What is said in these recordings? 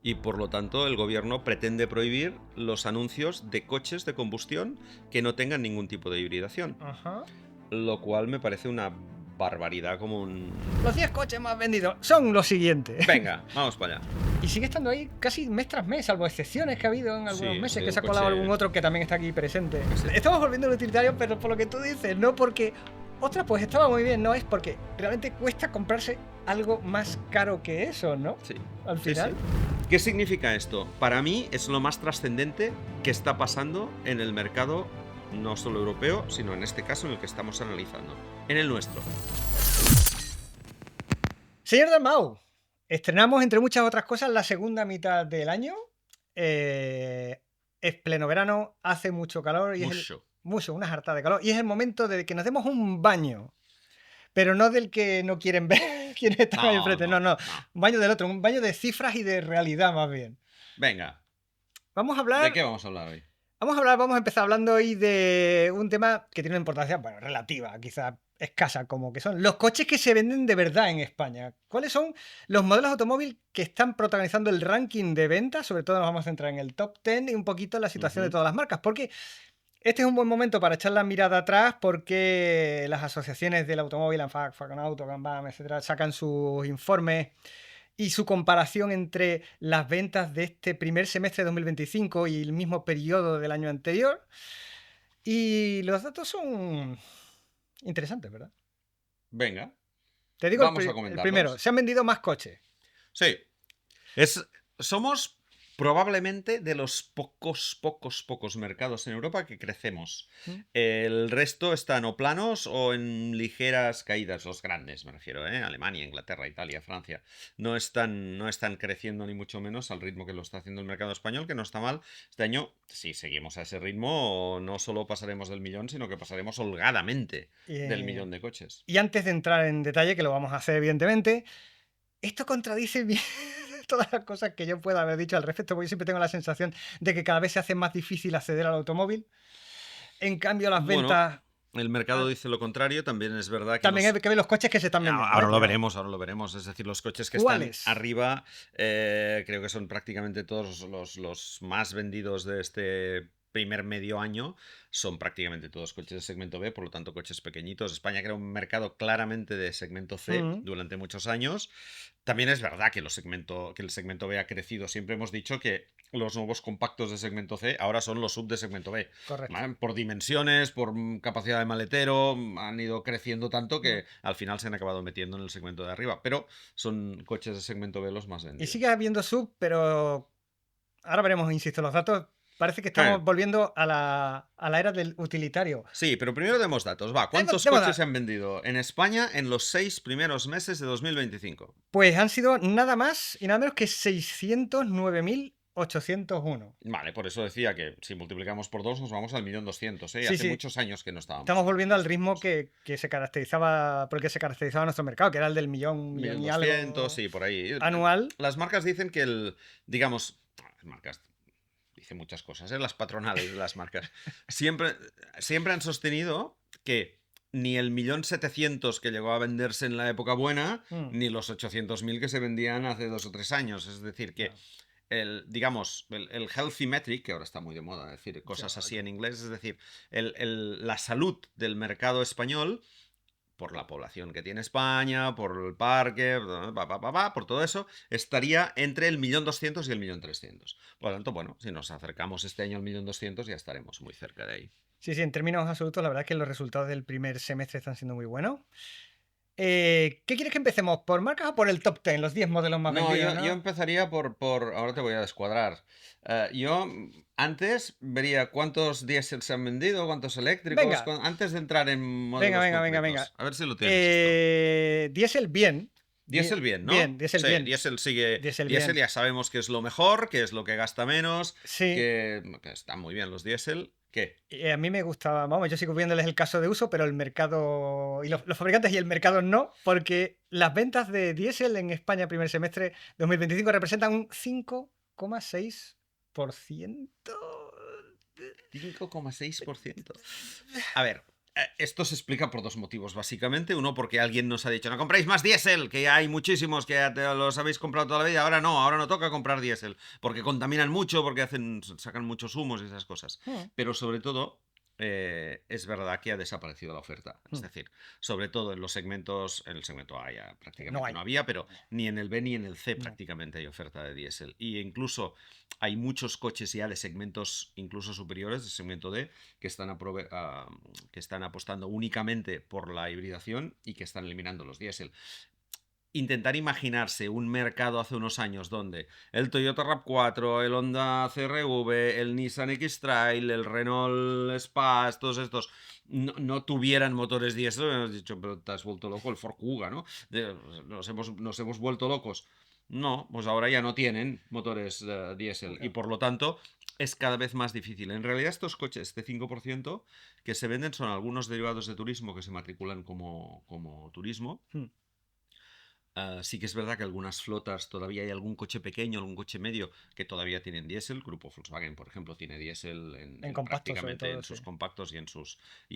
y por lo tanto el gobierno pretende prohibir los anuncios de coches de combustión que no tengan ningún tipo de hibridación, Ajá. lo cual me parece una barbaridad como un... Los 10 coches más vendidos son los siguientes. Venga, vamos para allá. Y sigue estando ahí casi mes tras mes, salvo excepciones que ha habido en algunos Sí, meses, sí, que un se ha colado coche- algún otro que también está aquí presente. Sí. Estamos volviendo al utilitario, pero por lo que tú dices, no porque... Ostras, pues estaba muy bien, no es porque realmente cuesta comprarse algo más caro que eso, ¿no? Sí. Al Sí, final. sí. ¿Qué significa esto? Para mí es lo más trascendente que está pasando en el mercado, no solo europeo, sino en este caso en el que estamos analizando, en el nuestro. Señor Dalmau, estrenamos, entre muchas otras cosas, la segunda mitad del año. Es pleno verano, hace mucho calor y Mucho. una jartada de calor. Y es el momento de que nos demos un baño. Pero no del que no quieren ver quienes están ahí enfrente. No. No. Un baño del otro, un baño de cifras y de realidad, más bien. Venga, Vamos a ¿de hablar. qué vamos a hablar hoy? Vamos a empezar hablando hoy de un tema que tiene una importancia, bueno, relativa, quizás escasa, como que son los coches que se venden de verdad en España. ¿Cuáles son los modelos de automóvil que están protagonizando el ranking de ventas? Sobre todo nos vamos a centrar en el top 10 y un poquito en la situación de todas las marcas, porque este es un buen momento para echar la mirada atrás, porque las asociaciones del automóvil, ANFAC, Faconauto, Gambam, etcétera, sacan sus informes y su comparación entre las ventas de este primer semestre de 2025 y el mismo periodo del año anterior. Y los datos son interesantes, ¿verdad? Venga, Te digo vamos a el primero. comentarlos. Se han vendido más coches. Sí, somos probablemente de los pocos mercados en Europa que crecemos. ¿Mm? El resto están o planos o en ligeras caídas, los grandes me refiero, ¿eh? Alemania, Inglaterra, Italia, Francia. No están creciendo ni mucho menos al ritmo que lo está haciendo el mercado español, que no está mal. Este año, si seguimos a ese ritmo, no solo pasaremos del millón, sino que pasaremos holgadamente del millón de coches. Y antes de entrar en detalle, que lo vamos a hacer evidentemente, esto contradice bien todas las cosas que yo pueda haber dicho al respecto, porque yo siempre tengo la sensación de que cada vez se hace más difícil acceder al automóvil. En cambio, las Bueno, ventas... el mercado dice lo contrario, también es verdad que También hay que ver los coches que se están vendiendo. ahora lo veremos, Es decir, los coches que están ¿Cuáles? arriba, creo que son prácticamente todos los más vendidos de este primer medio año, son prácticamente todos coches de segmento B, por lo tanto coches pequeñitos. España crea un mercado claramente de segmento C durante muchos años. También es verdad que el segmento B ha crecido. Siempre hemos dicho que los nuevos compactos de segmento C ahora son los sub de segmento B. Correcto. ¿Vale? Por dimensiones, por capacidad de maletero, han ido creciendo tanto que al final se han acabado metiendo en el segmento de arriba. Pero son coches de segmento B los más Y vendidos. sigue habiendo sub, pero ahora veremos, insisto, los datos. Parece que estamos volviendo a la era del utilitario. Sí, pero primero demos datos. Va, ¿cuántos coches se han vendido en España en los 6 primeros meses de 2025? Pues han sido nada más y nada menos que 609.801. Vale, por eso decía que si multiplicamos por 2 nos vamos al 1.200.000, ¿eh? Hace muchos años que no estábamos. Estamos volviendo al ritmo que se caracterizaba, porque se caracterizaba nuestro mercado, que era el del millón y algo sí, por ahí. Anual. Las marcas dicen que las marcas dicen muchas cosas, ¿eh? Las patronales de las marcas siempre han sostenido que ni el 1.700.000 que llegó a venderse en la época buena, ni los 800.000 que se vendían hace 2 o 3 años. Es decir, que el healthy metric, que ahora está muy de moda decir cosas así en inglés, es decir, la salud del mercado español, por la población que tiene España, por el parque, por todo eso, estaría entre el 1.200.000 y el 1.300.000. Por lo tanto, bueno, si nos acercamos este año al 1.200.000 ya estaremos muy cerca de ahí. Sí, en términos absolutos, la verdad es que los resultados del primer semestre están siendo muy buenos. ¿Qué quieres que empecemos? ¿Por marcas o por el top 10? Los 10 modelos más vendidos, ¿no? Yo empezaría por... Ahora te voy a descuadrar. Yo antes vería cuántos diésel se han vendido, cuántos eléctricos... Antes de entrar en modelos concretos. A ver si lo tienes esto. Diésel bien. Diésel bien, ¿no? Diésel bien. Diésel sigue... Diésel ya sabemos que es lo mejor, que es lo que gasta menos, que están muy bien los diésel. ¿Qué? A mí me gustaba, vamos, yo sigo viéndoles el caso de uso, pero el mercado y los fabricantes y el mercado no, porque las ventas de diésel en España primer semestre 2025 representan un 5,6%. 5,6%. A ver, Esto se explica por dos motivos, básicamente. Uno, porque alguien nos ha dicho, no compréis más diésel, que hay muchísimos que ya los habéis comprado toda la vida, ahora no toca comprar diésel, porque contaminan mucho, porque sacan muchos humos y esas cosas. Mm, Pero sobre todo, es verdad que ha desaparecido la oferta. Es mm. decir, sobre todo en los segmentos, en el segmento A ya No prácticamente hay. no había, pero ni en el B ni en el C No. prácticamente hay oferta de diésel. Y incluso hay muchos coches ya de segmentos incluso superiores, de segmento D, que que están apostando únicamente por la hibridación y que están eliminando los diésel. Intentar imaginarse un mercado hace unos años donde el Toyota RAV4, el Honda CR-V, el Nissan X-Trail, el Renault Espace, todos estos no tuvieran motores diésel, hemos dicho, pero te has vuelto loco, el Ford Kuga, ¿no? Nos hemos vuelto locos. No, pues ahora ya no tienen motores diésel y por lo tanto es cada vez más difícil. En realidad estos coches de 5% que se venden son algunos derivados de turismo que se matriculan como turismo. Mm. Sí que es verdad que algunas flotas todavía hay algún coche pequeño, algún coche medio que todavía tienen diésel. Grupo Volkswagen, por ejemplo, tiene diésel En compacto, sobre prácticamente todo, en sí. sus compactos y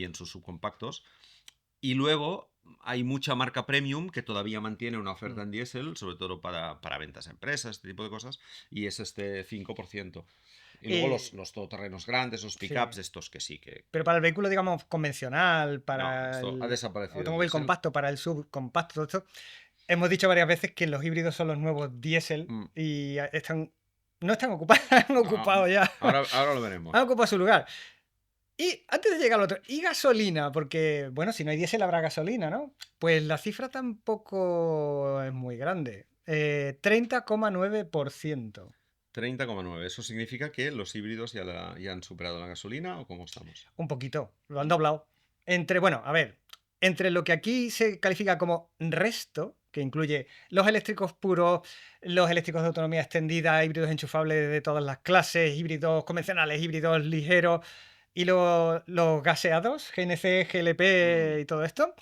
en sus subcompactos. Y luego hay mucha marca premium que todavía mantiene una oferta Mm. en diésel, sobre todo para ventas a empresas, este tipo de cosas, y es este 5%. Y luego Y los todoterrenos grandes, los sí. pickups, estos que sí que... Pero para el vehículo, digamos, convencional, No, para esto ha el desaparecido el automóvil diésel. compacto, para el subcompacto, todo esto, hemos dicho varias veces que los híbridos son los nuevos diésel Mm, y no están ocupados, han no, ocupado ya, ahora lo veremos. han ocupado su lugar. Y antes de llegar al otro, y gasolina, porque, bueno, si no hay diésel habrá gasolina, ¿no? Pues la cifra tampoco es muy grande. 30,9%. 30,9. ¿Eso significa que los híbridos ya han superado la gasolina o cómo estamos? Un poquito, lo han doblado. Bueno, a ver, entre lo que aquí se califica como resto, que incluye los eléctricos puros, los eléctricos de autonomía extendida, híbridos enchufables de todas las clases, híbridos convencionales, híbridos ligeros y los gaseados, GNC, Mm. GLP y todo esto,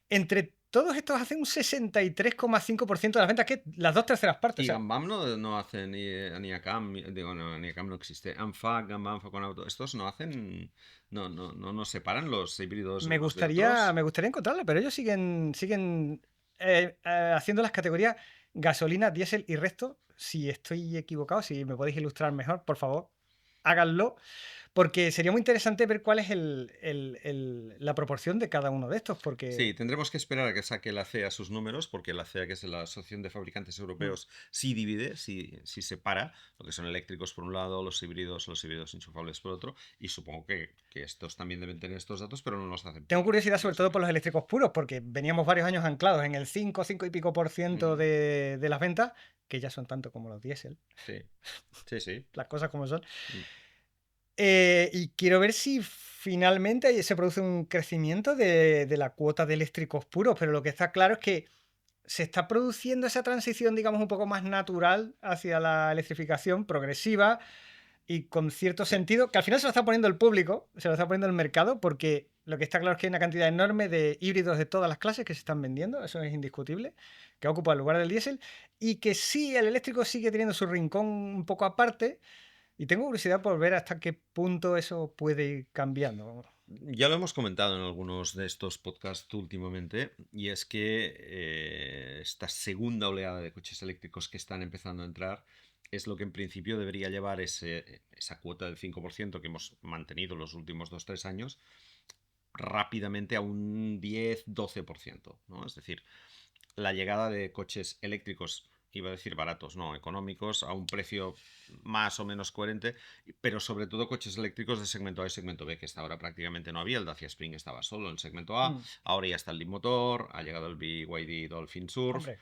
entre todos estos hacen un 63,5% de las ventas, que es las dos terceras partes. Y O sea, Gambam no hace ni ACAM, digo, no, ni ACAM no existe. ANFAC, Gambam, con auto, estos no hacen, no separan los híbridos me unos de gustaría, otros. me gustaría encontrarla, pero ellos siguen haciendo las categorías gasolina, diésel y resto. Si estoy equivocado, si me podéis ilustrar mejor, por favor, háganlo. Porque sería muy interesante ver cuál es la proporción de cada uno de estos, Sí, porque tendremos que esperar a que saque la CEA sus números, porque la CEA, que es la Asociación de Fabricantes mm, Europeos, sí divide, sí separa lo que son eléctricos por un lado, los híbridos enchufables por otro, y supongo que estos también deben tener estos datos, pero no los hacen tengo curiosidad sobre todo por los públicos. eléctricos puros, porque veníamos varios años anclados en el 5 y pico por ciento Ujú. de las ventas, que ya son tanto como los diésel, Sí, sí, sí. las cosas como son. Mm. Y quiero ver si finalmente se produce un crecimiento de la cuota de eléctricos puros, pero lo que está claro es que se está produciendo esa transición, digamos, un poco más natural hacia la electrificación progresiva y con cierto Sí. sentido, que al final se lo está poniendo el público, se lo está poniendo el mercado, porque lo que está claro es que hay una cantidad enorme de híbridos de todas las clases que se están vendiendo, eso es indiscutible, que ocupa el lugar del diésel, y que sí, el eléctrico sigue teniendo su rincón un poco aparte, y tengo curiosidad por ver hasta qué punto eso puede ir cambiando. Ya lo hemos comentado en algunos de estos podcasts últimamente, y es que esta segunda oleada de coches eléctricos que están empezando a entrar es lo que en principio debería llevar esa cuota del 5% que hemos mantenido los últimos 2 o 3 años rápidamente a un 10-12%, ¿no? Es decir, la llegada de coches eléctricos, iba a decir baratos, no, económicos, a un precio más o menos coherente, pero sobre todo coches eléctricos de segmento A y segmento B, que hasta ahora prácticamente no había. El Dacia Spring estaba solo en segmento A, Mm, ahora ya está el Leapmotor, ha llegado el BYD Dolphin Surf. hombre,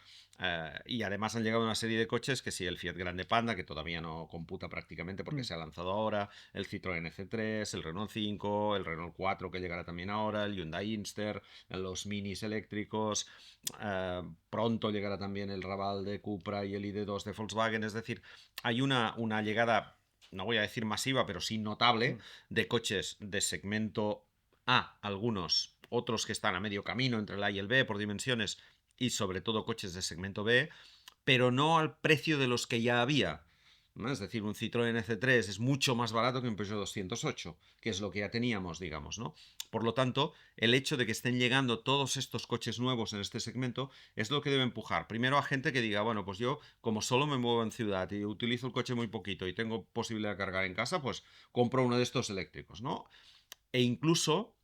Y además han llegado una serie de coches que sí, el Fiat Grande Panda, que todavía no computa prácticamente porque mm. se ha lanzado ahora, el Citroën C3, el Renault 5, el Renault 4 que llegará también ahora, el Hyundai Inster, los minis eléctricos, pronto llegará también el Raval de Cupra y el ID2 de Volkswagen. Es decir, hay una llegada, no voy a decir masiva, pero sí notable, Mm. de coches de segmento A, algunos, otros que están a medio camino entre el A y el B por dimensiones, y sobre todo coches de segmento B, pero no al precio de los que ya había. ¿no? Es decir, un Citroën C3 es mucho más barato que un Peugeot 208, que es lo que ya teníamos, digamos, ¿no? Por lo tanto, el hecho de que estén llegando todos estos coches nuevos en este segmento es lo que debe empujar. Primero a gente que diga, bueno, pues yo como solo me muevo en ciudad y utilizo el coche muy poquito y tengo posibilidad de cargar en casa, pues compro uno de estos eléctricos, ¿no? E incluso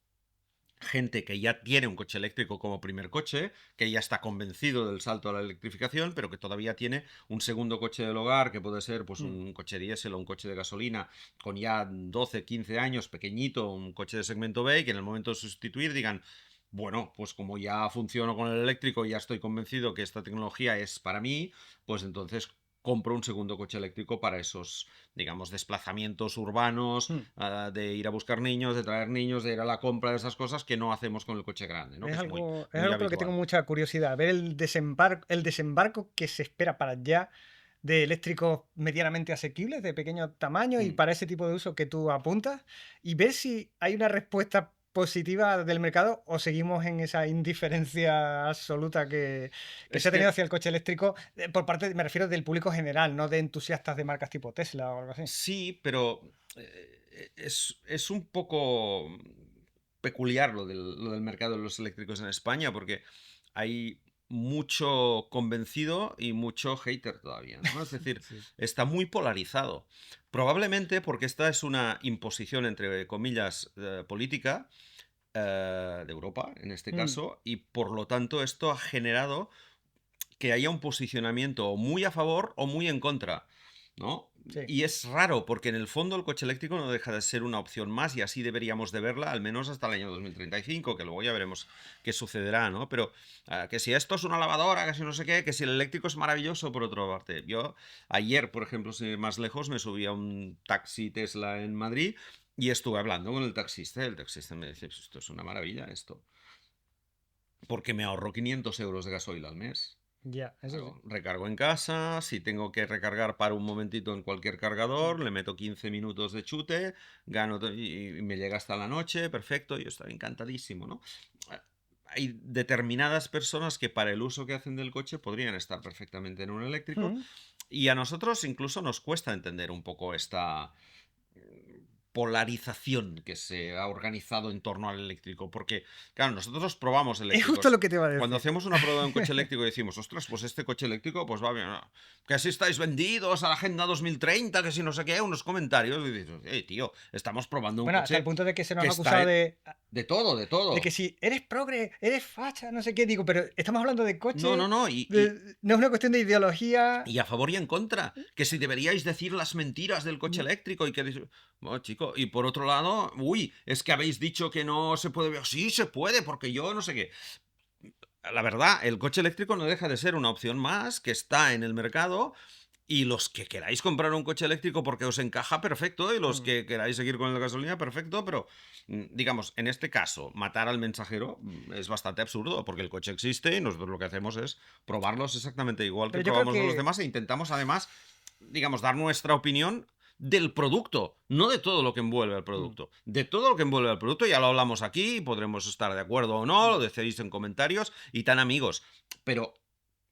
gente que ya tiene un coche eléctrico como primer coche, que ya está convencido del salto a la electrificación, pero que todavía tiene un segundo coche del hogar, que puede ser pues Mm. un coche diésel o un coche de gasolina con ya 12, 15 años, pequeñito, un coche de segmento B, y que en el momento de sustituir digan, bueno, pues como ya funciono con el eléctrico y ya estoy convencido que esta tecnología es para mí, pues entonces compro un segundo coche eléctrico para esos, digamos, desplazamientos urbanos, Mm. de ir a buscar niños, de traer niños, de ir a la compra de esas cosas que no hacemos con el coche grande, ¿no? Que Es es muy, algo, es muy algo por lo que tengo habitual. mucha curiosidad, ver el desembarco que se espera para allá de eléctricos medianamente asequibles, de pequeño tamaño y Mm. para ese tipo de uso que tú apuntas, y ver si hay una respuesta positiva del mercado o seguimos en esa indiferencia absoluta que se Es ha tenido que hacia el coche eléctrico por parte, me refiero, del público general, no de entusiastas de marcas tipo Tesla o algo así. sí, pero es un poco peculiar lo del mercado de los eléctricos en España, porque hay mucho convencido y mucho hater todavía, ¿no? Es decir, Sí. está muy polarizado. Probablemente porque esta es una imposición, entre comillas, política, de Europa, en este Mm, caso, y por lo tanto esto ha generado que haya un posicionamiento o muy a favor o muy en contra, ¿no? sí. Y es raro, porque en el fondo el coche eléctrico no deja de ser una opción más y así deberíamos de verla, al menos hasta el año 2035, que luego ya veremos qué sucederá, ¿no? Pero que si esto es una lavadora, que si no sé qué, que si el eléctrico es maravilloso, por otra parte. Yo ayer, por ejemplo, sin ir más lejos, me subí a un taxi Tesla en Madrid y estuve hablando con el taxista. El taxista me dice, "Pues esto es una maravilla, esto. Porque me ahorro 500 euros de gasoil al mes. Ya, eso sí. Claro, recargo en casa, si tengo que recargar para un momentito en cualquier cargador, Mm. le meto 15 minutos de chute, gano y me llega hasta la noche, perfecto, yo estoy encantadísimo, ¿no? Ah, Hay determinadas personas que para el uso que hacen del coche podrían estar perfectamente en un eléctrico Mm. y a nosotros incluso nos cuesta entender un poco esta polarización que se ha organizado en torno al eléctrico, porque, claro, nosotros probamos Es justo lo eléctricos. que te iba a Cuando decir. hacemos una prueba de un coche eléctrico y decimos, ostras, pues este coche eléctrico pues va bien, ¿no? Que así estáis vendidos a la Agenda 2030, que si no sé qué, unos comentarios, y dices, tío, estamos probando un Bueno, hasta el coche punto de que se nos que ha está acusado de todo, de de que todo. si eres progre, eres facha, no sé qué, digo, pero estamos hablando de No, no, coche, no, no es una cuestión de ideología. y a favor y en contra. Que si deberíais decir las mentiras del coche Mm. eléctrico y que... Bueno, chico, y por otro lado, uy, es que habéis dicho que no se puede ver. Sí, se puede, porque yo no sé qué. La verdad, el coche eléctrico no deja de ser una opción más que está en el mercado y los que queráis comprar un coche eléctrico porque os encaja, perfecto, y los Mm. que queráis seguir con el de gasolina, perfecto, pero digamos, en este caso, matar al mensajero es bastante absurdo porque el coche existe y nosotros lo que hacemos es probarlos exactamente igual que Pero yo creo probamos a los que demás e intentamos además, digamos, dar nuestra opinión del producto, no de todo lo que envuelve al mm, producto. De todo lo que envuelve al producto, ya lo hablamos aquí, podremos estar de acuerdo o no, lo mm, decidís en comentarios y tan amigos. Pero,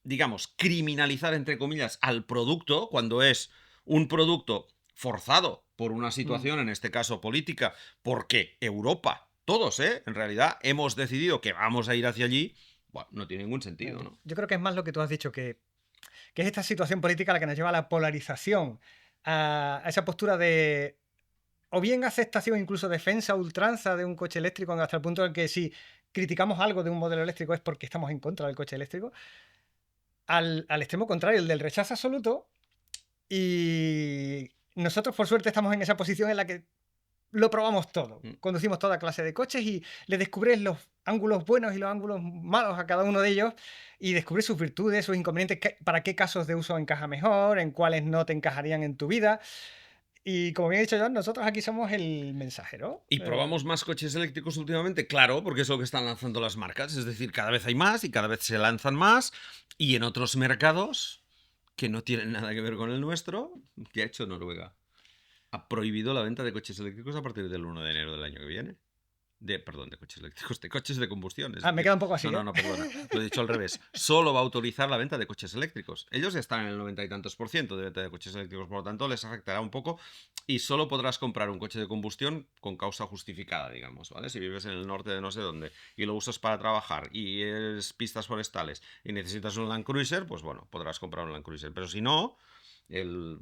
digamos, criminalizar, entre comillas, al producto cuando es un producto forzado por una mm. situación, en este caso política, porque Europa, todos, en realidad, hemos decidido que vamos a ir hacia allí, bueno, no tiene ningún sentido, ¿no? Yo creo que es más lo que tú has dicho, que es esta situación política la que nos lleva a la polarización, a esa postura de o bien aceptación, incluso defensa a ultranza de un coche eléctrico, hasta el punto en que si criticamos algo de un modelo eléctrico es porque estamos en contra del coche eléctrico, al extremo contrario, el del rechazo absoluto. Y nosotros, por suerte, estamos en esa posición en la que lo probamos todo. Mm. Conducimos toda clase de coches y le descubres los ángulos buenos y los ángulos malos a cada uno de ellos y descubres sus virtudes, sus inconvenientes, para qué casos de uso encaja mejor, en cuáles no te encajarían en tu vida. Y como bien he dicho yo, nosotros aquí somos el mensajero. ¿Y probamos más coches eléctricos últimamente? Claro, porque es lo que están lanzando las marcas. Es decir, cada vez hay más y cada vez se lanzan más. Y en otros mercados que no tienen nada que ver con el nuestro, ¿qué ha hecho Noruega? Ha prohibido la venta de coches eléctricos a partir del 1 de enero del año que viene. Perdón, de coches eléctricos, de coches de combustión. Me queda un poco así. No, perdona. Lo he dicho al revés. Solo va a autorizar la venta de coches eléctricos. Ellos ya están en el 90 y tantos % de venta de coches eléctricos, por lo tanto les afectará un poco y solo podrás comprar un coche de combustión con causa justificada, digamos, ¿vale? Si vives en el norte de no sé dónde y lo usas para trabajar y es pistas forestales y necesitas un Land Cruiser, pues bueno, podrás comprar un Land Cruiser. Pero si no, el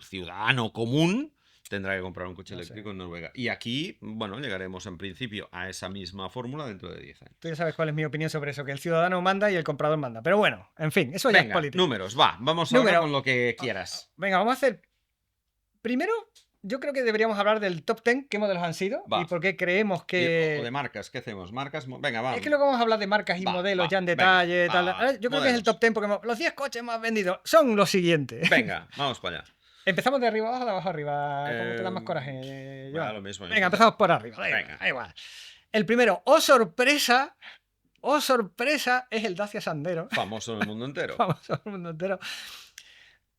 ciudadano común tendrá que comprar un coche eléctrico en Noruega. Y aquí, bueno, llegaremos en principio a esa misma fórmula dentro de 10 años. Tú ya sabes cuál es mi opinión sobre eso, que el ciudadano manda y el comprador manda. Pero bueno, en fin, eso ya es política. Números, vamos ahora con lo que quieras. Venga, vamos a hacer... Primero, yo creo que deberíamos hablar del top 10, qué modelos han sido y por qué creemos que... O de marcas, ¿qué hacemos? Marcas, venga, vamos. Es que luego vamos a hablar de marcas y modelos ya en detalle. Yo creo que es el top 10 porque los 10 coches más vendidos son los siguientes. Venga, vamos para allá. ¿Empezamos de arriba abajo o de abajo arriba? ¿Cómo te da más coraje? Bueno, lo mismo. Venga, empezamos por arriba. Venga. Da igual. El primero, sorpresa, es el Dacia Sandero. Famoso en el mundo entero. Famoso en el mundo entero.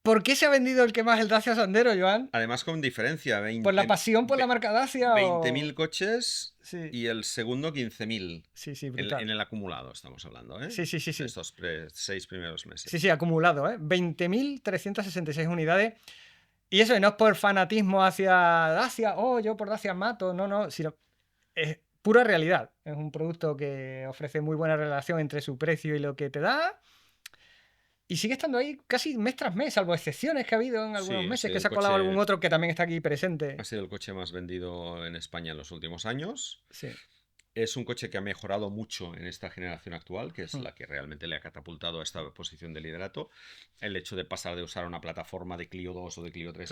¿Por qué se ha vendido el que más el Dacia Sandero, Joan? Además con diferencia. ¿Por la pasión por la marca Dacia? 20.000 coches sí. Y el segundo 15.000. Sí, brutal. En el acumulado estamos hablando, ¿eh? Sí. Estos 6 primeros meses. Sí, acumulado, ¿eh? 20.366 unidades. Y eso no es por fanatismo hacia Dacia, yo por Dacia mato, no, sino es pura realidad. Es un producto que ofrece muy buena relación entre su precio y lo que te da. Y sigue estando ahí casi mes tras mes, salvo excepciones que ha habido en algunos meses, que se ha colado algún otro que también está aquí presente. Ha sido el coche más vendido en España en los últimos años. Sí. Es un coche que ha mejorado mucho en esta generación actual, que es la que realmente le ha catapultado a esta posición de liderato. El hecho de pasar de usar una plataforma de Clio 2 o de Clio 3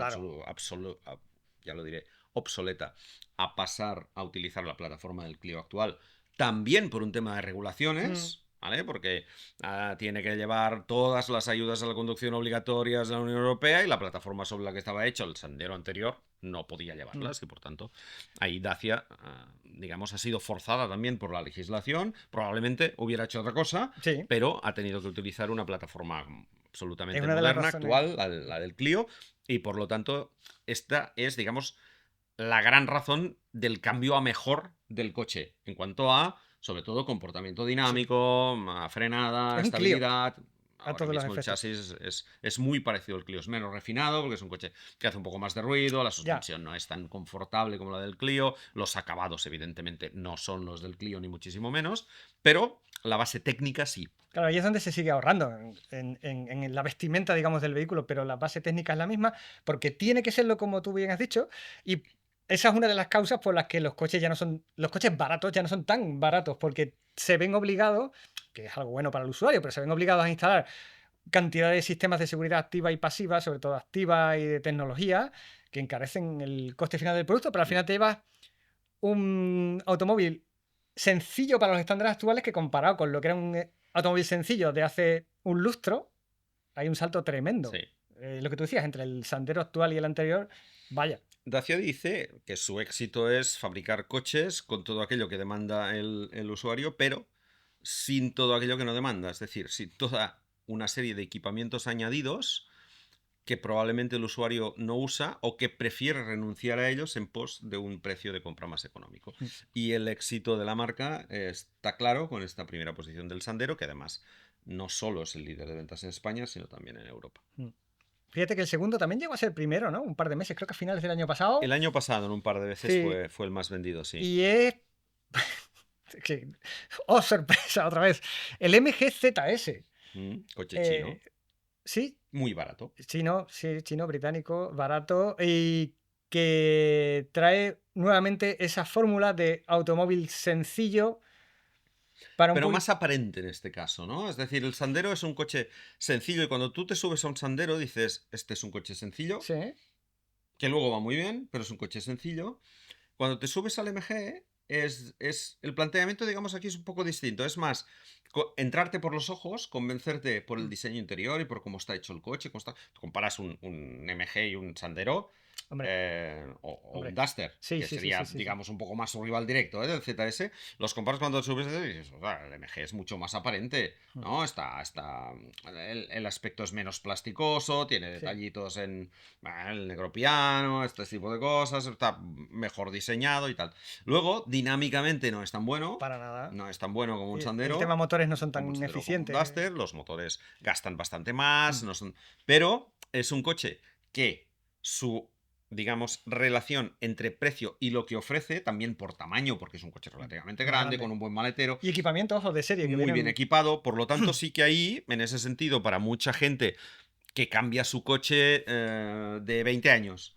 ya lo diré, obsoleta, a pasar a utilizar la plataforma del Clio actual, también por un tema de regulaciones. ¿Vale? Porque tiene que llevar todas las ayudas a la conducción obligatorias de la Unión Europea y la plataforma sobre la que estaba hecho el Sandero anterior no podía llevarlas y por tanto ahí Dacia, digamos, ha sido forzada también por la legislación. Probablemente hubiera hecho otra cosa, pero ha tenido que utilizar una plataforma absolutamente moderna, actual, la del Clio, y por lo tanto esta es, digamos, la gran razón del cambio a mejor del coche en cuanto a, sobre todo, comportamiento dinámico, frenada, estabilidad. Ahora mismo el chasis es muy parecido al Clio, es menos refinado porque es un coche que hace un poco más de ruido, la suspensión no es tan confortable como la del Clio, los acabados evidentemente no son los del Clio ni muchísimo menos, pero la base técnica sí. Claro, ahí es donde se sigue ahorrando, en la vestimenta, digamos, del vehículo, pero la base técnica es la misma, porque tiene que serlo como tú bien has dicho, y esa es una de las causas por las que los coches baratos ya no son tan baratos, porque se ven obligados, que es algo bueno para el usuario, pero se ven obligados a instalar cantidad de sistemas de seguridad activa y pasiva, sobre todo activa y de tecnología, que encarecen el coste final del producto, pero al final te llevas un automóvil sencillo para los estándares actuales que comparado con lo que era un automóvil sencillo de hace un lustro, hay un salto tremendo. Sí. Lo que tú decías, entre el Sandero actual y el anterior, vaya. Dacia dice que su éxito es fabricar coches con todo aquello que demanda el usuario, pero sin todo aquello que no demanda. Es decir, sin toda una serie de equipamientos añadidos que probablemente el usuario no usa o que prefiere renunciar a ellos en pos de un precio de compra más económico. Y el éxito de la marca está claro con esta primera posición del Sandero, que además no solo es el líder de ventas en España, sino también en Europa. Fíjate que el segundo también llegó a ser primero, ¿no? Un par de meses, creo que a finales del año pasado. El año pasado, en un par de veces, fue el más vendido, sí. Y es... sorpresa, otra vez. El MG ZS. Coche chino. Sí. Muy barato. Chino, británico, barato. Y que trae nuevamente esa fórmula de automóvil sencillo. Pero más aparente en este caso, ¿no? Es decir, el Sandero es un coche sencillo y cuando tú te subes a un Sandero dices, este es un coche sencillo, que luego va muy bien, pero es un coche sencillo. Cuando te subes al MG, el planteamiento, digamos, aquí es un poco distinto. Es más, entrarte por los ojos, convencerte por el diseño interior y por cómo está hecho el coche. Tú comparas un MG y un Sandero, Hombre, o un hombre. Duster, Sí, que sí, sí, sería, sí, sí, sí. digamos, un poco más su rival directo, del ZS, los comparas cuando subes y dices, o sea, el MG es mucho más aparente, Mm. ¿no? El aspecto es menos plasticoso, tiene Sí, detallitos en el negro piano, este tipo de cosas, está mejor diseñado y tal. Luego, dinámicamente no es tan bueno. para nada. No es tan bueno como un El tema Sandero, motores no son como un tan Sandero, como un eficientes. Duster. Los motores gastan bastante más, Mm. no son... pero es un coche que su, digamos, relación entre precio y lo que ofrece, también por tamaño, porque es un coche relativamente Más grande, con grande. un buen maletero, Y equipamiento, ojo, de serie, que muy bien vienen. equipado, por lo tanto sí que ahí, en ese sentido, para mucha gente que cambia su coche de 20 años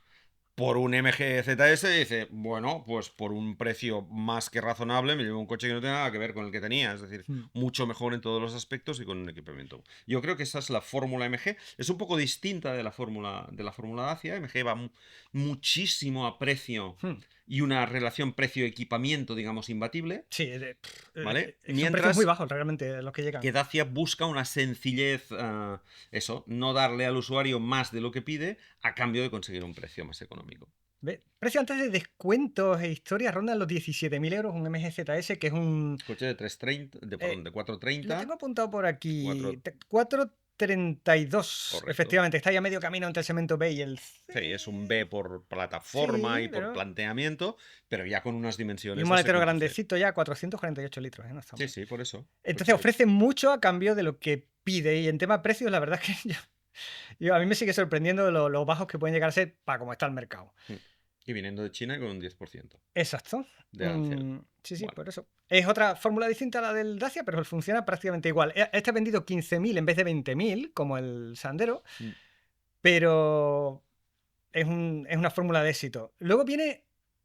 por un MG ZS, dice, bueno, pues por un precio más que razonable me llevo un coche que no tiene nada que ver con el que tenía, es decir, Mm. mucho mejor en todos los aspectos y con un equipamiento. Yo creo que esa es la fórmula MG, es un poco distinta de la fórmula Dacia. MG va muchísimo a precio Mm. y una relación precio-equipamiento, digamos, imbatible, Sí, ¿vale? son precios muy Mientras bajos realmente los que llegan. que Dacia busca una sencillez, eso, no darle al usuario más de lo que pide a cambio de conseguir un precio más económico. Precio antes de descuentos e historias rondan los 17.000 euros un MG ZS, que es un... Coche de 330, perdón, de Lo tengo 430, apuntado por aquí. 4, 432, correcto. efectivamente. Está ya medio camino entre el segmento B y el Sí, es un B C. por plataforma Sí, y por pero... planteamiento, pero ya con unas Y un dimensiones de maletero segmento C. grandecito ya, 448 litros, no está Sí, mal. sí, por eso. Entonces Coche ofrece mucho a cambio de lo que pide. Y en tema precios, la verdad es que a mí me sigue sorprendiendo lo bajos que pueden llegar a ser para cómo está el mercado. y viniendo de China con un 10% Exacto. de arancel. Sí, Bueno, por eso. Es otra fórmula distinta a la del Dacia, pero funciona prácticamente igual. Este ha vendido 15.000 en vez de 20.000, como el Sandero, pero es una fórmula de éxito. Luego viene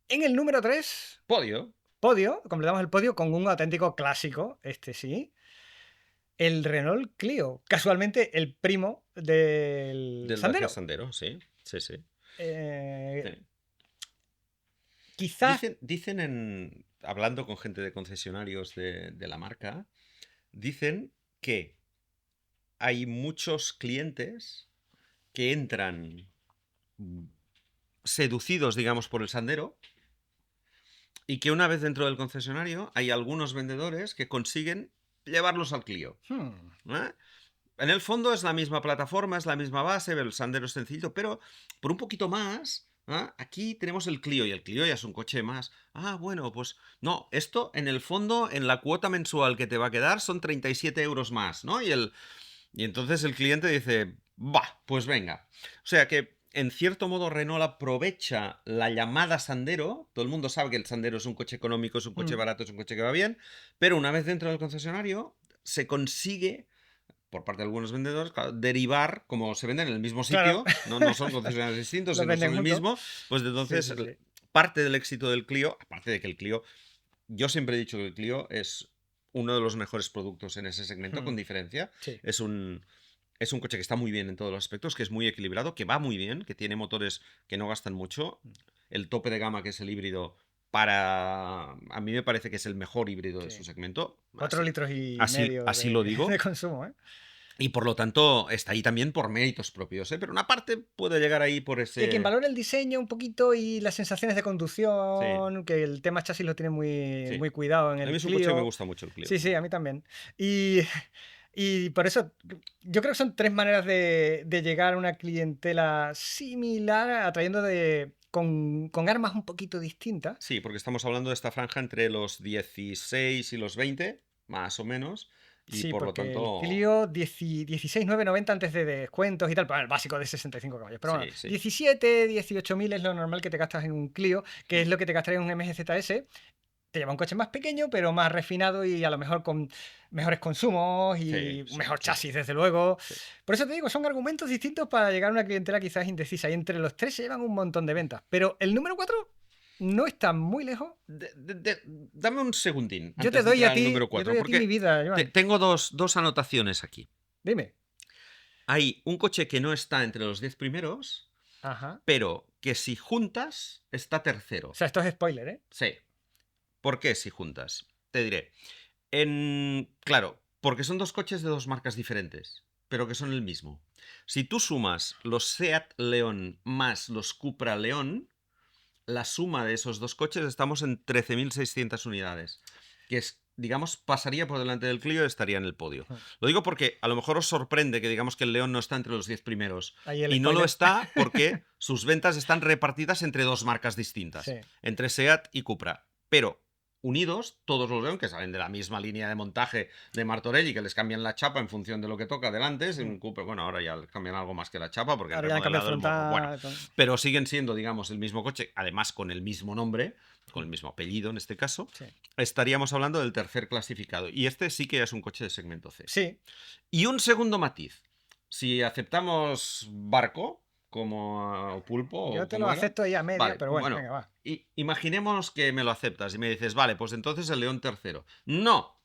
en el número 3 podio podio, completamos el podio con un auténtico clásico, este sí, el Renault Clio. Casualmente el primo del del Dacia Sandero. Sandero, sí, sí, sí. Eh, Sí. quizás... Hablando con gente de concesionarios de la marca, dicen que hay muchos clientes que entran seducidos, digamos, por el Sandero, y que una vez dentro del concesionario hay algunos vendedores que consiguen llevarlos al Clio. ¿Eh? En el fondo es la misma plataforma, es la misma base, el Sandero es sencillo, pero por un poquito más, aquí tenemos el Clio, y el Clio ya es un coche más. Bueno, pues no, esto en el fondo, en la cuota mensual que te va a quedar, son 37 euros más, ¿no? Y entonces el cliente dice, va, pues venga. O sea que, en cierto modo, Renault aprovecha la llamada Sandero. Todo el mundo sabe que el Sandero es un coche económico, es un coche barato, es un coche que va bien, pero una vez dentro del concesionario, se consigue por parte de algunos vendedores, claro, derivar, como se venden en el mismo Claro. sitio, no son concesionarios distintos, Los sino venden son el juntos. mismo, pues Sí, entonces sí, sí. parte del éxito del Clio, aparte de que el Clio, yo siempre he dicho que el Clio es uno de los mejores productos en ese segmento, con diferencia. Sí. Es un coche que está muy bien en todos los aspectos, que es muy equilibrado, que va muy bien, que tiene motores que no gastan mucho. El tope de gama, que es el híbrido, a mí me parece que es el mejor híbrido de su Sí. segmento. 4 litros y Así, medio así lo de digo. consumo, ¿eh? Y por lo tanto está ahí también por méritos propios, ¿eh? Pero una parte puede llegar ahí por Y quien ese... valora el diseño un poquito y las sensaciones de Sí, conducción, que el tema chasis lo tiene muy, sí. muy cuidado en A mí el es un coche que me Clio. gusta mucho, el Clio. Sí, sí, a mí también. Y, y por eso yo creo que son tres maneras de llegar a una clientela similar, atrayendo con armas un poquito distintas. Sí, porque estamos hablando de esta franja entre los 16 y los 20, más o menos, y Sí, por lo porque el tanto... Clio 16.990 antes de descuentos y tal, bueno, el básico de 65 caballos. Pero bueno, Sí, sí. 17, 18.000 es lo normal que te gastas en un Clio, que es lo que te gastaría en un MGZS. Te lleva un coche más pequeño, pero más refinado y a lo mejor con mejores consumos Sí, y un sí, mejor sí, chasis, desde luego. sí. Por eso te digo, son argumentos distintos para llegar a una clientela quizás indecisa. Y entre los tres se llevan un montón de ventas. Pero el número 4 no está muy lejos. Dame un segundín Yo te antes de doy a entrar al ti, número yo te 4, doy a ti mi porque vida, Joan. tengo dos anotaciones aquí. Dime. Hay un coche que no está entre los 10 primeros, Ajá. pero que si juntas está O tercero. sea, esto es spoiler, ¿eh? Sí. ¿Por qué si juntas? Te diré. Claro, porque son dos coches de dos marcas diferentes. pero que son el mismo. Si tú sumas los Seat León más los Cupra León, la suma de esos dos coches estamos en 13.600 unidades, que es, digamos, pasaría por delante del Clio y estaría en el podio. Lo digo porque a lo mejor os sorprende que digamos que el León no está entre los 10 primeros. Ahí el Y no lo spoiler. está porque sus ventas están repartidas entre dos marcas distintas, Sí. entre Seat y Cupra. Pero unidos, todos los León, que salen de la misma línea de montaje de Martorell, que les cambian la chapa en función de lo que toca delante. En Cupra, bueno, ahora ya les cambian algo más que la chapa porque han Ahora ya han cambiado remodelado el morro. Bueno, frontal. pero siguen siendo, digamos, el mismo coche, además con el mismo nombre, con el mismo apellido en este caso. Sí. Estaríamos hablando del tercer clasificado. Y este sí que es un coche de segmento C. Sí. Y un segundo matiz. Si aceptamos Barco como pulpo Yo o te como lo era, acepto ya a media, vale, pero bueno, venga, va. imaginemos que me lo aceptas y me dices, vale, pues entonces el León tercero. No,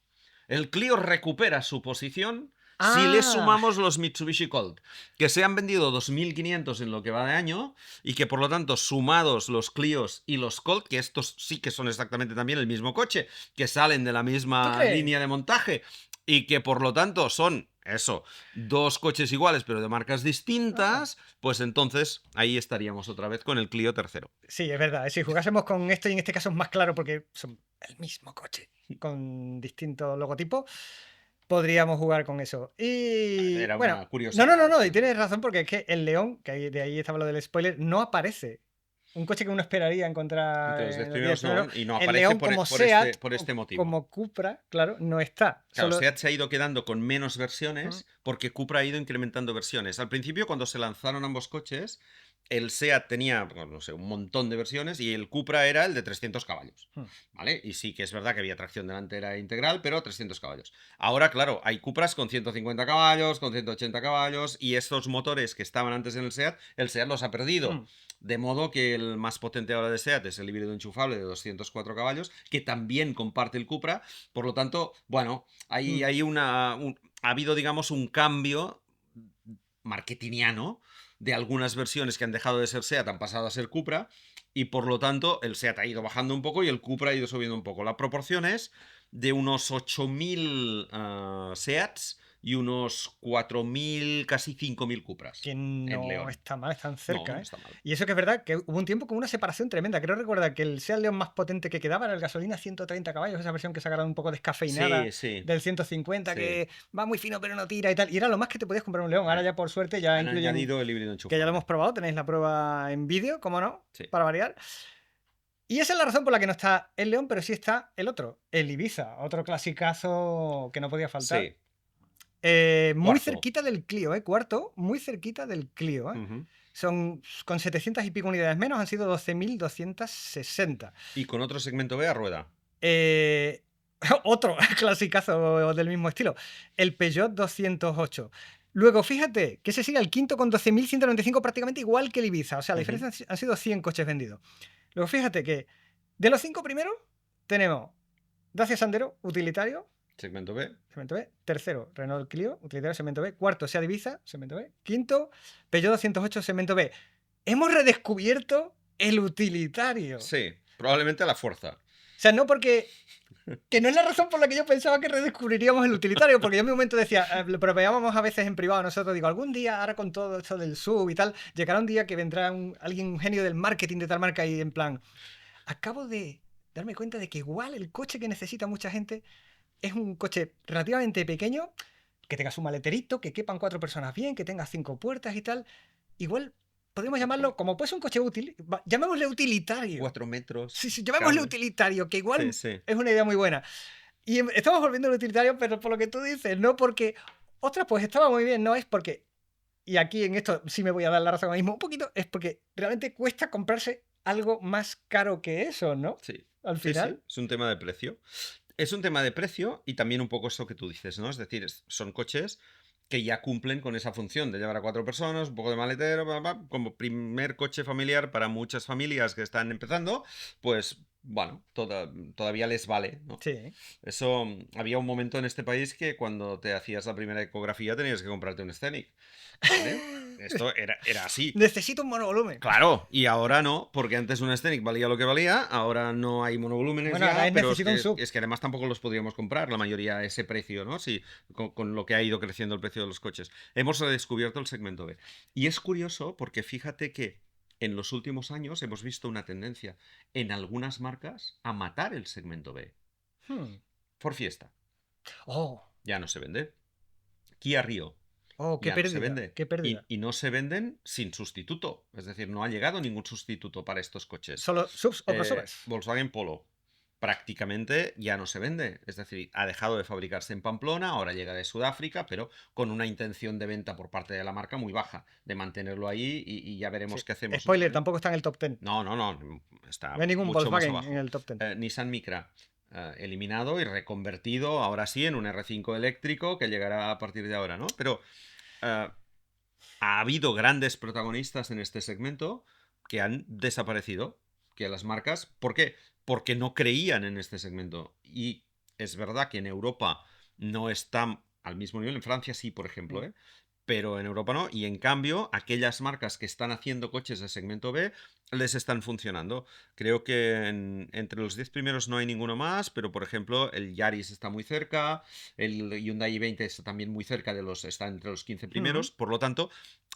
el Clio recupera su posición si le sumamos los Mitsubishi Colt, que se han vendido 2.500 en lo que va de año y que por lo tanto sumados los Clios y los Colt, que estos sí que son exactamente también el mismo coche, que salen de la ¿Tú misma crees? línea de montaje y que por lo tanto son... Eso, dos coches iguales pero de marcas distintas, pues entonces ahí estaríamos otra vez con el Clio tercero. Sí, es verdad. Si jugásemos con esto y en este caso es más claro porque son el mismo coche con distintos logotipos, podríamos jugar con eso. Y Era bueno, una curiosidad. no, y tienes razón porque es que el León, de ahí estaba lo del spoiler, no aparece. Un coche que uno esperaría encontrar Entre los 10 en los 10 primeros no, primeros. y no El aparece León como Seat, por este o motivo. como Cupra, claro, no está. Claro, Solo... Seat se ha ido quedando con menos versiones porque Cupra ha ido incrementando versiones. Al principio, cuando se lanzaron ambos coches, el Seat tenía, bueno, no sé, un montón de versiones y el Cupra era el de 300 caballos, ¿vale? Y sí que es verdad que había tracción delantera integral, pero 300 caballos. Ahora, claro, hay Cupras con 150 caballos, con 180 caballos y estos motores que estaban antes en el Seat los ha perdido. De modo que el más potente ahora de Seat es el híbrido enchufable de 204 caballos, que también comparte el Cupra. Por lo tanto, bueno, hay ha habido, digamos, un cambio marketingiano de algunas versiones que han dejado de ser Seat, han pasado a ser Cupra, y por lo tanto el Seat ha ido bajando un poco y el Cupra ha ido subiendo un poco. La proporción es de unos 8.000 Seats y unos 4.000, casi 5.000 Cupras. Que en no León. está mal, están cerca. No está mal. Y eso que es verdad que hubo un tiempo con una separación tremenda. Creo recordar que el Seat León más potente que quedaba era el gasolina 130 caballos, esa versión que sacaron un poco descafeinada del 150, que va muy fino pero no tira y tal. Y era lo más que te podías comprar un León. Ahora ya por suerte ya Han incluyen, añadido el híbrido enchufable. que ya lo hemos probado, tenéis la prueba en vídeo, ¿cómo no? Sí. Para variar. Y esa es la razón por la que no está el León, pero sí está el otro, el Ibiza, otro clasicazo que no podía faltar. Sí. Muy cerquita del Clio, cuarto, muy cerquita del Clio. Son con 700 y pico unidades menos, han sido 12.260. Y con otro segmento B a rueda. Otro clasicazo del mismo estilo, el Peugeot 208. Luego, fíjate que ese sería el quinto con 12.195, prácticamente igual que el Ibiza. O sea, la diferencia han sido 100 coches vendidos. Luego, fíjate que de los 5 primeros tenemos Dacia Sandero, utilitario. Segmento B. Segmento B. Tercero, Renault Clio, utilitario, segmento B. Cuarto, Seat Ibiza, segmento B. Quinto, Peugeot 208, segmento B. Hemos redescubierto el utilitario. Sí, probablemente a la fuerza. O sea, no porque... Que no es la razón por la que yo pensaba que redescubriríamos el utilitario, porque yo en mi momento decía, lo proponíamos a veces en privado nosotros, digo, algún día, ahora con todo esto del sub y tal, llegará un día que vendrá alguien, un genio del marketing de tal marca y en plan, acabo de darme cuenta de que igual el coche que necesita mucha gente es un coche relativamente pequeño, que tenga su maleterito, que quepan 4 personas bien, que tenga 5 puertas y tal. Igual podríamos llamarlo, como puede ser un coche útil, llamémosle utilitario. 4 metros. Sí, llamémosle utilitario, que igual es una idea muy buena. Y estamos volviendo al utilitario, pero por lo que tú dices, no porque, ostras, pues estaba muy bien, no es porque, y aquí en esto sí me voy a dar la razón ahora mismo un poquito, es porque realmente cuesta comprarse algo más caro que eso, ¿no? Sí. Al final. Sí. Es un tema de precio. Es un tema de precio y también un poco eso que tú dices, ¿no? Es decir, son coches que ya cumplen con esa función de llevar a 4 personas, un poco de maletero, como primer coche familiar para muchas familias que están empezando, pues bueno, todavía les vale, ¿no? Sí. Eso, había un momento en este país que cuando te hacías la primera ecografía tenías que comprarte un Scenic, ¿vale? Esto era así. Necesito un monovolumen. Claro, y ahora no, porque antes un Scenic valía lo que valía, ahora no hay monovolúmenes Bueno, ahora ya, es pero es necesito un que, sub. es que además tampoco los podríamos comprar, la mayoría a ese precio, ¿no? Sí, con lo que ha ido creciendo el precio de los coches. Hemos redescubierto el segmento B. Y es curioso porque fíjate que en los últimos años hemos visto una tendencia en algunas marcas a matar el segmento B. Hmm. Ford Fiesta, Oh, ya no se vende. Kia Rio, oh, qué ya no se pérdida, vende. qué pérdida. Y no se venden sin sustituto. Es decir, no ha llegado ningún sustituto para estos coches. ¿Solo subs o crossovers? Volkswagen Polo prácticamente ya no se vende. Es decir, ha dejado de fabricarse en Pamplona, ahora llega de Sudáfrica, pero con una intención de venta por parte de la marca muy baja, de mantenerlo ahí y ya Sí. veremos qué hacemos. Spoiler, tampoco está en el top 10. No, no, no, No está hay ningún mucho más Volkswagen en abajo. el top 10. Nissan Micra, eliminado y reconvertido ahora sí en un R5 eléctrico que llegará a partir de ahora, ¿no? Pero ha habido grandes protagonistas en este segmento que han desaparecido, que las marcas, ¿por qué? Porque no creían en este segmento. Y es verdad que en Europa no están al mismo nivel, en Francia sí, por ejemplo, ¿eh? Pero en Europa no, y en cambio aquellas marcas que están haciendo coches de segmento B les están funcionando. Creo que entre los 10 primeros no hay ninguno más, pero por ejemplo el Yaris está muy cerca, el Hyundai i20 está también muy cerca está entre los 15 primeros, por lo tanto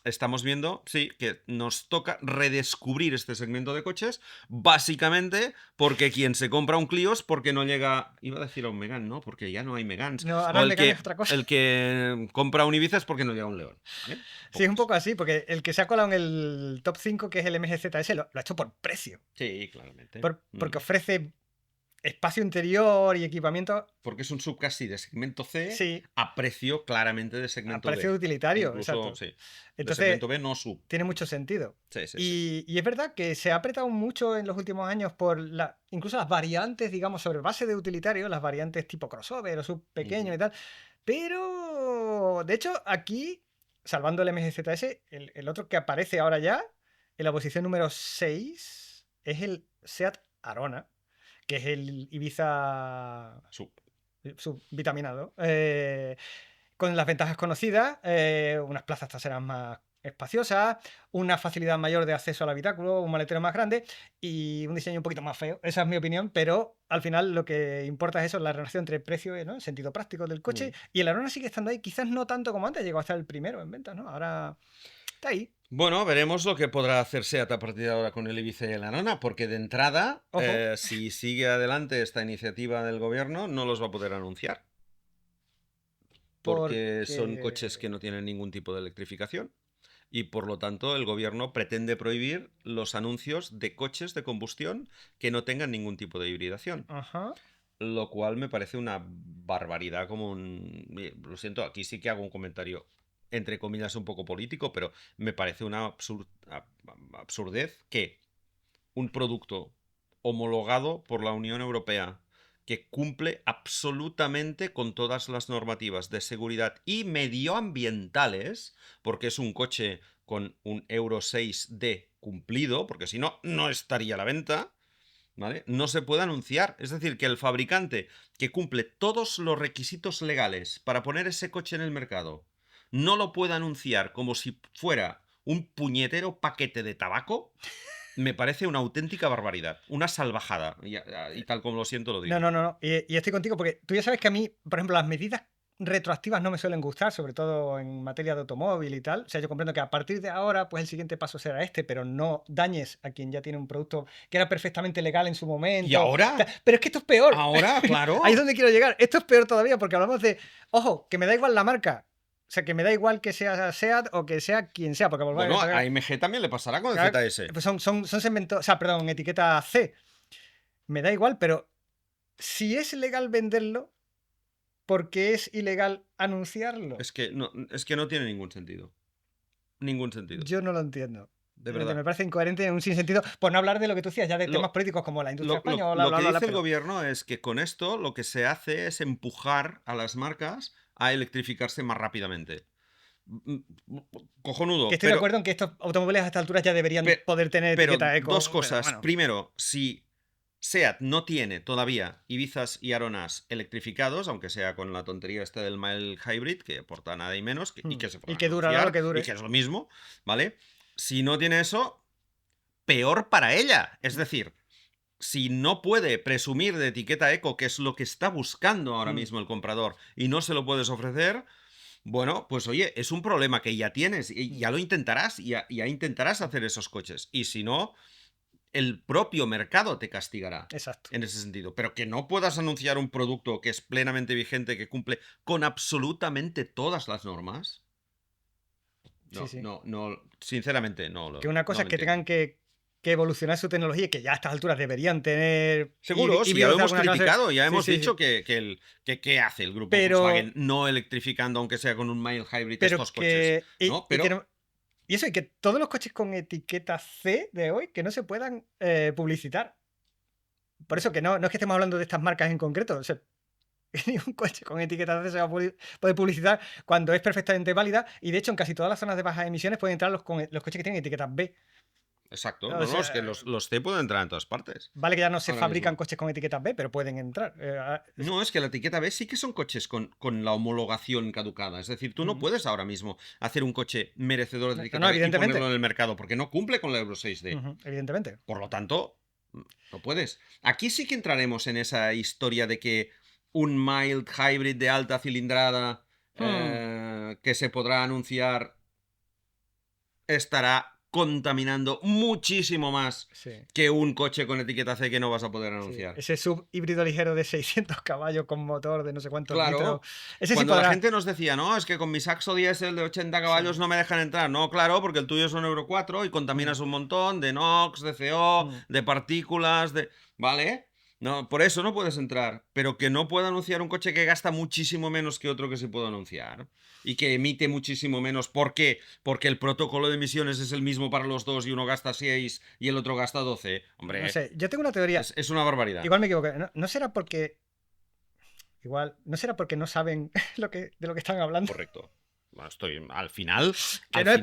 estamos viendo, sí, que nos toca redescubrir este segmento de coches, básicamente porque quien se compra un Clio es porque no llega, iba a decir a un Megane, ¿no? Porque ya no hay Meganes. No, ahora O el el Megane que, es otra cosa. el que compra un Ibiza es porque no llega un León, ¿vale? Sí, es un poco así, porque el que se ha colado en el top 5, que es el MGZS, lo ha hecho por precio. Sí, claramente. Porque ofrece espacio interior y equipamiento. Porque es un sub casi de segmento C Sí, a precio claramente de a segmento precio B. utilitario, Incluso, exacto. sí. De Entonces, segmento B no sub. tiene mucho sentido. Sí, sí, sí. Y es verdad que se ha apretado mucho en los últimos años por incluso las variantes, digamos, sobre base de utilitario, las variantes tipo crossover o sub pequeño y tal. Pero, de hecho, aquí, salvando el MGZS, el otro que aparece ahora ya, en la posición número 6, es el Seat Arona, que es el Ibiza Sub. subvitaminado. Con las ventajas conocidas, unas plazas traseras más espaciosas, una facilidad mayor de acceso al habitáculo, un maletero más grande y un diseño un poquito más feo. Esa es mi opinión, pero al final lo que importa es eso, la relación entre precio y, ¿no?, el sentido práctico del coche. Y el Arona sigue estando ahí, quizás no tanto como antes, llegó a estar el primero en ventas, ¿no? Ahora está ahí. Bueno, veremos lo que podrá hacer SEAT a partir de ahora con el Ibiza y el Arona, porque de entrada, Ojo. si sigue adelante esta iniciativa del gobierno, no los va a poder anunciar. Porque son coches que no tienen ningún tipo de electrificación. Y por lo tanto el gobierno pretende prohibir los anuncios de coches de combustión que no tengan ningún tipo de hibridación. Ajá. Lo cual me parece una barbaridad como Lo siento, aquí sí que hago un comentario entre comillas un poco político, pero me parece una absurdez que un producto homologado por la Unión Europea que cumple absolutamente con todas las normativas de seguridad y medioambientales, porque es un coche con un Euro 6D cumplido, porque si no, no estaría a la venta, ¿vale? No se puede anunciar. Es decir, que el fabricante que cumple todos los requisitos legales para poner ese coche en el mercado no lo puede anunciar como si fuera un puñetero paquete de tabaco. Me parece una auténtica barbaridad, una salvajada, y tal como lo siento lo digo. No. Y estoy contigo porque tú ya sabes que a mí, por ejemplo, las medidas retroactivas no me suelen gustar, sobre todo en materia de automóvil y tal. O sea, yo comprendo que a partir de ahora, pues el siguiente paso será este, pero no dañes a quien ya tiene un producto que era perfectamente legal en su momento. ¿Y ahora? Pero es que esto es peor. Ahora, claro. Ahí es donde quiero llegar. Esto es peor todavía porque hablamos de, ojo, que me da igual la marca. O sea, que me da igual que sea SEAT o que sea quien sea, porque Bueno, a AMG también le pasará con el claro, ZS. pues son segmentos, o sea, perdón, etiqueta C. Me da igual, pero si es legal venderlo, ¿por qué es ilegal anunciarlo? Es que no tiene ningún sentido. Ningún sentido. Yo no lo entiendo. De verdad. Me parece incoherente en un sinsentido, por no hablar de lo que tú decías, ya de temas políticos como la industria española. Lo que dice el gobierno es que con esto lo que se hace es empujar a las marcas a electrificarse más rápidamente. Cojonudo. Que estoy de acuerdo en que estos automóviles a esta altura ya deberían poder tener pero etiqueta eco. dos cosas. Pero bueno. Primero, si SEAT no tiene todavía Ibizas y Aronas electrificados, aunque sea con la tontería esta del mild hybrid, que aporta nada y menos, y que se Y podrá que durará lo anunciar, que y dure. que es lo mismo, ¿vale? Si no tiene eso, peor para ella. Es decir, si no puede presumir de etiqueta eco, que es lo que está buscando ahora mismo el comprador, y no se lo puedes ofrecer, bueno, pues oye, es un problema que ya tienes, y ya lo intentarás, ya intentarás hacer esos coches. Y si no, el propio mercado te castigará Exacto. en ese sentido. Pero que no puedas anunciar un producto que es plenamente vigente, que cumple con absolutamente todas las normas. Sí, No, sí. no, no, sinceramente no Que una no cosa lo es que entiendo. tengan que evolucionar su tecnología y que ya a estas alturas deberían tener Seguro, si ya lo híbridos de hemos alguna clase. criticado, ya Sí, hemos sí, dicho sí. que ¿qué hace el grupo Pero, Volkswagen no electrificando, aunque sea con un mild hybrid, pero estos coches? que. ¿No? Pero, Y eso, y que todos los coches con etiqueta C de hoy que no se puedan publicitar. Por eso que no es que estemos hablando de estas marcas en concreto. O sea, ni un coche con etiqueta C se va a poder publicitar cuando es perfectamente válida. Y de hecho, en casi todas las zonas de bajas emisiones pueden entrar los coches que tienen etiquetas B. exacto, O no, no, es que sea, los C pueden entrar en todas partes. vale que ya no se Ahora fabrican mismo. coches con etiquetas B, pero pueden entrar. No, es que la etiqueta B sí que son coches con la homologación caducada. Es decir, tú no Ujú. puedes ahora mismo hacer un coche merecedor de No, etiqueta no, B y ponerlo evidentemente. en el mercado, porque no cumple con la Euro 6D. Ujú, evidentemente. Por lo tanto, no puedes. Aquí sí que entraremos en esa historia de que un mild hybrid de alta cilindrada Hmm, que se podrá anunciar estará contaminando muchísimo más sí, que un coche con etiqueta C que no vas a poder sí. anunciar. Ese sub híbrido ligero de 600 caballos con motor de no sé cuántos litros. Claro, Ese sí cuando la podrá. gente nos decía, no, es que con mi Saxo diésel de 80 Sí. caballos no me dejan entrar. No, claro, porque el tuyo es un Euro 4 y Mm, contaminas un montón de NOx, de CO, mm. de partículas, de... ¿Vale? No, por eso no puedes entrar. Pero que no pueda anunciar un coche que gasta muchísimo menos que otro que se puede anunciar. Y que emite muchísimo menos. ¿Por qué? Porque el protocolo de emisiones es el mismo para los dos y uno gasta 6 y el otro gasta 12. No Hombre, sé, yo tengo una teoría. es una barbaridad. Igual me equivoqué. No será porque. Igual, no será porque no saben de lo que están hablando. Correcto. Bueno, estoy Que al no es final,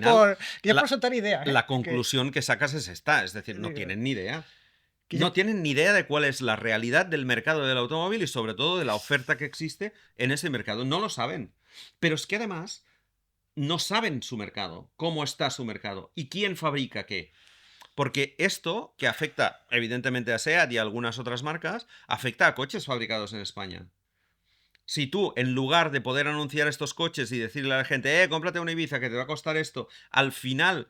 por. Que es por la, soltar ideas, ¿eh? la conclusión que sacas es esta, es decir, no Digo, tienen ni idea. que yo. No tienen ni idea de cuál es la realidad del mercado del automóvil y sobre todo de la oferta que existe en ese mercado. No lo saben. Pero es que además no saben su mercado, cómo está su mercado y quién fabrica qué. Porque esto, que afecta evidentemente a SEAT y a algunas otras marcas, afecta a coches fabricados en España. Si tú, en lugar de poder anunciar estos coches y decirle a la gente, cómprate una Ibiza que te va a costar esto, al final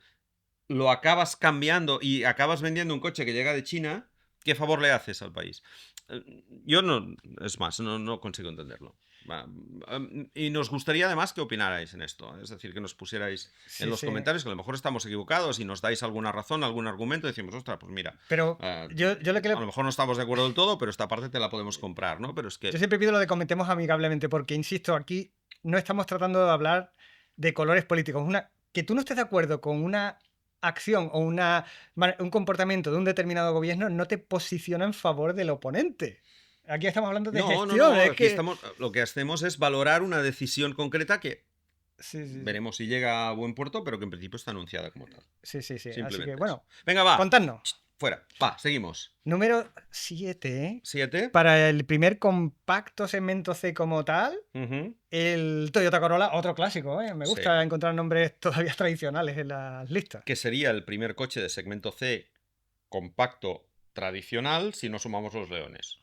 lo acabas cambiando y acabas vendiendo un coche que llega de China, ¿qué favor le haces al país? Yo no, es más, no consigo entenderlo. Y nos gustaría además que opinarais en esto, es decir, que nos pusierais en Sí, los sí. comentarios, que a lo mejor estamos equivocados y nos dais alguna razón, algún argumento, y decimos, ostras, pues mira, Pero yo lo que a lo mejor no estamos de acuerdo del todo, pero esta parte te la podemos comprar, ¿no? Pero es yo que, siempre pido lo de comentemos amigablemente, porque insisto, aquí no estamos tratando de hablar de colores políticos. Que tú no estés de acuerdo con una acción o un comportamiento de un determinado gobierno no te posiciona en favor del oponente. Aquí estamos hablando de gestión, no, es aquí que. estamos, lo que hacemos es valorar una decisión concreta que Sí, sí, sí. veremos si llega a buen puerto, pero que en principio está anunciada como tal. Sí, sí, sí. Así que Simplemente eso. bueno, Venga, va. contadnos. Fuera. Va, seguimos. Número 7, 7. para el primer compacto segmento C como tal, el Toyota Corolla, otro clásico, ¿eh? Me Sí. gusta encontrar nombres todavía tradicionales en las listas. Que sería el primer coche de segmento C compacto tradicional si no sumamos los leones.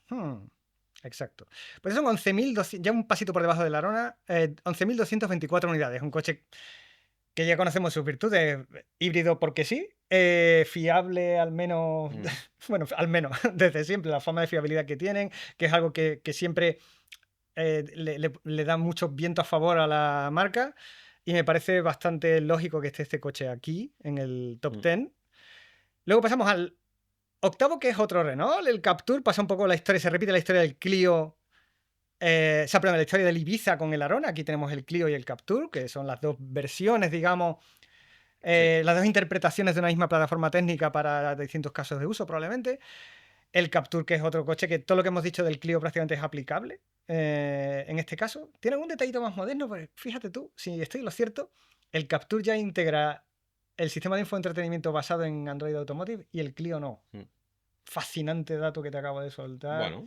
Exacto. Pues son 11.200, ya un pasito por debajo de la Arona, 11.224 unidades. Un coche que ya conocemos sus virtudes, híbrido porque sí, fiable al menos, Mm. bueno, al menos desde siempre, la fama de fiabilidad que tienen, que es algo que siempre le da mucho viento a favor a la marca, y me parece bastante lógico que esté este coche aquí, en el top 10. Luego pasamos al octavo, que es otro Renault, el Captur. Pasa un poco la historia, se repite la historia del Clio, perdón, la historia del Ibiza con el Arona. Aquí tenemos el Clio y el Captur, que son las dos versiones, digamos, las dos interpretaciones de una misma plataforma técnica para distintos casos de uso, probablemente. El Captur, que es otro coche que todo lo que hemos dicho del Clio prácticamente es aplicable en este caso. Tiene un detallito más moderno, pues fíjate tú, si estoy en lo cierto, el Captur ya integra el sistema de infoentretenimiento basado en Android Automotive y el Clio no. fascinante dato que te acabo de soltar. Bueno,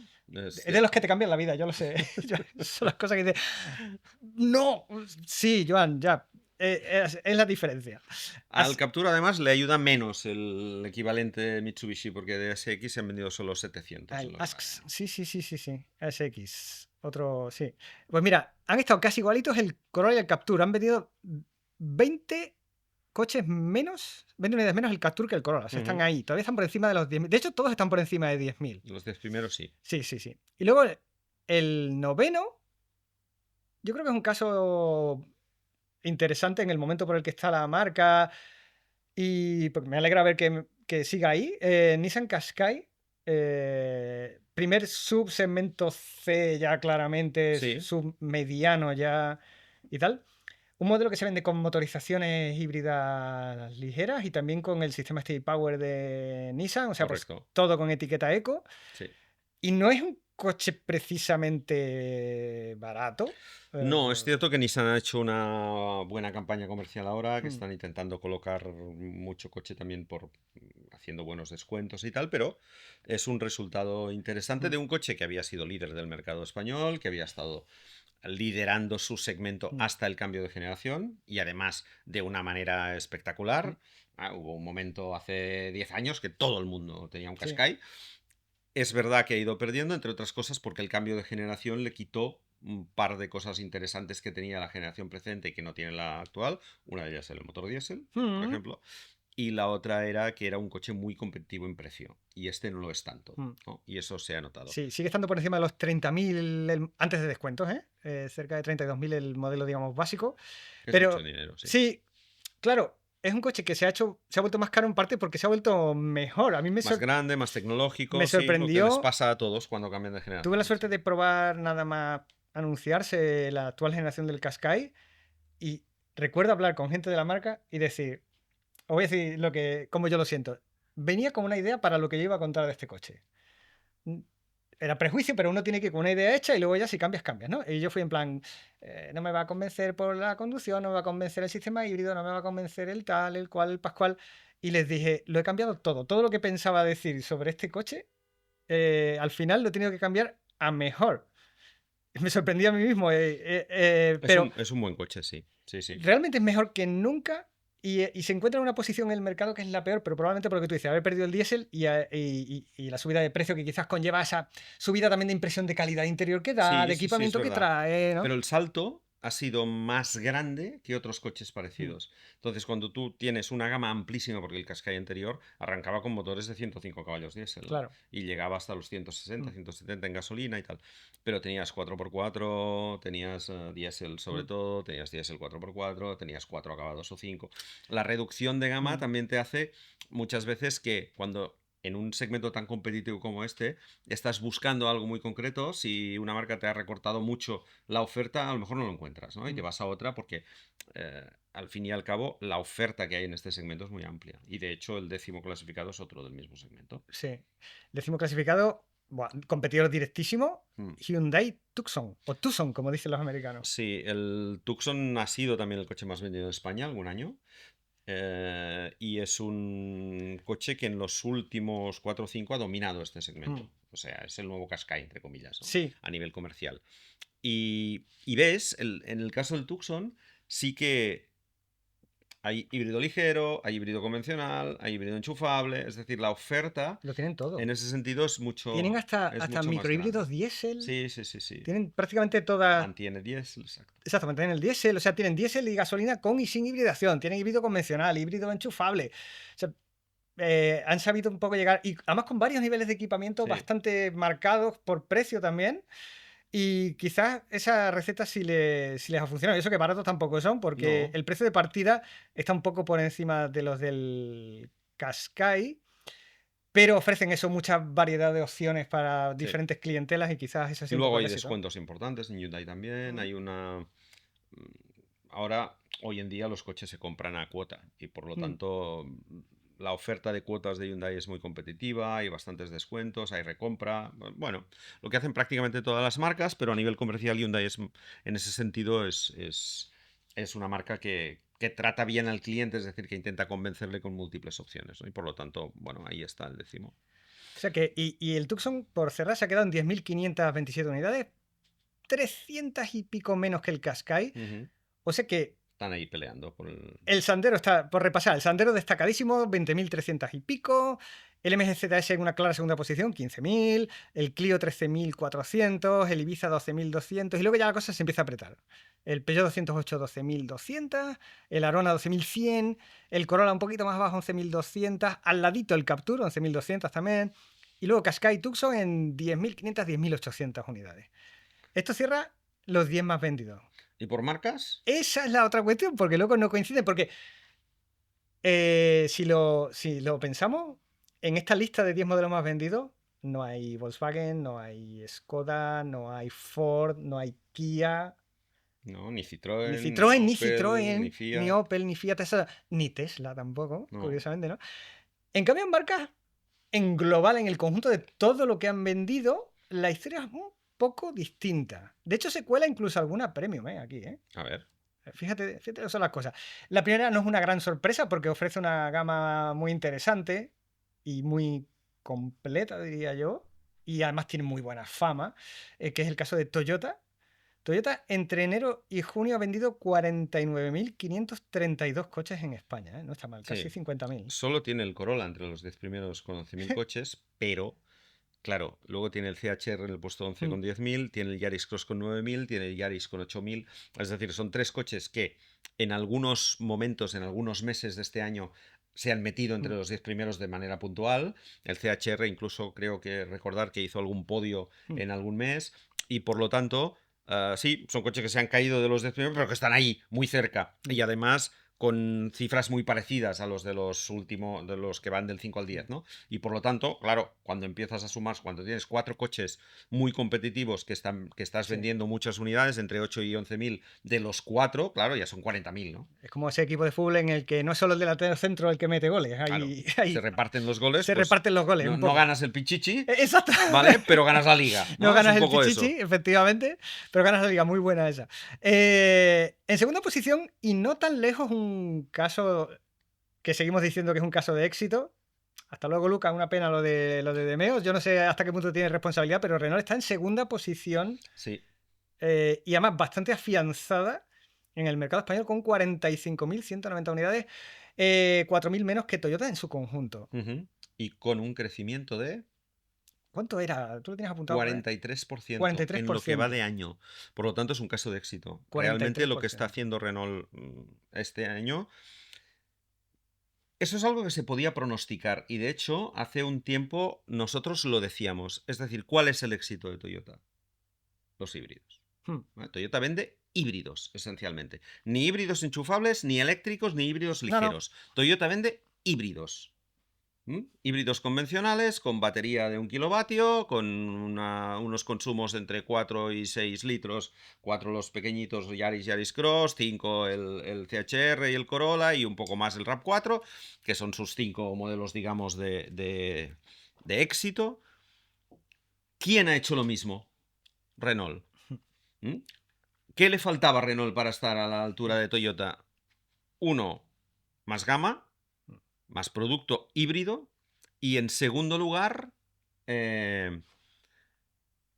Es de los que te cambian la vida, yo lo sé. Son las cosas que dices, no, sí, Joan, ya. Es la diferencia. al Captur además le ayuda menos el equivalente Mitsubishi, porque de SX se han vendido solo 700 en El lo que va de ASX, año. sí. ASX, otro, sí. Pues mira, han estado casi igualitos el Corolla y el Captur. Han vendido 20 coches menos, 20 unidades menos el Captur que el Corolla. O sea, están Ujú. ahí. Todavía están por encima de los 10.000. De hecho, todos están por encima de 10.000. Los 10 primeros sí. Sí. Y luego el noveno, yo creo que es un caso interesante en el momento por el que está la marca. Y pues, me alegra ver que siga ahí. Nissan Qashqai, primer subsegmento C ya claramente, Sí, submediano ya y tal. Un modelo que se vende con motorizaciones híbridas ligeras y también con el sistema Stay-Power de Nissan, o sea, pues correcto. todo con etiqueta eco. Sí. Y no es un coche precisamente barato. No, es cierto que Nissan ha hecho una buena campaña comercial ahora, que Mm, están intentando colocar mucho coche también por haciendo buenos descuentos y tal, pero es un resultado interesante mm, de un coche que había sido líder del mercado español, que había estado liderando su segmento mm, hasta el cambio de generación y además de una manera mm, espectacular. Hubo un momento hace 10 años que todo el mundo tenía un sí. Qashqai. Es verdad que ha ido perdiendo, entre otras cosas, porque el cambio de generación le quitó un par de cosas interesantes que tenía la generación precedente y que no tiene la actual. Una de ellas era el motor diésel, por Mm, ejemplo. Y la otra era que era un coche muy competitivo en precio. Y este no lo es tanto, mm. ¿no? Y eso se ha notado. Sí, sigue estando por encima de los 30.000 antes de descuentos, ¿eh? Cerca de 32.000 el modelo, digamos, básico. Es mucho Pero dinero, sí. sí, claro, es un coche que se ha vuelto más caro en parte porque se ha vuelto mejor. A mí Más grande, más me tecnológico, sí, lo que les sorprendió. pasa a todos cuando cambian de Tuve la generación, suerte sí. de probar nada más anunciarse la actual generación del Qashqai y recuerdo hablar con gente de la marca y decir, os voy a decir cómo yo lo siento. Venía con una idea para lo que yo iba a contar de este coche. Era prejuicio, pero uno tiene que ir con una idea hecha y luego ya si cambias, cambias, ¿no? Y yo fui en plan, no me va a convencer por la conducción, no me va a convencer el sistema híbrido, no me va a convencer el tal, el cual, el pascual. Y les dije, lo he cambiado todo. Todo lo que pensaba decir sobre este coche, al final lo he tenido que cambiar a mejor. Me sorprendí a mí mismo, pero Es un buen coche, sí. Sí, sí. realmente es mejor que nunca y se encuentra en una posición en el mercado que es la peor, pero probablemente por lo que tú dices, haber perdido el diésel y la subida de precio que quizás conlleva esa subida también de impresión de calidad interior que da, de Sí, es equipamiento que verdad. trae, ¿no? Pero el salto ha sido más grande que otros coches Mm, parecidos. Entonces, cuando tú tienes una gama amplísima, porque el Qashqai anterior arrancaba con motores de 105 caballos diésel, ¿no? claro. Y llegaba hasta los 160, Mm, 170 en gasolina y tal. Pero tenías 4x4, tenías diésel sobre mm, todo, tenías diésel 4x4, tenías 4 acabados o 5. La reducción de gama mm, también te hace muchas veces que cuando en un segmento tan competitivo como este, estás buscando algo muy concreto, si una marca te ha recortado mucho la oferta, a lo mejor no lo encuentras, ¿no? Y te mm. vas a otra porque al fin y al cabo la oferta que hay en este segmento es muy amplia. Y de hecho el 10º clasificado es otro del mismo segmento. Sí. Décimo clasificado, buah, competidor directísimo, Mm. Hyundai Tucson, o Tucson, como dicen los americanos. Sí, el Tucson ha sido también el coche más vendido en España algún año. Y es un coche que en los últimos 4 o 5 ha dominado este Mm, segmento. O sea, es el nuevo Qashqai, entre comillas, ¿no? sí, A nivel comercial. Y ves, en el caso del Tucson, sí que hay híbrido ligero, hay híbrido convencional, hay híbrido enchufable. Es decir, la oferta lo tienen todo. en ese sentido Tienen es hasta mucho más grande. microhíbridos diésel. Sí. Tienen prácticamente todas. Mantiene 10, exacto. Exactamente, tienen el diésel, o sea, tienen diésel y gasolina con y sin hibridación, tienen híbrido convencional, híbrido enchufable. O sea, han sabido un poco llegar, y además con varios niveles de equipamiento Sí, bastante marcados por precio también. Y quizás esa receta sí les ha funcionado. Y eso que baratos tampoco son, porque no, el precio de partida está un poco por encima de los del Qashqai, pero ofrecen eso, mucha variedad de opciones para sí. diferentes clientelas y quizás ese ha Y sido un luego poco el hay éxito. descuentos importantes en Hyundai también. Mm, Hay una. Ahora, hoy en día, los coches se compran a cuota y por lo mm, tanto, la oferta de cuotas de Hyundai es muy competitiva. Hay bastantes descuentos, hay recompra. Bueno, lo que hacen prácticamente todas las marcas, pero a nivel comercial, Hyundai en ese sentido es una marca que trata bien al cliente, es decir, que intenta convencerle con múltiples opciones, ¿no? Y por lo tanto, bueno, ahí está el 10º. O sea que, y el Tucson, por cerrar, se ha quedado en 10.527 unidades, 300 y pico menos que el Qashqai. Ujú. O sea que Están ahí peleando por el... el Sandero está, por repasar, el Sandero destacadísimo, 20.300 y pico. El MGZS en una clara segunda posición, 15.000. El Clio 13.400. El Ibiza 12.200. Y luego ya la cosa se empieza a apretar. El Peugeot 208, 12.200. El Arona 12.100. El Corolla un poquito más abajo, 11.200. Al ladito el Captur, 11.200 también. Y luego Qashqai y Tucson en 10.500, 10.800 unidades. Esto cierra los 10 más vendidos. ¿Y por marcas? Esa es la otra cuestión, porque luego no coinciden, porque si lo pensamos, en esta lista de 10 modelos más vendidos, no hay Volkswagen, no hay Skoda, no hay Ford, no hay Kia, No, ni ni Citroën, ni Citroën, ni Opel, ni Citroën, ni Fiat. Opel, ni Fiat, ni Tesla tampoco, No. curiosamente, ¿no? En cambio, en marcas, en global, en el conjunto de todo lo que han vendido, la historia es un poco distinta. De hecho, se cuela incluso alguna premium, aquí, ¿eh? A ver. Fíjate, fíjate, son las cosas. La primera no es una gran sorpresa porque ofrece una gama muy interesante y muy completa, diría yo. Y además tiene muy buena fama, que es el caso de Toyota. Toyota entre enero y junio ha vendido 49.532 coches en España. No está mal, casi Sí. 50.000. Solo tiene el Corolla entre los 10 primeros con 11.000 coches, pero claro, luego tiene el CHR en el puesto 11 con 10.000, tiene el Yaris Cross con 9.000, tiene el Yaris con 8.000. Es decir, son tres coches que en algunos momentos, en algunos meses de este año, se han metido entre los 10 primeros de manera puntual. El CHR incluso creo que recordar que hizo algún podio en algún mes y por lo tanto, sí, son coches que se han caído de los 10 primeros, pero que están ahí, muy cerca. Y además con cifras muy parecidas a los de los últimos, de los que van del 5 al 10, ¿no? Y por lo tanto, claro, cuando empiezas a sumar, cuando tienes cuatro coches muy competitivos que estás Sí. vendiendo muchas unidades, entre 8 y 11.000 de los cuatro, claro, ya son 40.000, ¿no? Es como ese equipo de fútbol en el que no es solo el delantero centro el que mete goles. Claro, Ahí se reparten los goles, se pues reparten los goles. no, Un no poco. ganas el pichichi, Exacto. ¿vale? Pero ganas la liga, No ¿no? Es ganas un el poco Pichichi, eso. efectivamente, pero ganas la liga. Muy buena esa. En segunda posición, y no tan lejos, un caso que seguimos diciendo que es un caso de éxito. Hasta luego, Luca. Una pena lo de Demeos. Yo no sé hasta qué punto tiene responsabilidad, pero Renault está en segunda posición Sí. y además bastante afianzada en el mercado español con 45.190 unidades, 4.000 menos que Toyota en su conjunto. Ujú. Y con un crecimiento de ¿Cuánto era? ¿Tú lo tienes apuntado por ahí? 43% en lo que va 43%. de año. Por lo tanto, es un caso de éxito. Realmente lo que está 43%. haciendo Renault este año, eso es algo que se podía pronosticar. Y de hecho, hace un tiempo nosotros lo decíamos. Es decir, ¿cuál es el éxito de Toyota? Los híbridos. Hmm. ¿Vale? Toyota vende híbridos, esencialmente. Ni híbridos enchufables, ni eléctricos, ni híbridos No, no. ligeros. Toyota vende híbridos. Híbridos convencionales con batería de 1 kilovatio, con unos consumos de entre 4 y 6 litros, 4 los pequeñitos Yaris Cross, 5 el CHR y el Corolla y un poco más el RAV4, que son sus 5 modelos, digamos, de éxito. ¿Quién ha hecho lo mismo? Renault. ¿Mm? ¿Qué le faltaba a Renault para estar a la altura de Toyota? Uno, más gama, más producto híbrido. Y en segundo lugar,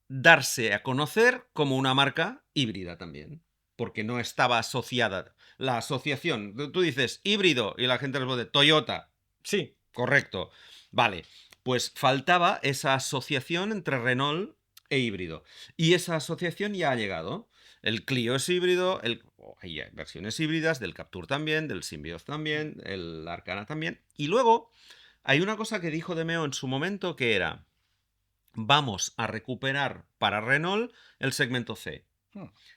darse a conocer como una marca híbrida también. Porque no estaba asociada. La asociación, tú dices híbrido y la gente responde Toyota. Sí. Correcto. Vale, pues faltaba esa asociación entre Renault e híbrido. Y esa asociación ya ha llegado. El Clio es híbrido, hay versiones híbridas, del Captur también, del Symbioz también, el Arcana también. Y luego hay una cosa que dijo Demeo en su momento que era, vamos a recuperar para Renault el segmento C.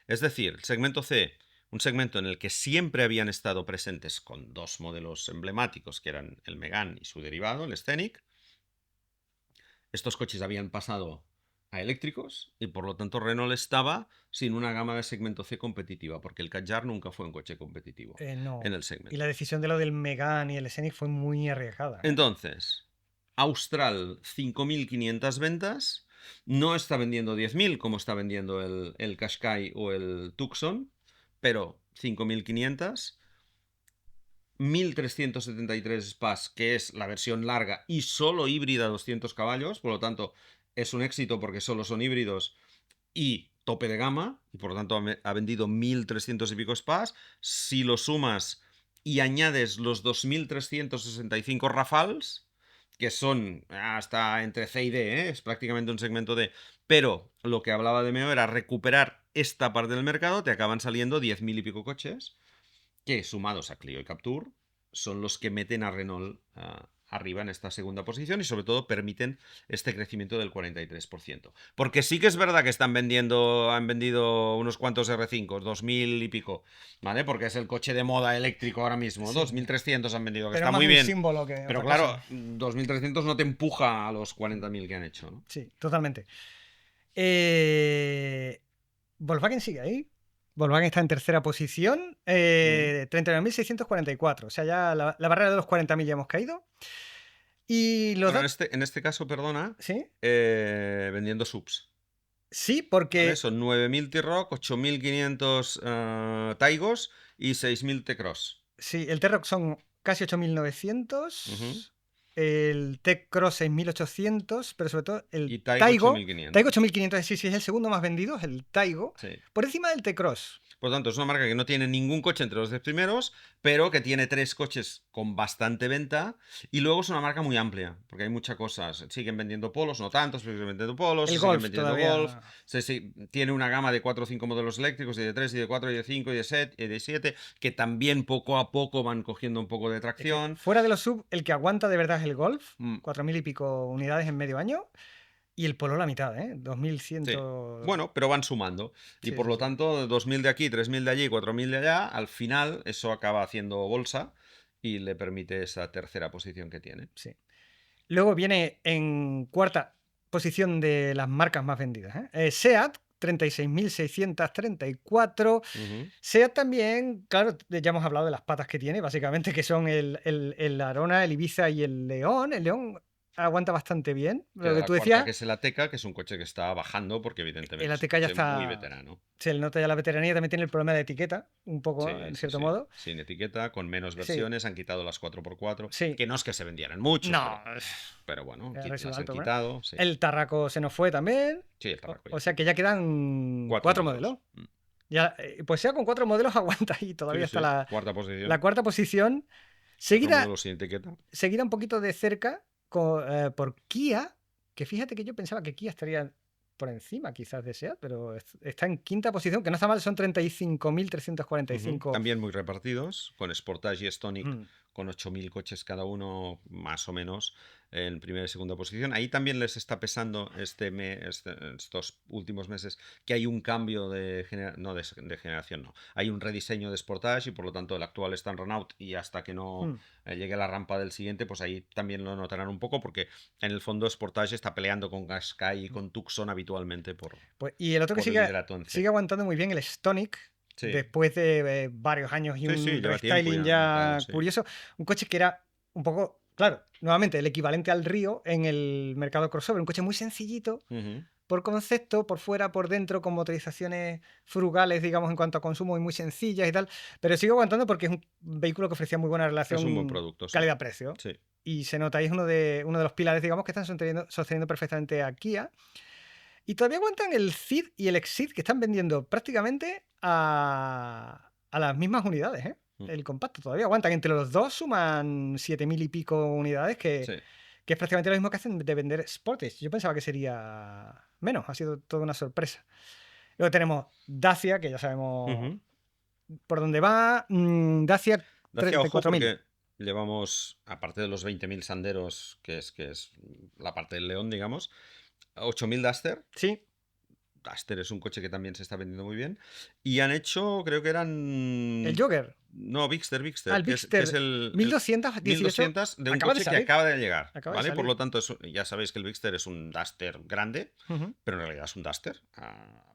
Es decir, el segmento C, un segmento en el que siempre habían estado presentes con dos modelos emblemáticos, que eran el Megane y su derivado, el Scenic. Estos coches habían pasado a eléctricos y por lo tanto Renault estaba sin una gama de segmento C competitiva, porque el Kadjar nunca fue un coche competitivo No. en el Y segmento. la decisión de lo del Megane y el Scenic fue muy arriesgada. Entonces, Austral, 5.500 ventas. No está vendiendo 10.000 como está vendiendo el Qashqai o el Tucson, pero 5.500. 1373 Spass, que es la versión larga y solo híbrida 200 caballos, por lo tanto es un éxito porque solo son híbridos y tope de gama, y por lo tanto ha vendido 1300 y pico Spass. Si lo sumas y añades los 2365 Rafales, que son hasta entre C y D, es prácticamente un segmento D, pero lo que hablaba de Meo era recuperar esta parte del mercado, te acaban saliendo 10.000 y pico coches, que sumados a Clio y Captur son los que meten a Renault arriba en esta segunda posición y sobre todo permiten este crecimiento del 43%. Porque sí que es verdad que han vendido unos cuantos R5, 2.000 y pico, ¿vale? Porque es el coche de moda eléctrico ahora mismo, Sí. 2.300 han vendido, que Pero está más muy un bien. símbolo que Pero otra claro, cosa. 2.300 no te empuja a los 40.000 que han hecho, ¿no? Sí, totalmente. Volkswagen sigue ahí. Volkswagen está en tercera posición, 39.644. O sea, ya la barrera de los 40.000 ya hemos caído. Y los Bueno, en este caso, perdona, ¿Sí? vendiendo subs. Sí, ¿Vale? porque Son 9.000 T-Roc, 8.500 Taigos y 6.000 T-Cross. sí, el T-Roc son casi Ujú. 8.900. El T-Cross 6.800, pero sobre todo el Y Taigo Taigo. 8.500. Taigo 8.500, sí, es el segundo más vendido, es el Taigo. Sí. Por encima del T-Cross. Por lo tanto, es una marca que no tiene ningún coche entre los 10 primeros, pero que tiene 3 coches con bastante venta. Y luego es una marca muy amplia, porque hay muchas cosas. Siguen vendiendo polos, no tantos, pero siguen vendiendo polos, El se siguen Golf vendiendo Golf. todavía. Tiene una gama de 4 o 5 modelos eléctricos, y de 3, y de 4, y de 5, y de 7, que también poco a poco van cogiendo un poco de Es que tracción. fuera de los sub, el que aguanta de verdad es el Golf. Mm, 4.000 y pico unidades en medio año. Y el Polo la mitad, ¿eh? 2.100. Sí. Bueno, pero van sumando. Y Sí, por sí, lo sí. tanto, 2.000 de aquí, 3.000 de allí, 4.000 de allá, al final eso acaba haciendo bolsa y le permite esa tercera posición que tiene. Sí. Luego viene en cuarta posición de las marcas más vendidas, SEAT, 36.634. Ujú. SEAT también, claro, ya hemos hablado de las patas que tiene, básicamente, que son el Arona, el Ibiza y el León. El León aguanta bastante bien. Lo Queda que la tú cuarta, decías, que es el Ateca, que es un coche que está bajando porque el evidentemente es un ATK ya coche muy está. veterano. Se le nota ya la veteranía, también tiene el problema de etiqueta, un poco, Sí, en sí, cierto sí. modo. Sin etiqueta, con menos Sí, versiones, han quitado las 4x4, sí. que no es que se vendieran mucho, No, pero bueno, es las residual, han pero bueno. quitado. Sí, El Tarraco se nos fue también. sí, el Tarraco ya O se sea que fue. ya quedan 4 cuatro modelos. modelos. Ya, pues sea con 4 modelos aguanta y todavía Sí, está sí. la Cuarta posición. cuarta posición. 4 Seguida, modelos sin etiqueta. seguida un poquito de cerca por Kia, que fíjate que yo pensaba que Kia estaría por encima quizás de SEAT, pero está en quinta posición, que no está mal, son 35.345. También muy repartidos, con Sportage y Stonic, Mm. con 8.000 coches cada uno, más o menos, en primera y segunda posición. Ahí también les está pesando estos últimos meses que hay un cambio de generación, no. Hay un rediseño de Sportage y por lo tanto el actual está en runout y hasta que no Mm. llegue la rampa del siguiente, pues ahí también lo notarán un poco porque en el fondo Sportage está peleando con Qashqai y con Tucson habitualmente Pues, y el otro que por el sigue, liderato en sigue C. aguantando muy bien, el Stonic, Sí, después de varios años y sí, un sí, lleva tiempo restyling ya en mercado, ya sí. curioso. Un coche que era un poco, claro, nuevamente el equivalente al Río en el mercado crossover. Un coche muy sencillito, Ujú. por concepto, por fuera, por dentro, con motorizaciones frugales, digamos, en cuanto a consumo y muy sencillas y tal. Pero sigue aguantando porque es un vehículo que ofrecía muy buena Es un buen relación producto, sí. calidad-precio. Sí. Y se nota, ahí es uno de los pilares, digamos, que están sosteniendo perfectamente a Kia. Y todavía aguantan el Ceed y el Exceed, que están vendiendo prácticamente a las mismas unidades, ¿eh? Mm. El compacto todavía aguantan. Entre los dos suman 7.000 y pico unidades, que Sí. es prácticamente lo mismo que hacen de vender Sportage. Yo pensaba que sería menos, ha sido toda una sorpresa. Luego tenemos Dacia, que ya sabemos Ujú. por dónde va. Dacia Dacia, ojo, 34.000. porque llevamos, aparte de los 20.000 Sanderos, que es la parte del León, digamos, 8.000 Duster. Sí, Duster es un coche que también se está vendiendo muy bien. Y han hecho, creo que el eran... Jogger. No, Bixter, Al que es Bixter el 1218 1200 de un acaba de coche que salir. acaba de llegar, Acaba de ¿vale? Por salir. lo tanto, ya sabéis que el Bixter es un Duster grande, Ujú. pero en realidad es un Duster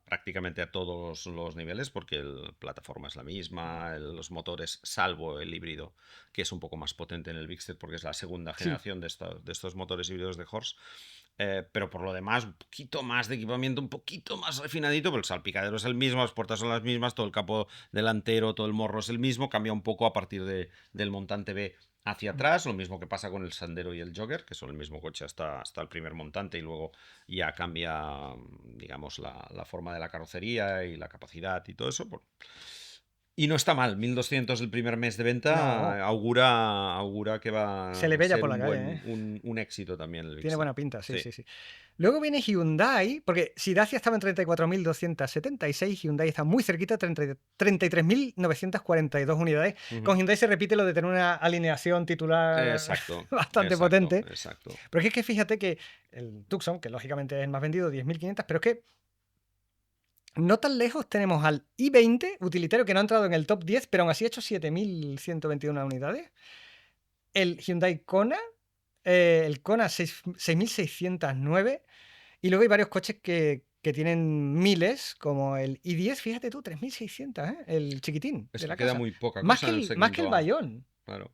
prácticamente a todos los niveles porque la plataforma es la misma, los motores, salvo el híbrido, que es un poco más potente en el Bixter porque es la segunda Sí. generación de estos motores híbridos de Horse. Pero por lo demás, un poquito más de equipamiento, un poquito más refinadito, pero el salpicadero es el mismo, las puertas son las mismas, todo el capó delantero, todo el morro es el mismo, mismo, cambia un poco a partir del montante B hacia atrás, lo mismo que pasa con el Sandero y el Jogger, que son el mismo coche hasta el primer montante y luego ya cambia, digamos, la forma de la carrocería y la capacidad y todo eso. Y no está mal, 1.200 el primer mes de venta No, augura que se va le a ve ya ser por la un calle, buen ¿eh? un éxito también el Tiene Bixen. buena pinta, sí, Sí. sí, sí. Luego viene Hyundai, porque si Dacia estaba en 34.276, Hyundai está muy cerquita, 33.942 unidades. Ujú. Con Hyundai se repite lo de tener una alineación titular Exacto, bastante exacto, potente. exacto. Pero es que fíjate que el Tucson, que lógicamente es el más vendido, 10.500, pero es que no tan lejos tenemos al i20 utilitario que no ha entrado en el top 10, pero aún así ha hecho 7.121 unidades. El Hyundai Kona, el Kona 6.609. Y luego hay varios coches que tienen miles, como el i10, fíjate tú, 3.600, ¿eh? El chiquitín Es de que la queda casa. muy poca Más cosa que en el el segmento A. Bayón. Claro.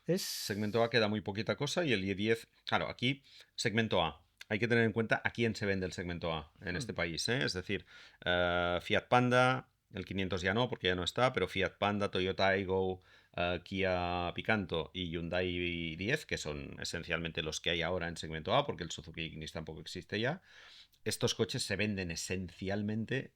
Es. Segmento A queda muy poquita cosa y el i10, claro, aquí segmento A. Hay que tener en cuenta a quién se vende el segmento A en Mm, este país, ¿eh? Es decir, Fiat Panda, el 500 ya no, porque ya no está, pero Fiat Panda, Toyota Aygo, Kia Picanto y Hyundai i10, que son esencialmente los que hay ahora en segmento A, porque el Suzuki Ignis tampoco existe ya. Estos coches se venden esencialmente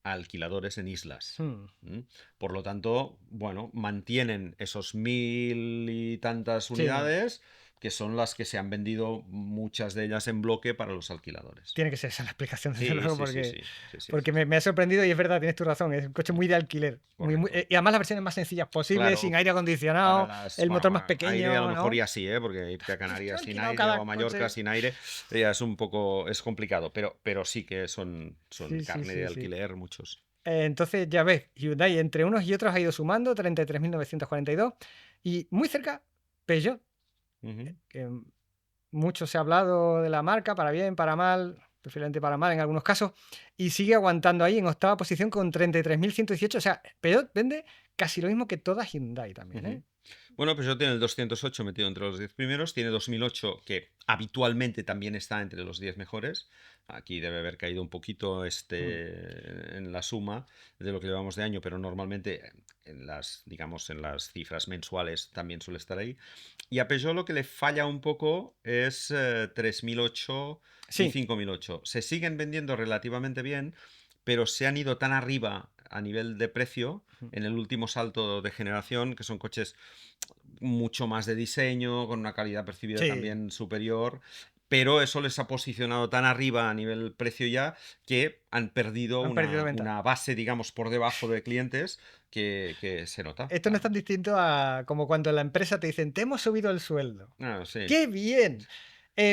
a alquiladores en islas. mm. Por lo tanto, bueno, mantienen esos 1.000 y tantas Sí, unidades, que son las que se han vendido muchas de ellas en bloque para los alquiladores. tiene que ser esa la explicación, desde Sí, luego, sí, sí, porque, sí, sí, sí, porque sí, me, sí. me ha sorprendido y es verdad, tienes tu razón. Es un coche muy de alquiler. Correcto. Y además las versiones más sencillas posibles, sin Claro, aire para acondicionado, las, el bueno, motor más aire a lo pequeño, mejor ¿no? ya sí, ¿eh? Porque irte a Yo he Canarias sin alquilado aire o a cada Mallorca coche. sin aire ya es un poco, es complicado, pero sí que son Sí, sí, carne de sí, sí. alquiler muchos. Entonces, ya ves, Hyundai entre unos y otros ha ido sumando 33.942. Y muy cerca, Peugeot, Ujú, que mucho se ha hablado de la marca, para bien, para mal, preferiblemente para mal en algunos casos, y sigue aguantando ahí en octava posición con 33.118. O sea, Peugeot vende casi lo mismo que toda Hyundai también, ¿eh? ujú. Bueno, pues yo tiene el 208 metido entre los 10 primeros, tiene 2008 que habitualmente también está entre los 10 mejores. Aquí debe haber caído un poquito Mm. en la suma de lo que llevamos de año, pero normalmente en las, digamos, en las cifras mensuales también suele estar ahí. Y a Peugeot lo que le falla un poco es 3008 y Sí, 5008. Se siguen vendiendo relativamente bien, pero se han ido tan arriba a nivel de precio en el último salto de generación, que son coches mucho más de diseño, con una calidad percibida sí, también superior, pero eso les ha posicionado tan arriba a nivel precio ya que han perdido han perdido venta. una base, digamos, por debajo de clientes que se nota, Esto no es claro. tan distinto a como cuando en la empresa te dicen, te hemos subido el sueldo. Ah, sí. ¡Qué bien!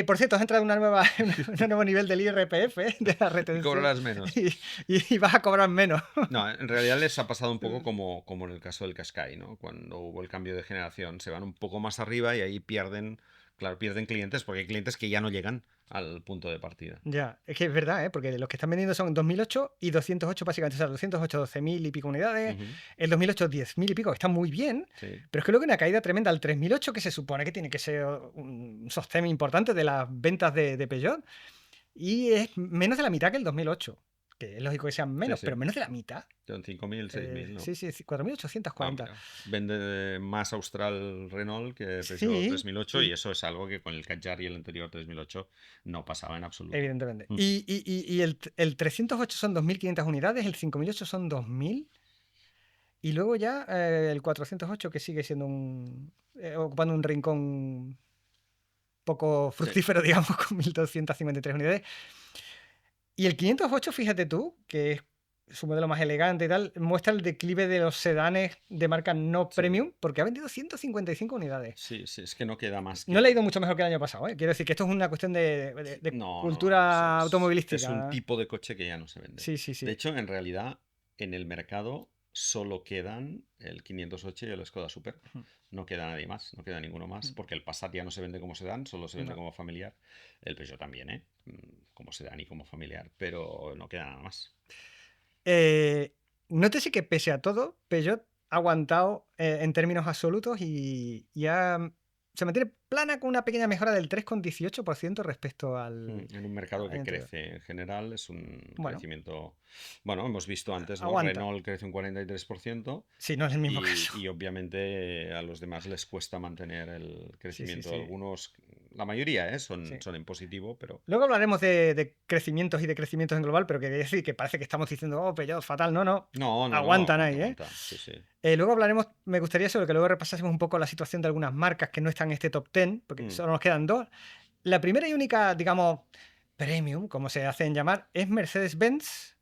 Por cierto, has entrado en una nueva, un nuevo nivel del IRPF, de la Y retención, cobrarás menos. y, y vas a cobrar menos. No, en realidad les ha pasado un poco como en el caso del Qashqai, ¿no? Cuando hubo el cambio de generación, se van un poco más arriba y ahí pierden, claro, pierden clientes, porque hay clientes que ya no llegan al punto de partida. Ya, es que es verdad, ¿eh? Porque los que están vendiendo son 2008 y 208 básicamente. O sea, 208 12.000 y pico unidades, Ujú, el 2008 10.000 y pico, que está muy bien, sí. pero es que luego hay una caída tremenda al 3008 que se supone que tiene que ser un sostén importante de las ventas de Peugeot, y es menos de la mitad que el 2008, que es lógico que sean Sí, menos, pero sí. menos de la mitad. Son 5.000, 6.000, ¿no? Sí, sí, sí, Vamos, 4.840. ya. Vende más Austral Renault que Peugeot Sí, 3008 y y eso es algo que con el Kadjar y el anterior 3008 no pasaba en absoluto. evidentemente. Mm. Y el 308 son 2.500 unidades, el 5.008 son 2.000. Y luego ya el 408 que sigue siendo ocupando un rincón poco Sí, fructífero, digamos, con 1.253 unidades. Y el 508, fíjate tú, que es su modelo más elegante y tal, muestra el declive de los sedanes de marca no sí, premium, porque ha vendido 155 unidades. sí, sí, es que no queda más No le ha ido que... mucho mejor que el año pasado, ¿eh? Quiero decir que esto es una cuestión de No, no, no, cultura es un automovilística. tipo de coche que ya no se vende. Sí, sí, De sí. hecho, en realidad, en el mercado solo quedan el 508 y el Skoda Super. Ujú. No queda nadie más, no queda ninguno más, porque el Passat ya no se vende como sedán, solo se vende No. como familiar. El Peugeot también, ¿eh? Como sedán y como familiar, pero no queda nada más. Nótese que pese a todo, Peugeot ha aguantado en términos absolutos y se mantiene plana con una pequeña mejora del 3,18% respecto En un mercado al que año anterior. crece en general, es un Bueno, crecimiento. Bueno, hemos visto antes, ¿no? aguanta. Renault crece un 43% Sí, no es el mismo caso. y obviamente a los demás les cuesta mantener el Sí, sí, crecimiento. sí. Algunos, la mayoría, Sí. son en positivo, pero Luego hablaremos de crecimientos y de crecimientos en global, pero quería decir que parece que estamos diciendo, oh, Peugeot, fatal. No, no. no, no, no, Aguantan aguanta, ahí, ¿eh? aguanta. Sí, sí. Luego hablaremos, me gustaría sobre que luego repasásemos un poco la situación de algunas marcas que no están en este top 10, porque Mm, solo nos quedan dos. La primera y única, digamos, premium, como se hacen llamar, es Mercedes-Benz,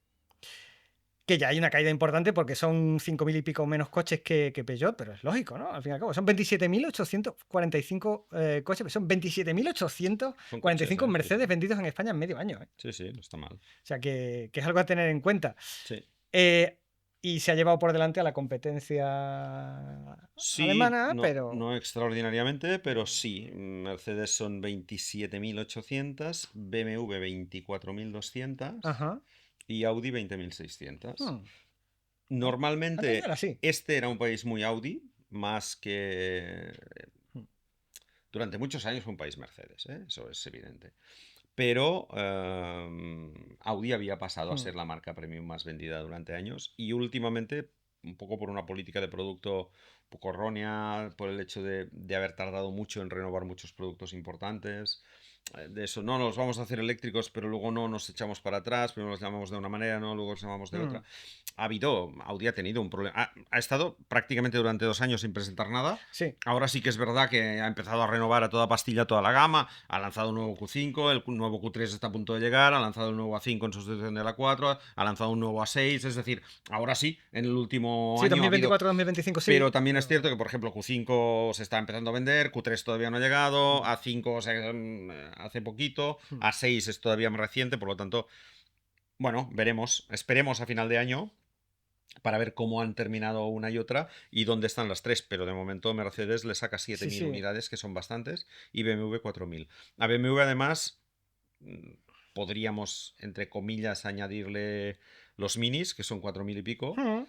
que ya hay una caída importante porque son 5.000 y pico menos coches que Peugeot, pero es lógico, ¿no? Al fin y al cabo, son 27.845 coches, pero son Son coches, 27.845 ¿eh? Sí, sí. Mercedes vendidos en España en medio año, ¿eh? Sí, sí, no está mal. O sea que es algo a tener en cuenta. Sí. Eh, y se ha llevado por delante a la competencia Sí, alemana, no, pero... no extraordinariamente, pero sí. Mercedes son 27.800, BMW 24.200 Ajá. y Audi 20.600. Hmm. Antes no Normalmente era así. este era un país muy Audi, más que Hmm. durante muchos años fue un país Mercedes, ¿eh? Eso es evidente. Pero Audi había pasado a Hmm. ser la marca premium más vendida durante años y últimamente, un poco por una política de producto un poco errónea, por el hecho de haber tardado mucho en renovar muchos productos importantes, de eso, no, los vamos a hacer eléctricos, pero luego no nos echamos para atrás, primero los llamamos de una manera, no, luego los llamamos de Hmm. otra. Audi ha tenido un problema, ha estado prácticamente durante 2 años sin presentar nada. Sí. Ahora sí que es verdad que ha empezado a renovar a toda pastilla toda la gama, ha lanzado un nuevo Q5, el nuevo Q3 está a punto de llegar, ha lanzado el nuevo A5 en sustitución de la 4, ha lanzado un nuevo A6, es decir, ahora sí, en el último Sí, año ha habido. 2024-2025 Pero sí. también es cierto Pero... que, por ejemplo, Q5 se está empezando a vender, Q3 todavía no ha llegado, Hmm. A5 hace poquito, Hmm. A6 es todavía más reciente, por lo tanto, bueno, veremos, esperemos a final de año para ver cómo han terminado una y otra y dónde están las tres. Pero de momento Mercedes le saca Sí, 7.000 sí. unidades, que son bastantes, y BMW 4.000. A BMW además mm, podríamos, entre comillas, añadirle los minis, que son 4.000 y pico. Hmm.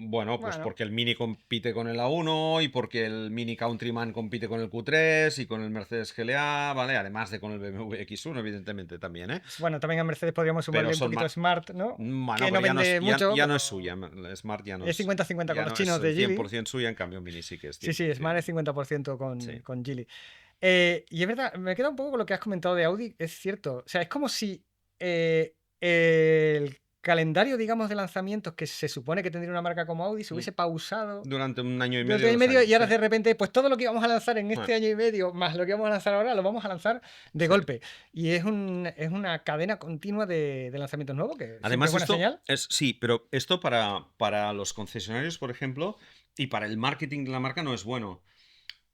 Bueno, pues Bueno. porque el Mini compite con el A1 y porque el Mini Countryman compite con el Q3 y con el Mercedes GLA, ¿vale? Además de con el BMW X1, evidentemente también, ¿eh? Bueno, también a Mercedes podríamos Pero sumarle un son poquito Smart, ¿no? Bueno, Que no pero vende mucho, ya no pero es suya. Smart es 50-50 con ya los no es chinos de Geely. 100% suya, en cambio Mini sí que es Sí, sí, Smart 100%. es 50% Sí. con Geely. Y es verdad, me queda un poco con lo que has comentado de Audi, es cierto. O sea, es como si el calendario, digamos, de lanzamientos que se supone que tendría una marca como Audi se Mm. hubiese pausado Durante un año y durante medio, año y 2 medio años, y sí. ahora de repente, pues todo lo que íbamos a lanzar en este Ah, año y medio, más lo que vamos a lanzar ahora, lo vamos a lanzar de sí. golpe. Y es una cadena continua de lanzamientos nuevos, que siempre es Además, buena esto señal. sí, pero esto para los concesionarios, por ejemplo, y para el marketing de la marca no es bueno.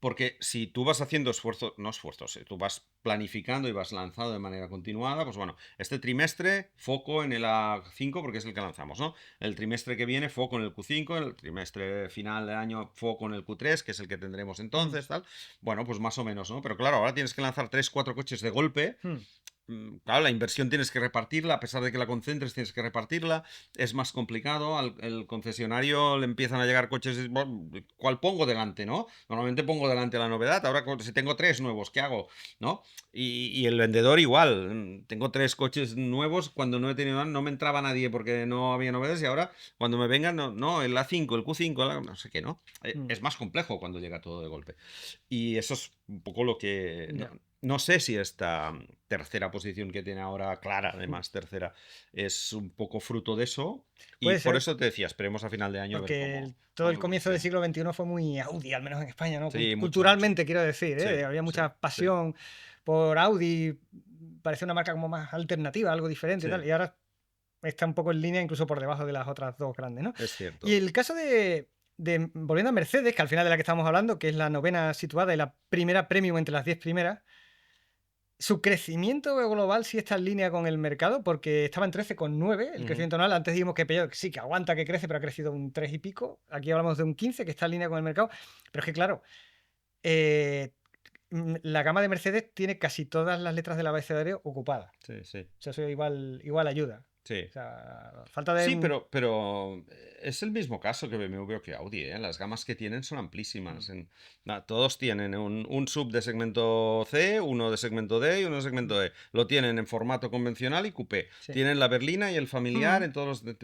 Porque si tú vas haciendo esfuerzos, no esfuerzos, tú vas planificando y vas lanzando de manera continuada, pues bueno, este trimestre foco en el A5 porque es el que lanzamos, ¿no? El trimestre que viene foco en el Q5, el trimestre final de año foco en el Q3, que es el que tendremos Mm, entonces, tal. Bueno, pues más o menos, ¿no? Pero claro, ahora tienes que lanzar 3 4 coches de golpe. mm. Claro, la inversión tienes que repartirla, a pesar de que la concentres, tienes que repartirla, es más complicado, al el concesionario le empiezan a llegar coches, bueno, ¿cuál pongo delante, no? Normalmente pongo delante la novedad, ahora si tengo 3 nuevos, ¿qué hago? ¿No? Y el vendedor igual, tengo 3 coches nuevos, cuando no he tenido, no me entraba nadie porque no había novedades y ahora cuando me vengan, no, no el A5, el Q5, no sé qué, ¿no? Mm. Es más complejo cuando llega todo de golpe. Y eso es un poco lo que... No, Ya. no sé si esta tercera posición que tiene ahora, clara, Mm. además tercera, es un poco fruto de eso. Y Puede por ser, eso te decía, esperemos a final de año a ver porque cómo, todo cómo el comienzo del evoluciona. siglo XXI fue muy Audi, al menos en España, ¿no? Sí, mucho, mucho. Culturalmente, quiero decir, Sí, ¿eh? Había sí, mucha sí, pasión por Audi, parecía una marca como más alternativa, algo diferente y sí, tal, y ahora está un poco en línea, incluso por debajo de las otras dos grandes, ¿no? es Y cierto. el caso volviendo a Mercedes, que al final de la que estamos hablando, que es la novena situada y la primera premium entre las 10 primeras, su crecimiento global sí está en línea con el mercado, porque estaba en 13,9 el Ujú. crecimiento anual. Antes dijimos que Peugeot sí que aguanta, que crece, pero ha crecido un 3 y pico. Aquí hablamos de un 15, que está en línea con el mercado. Pero es que, claro, eh, la gama de Mercedes tiene casi todas las letras del abecedario ocupadas. Sí, sí. O sea, eso igual ayuda. Sí. O sea, falta de... Sí, pero es el mismo caso que BMW o que Audi, ¿eh? Las gamas que tienen son amplísimas. Todos tienen un sub de segmento C, uno de segmento D y uno de segmento E. Lo tienen en formato convencional y coupé. Sí. Tienen la berlina y el familiar Mm. en todos los...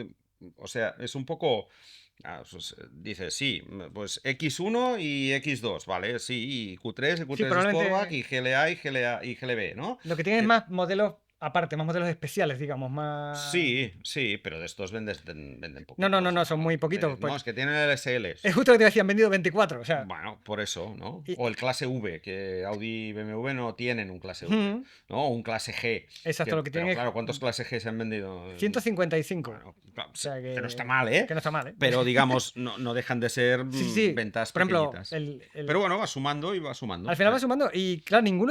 O sea, es un poco... pues, dice, sí, pues X1 y X2, ¿vale? Sí, y Q3, y Sí, Q3 Sportback, probablemente y GLA y GLA y GLB, ¿no? lo que tienen es Eh, más modelos aparte, más modelos especiales, digamos, más... Sí, sí, pero de estos venden No, no, no, poquitos, no, son ¿no? muy poquitos. No, es que tienen el SLs. Es justo lo que te decía, han vendido 24, o sea... Bueno, por eso, ¿no? y- O el clase V, que Audi y BMW no tienen un clase V, Mm, ¿no? O un clase G. exacto, lo que Pero tienen es claro, ¿cuántos clase G se han vendido? 155. Bueno, claro, O sea que no está mal, ¿eh? que no está mal, ¿eh? Pero digamos, no dejan de ser Sí, sí, sí. ventas Por ejemplo, pequeñitas. Pero bueno, va sumando y va sumando. al final va sumando y claro, ningún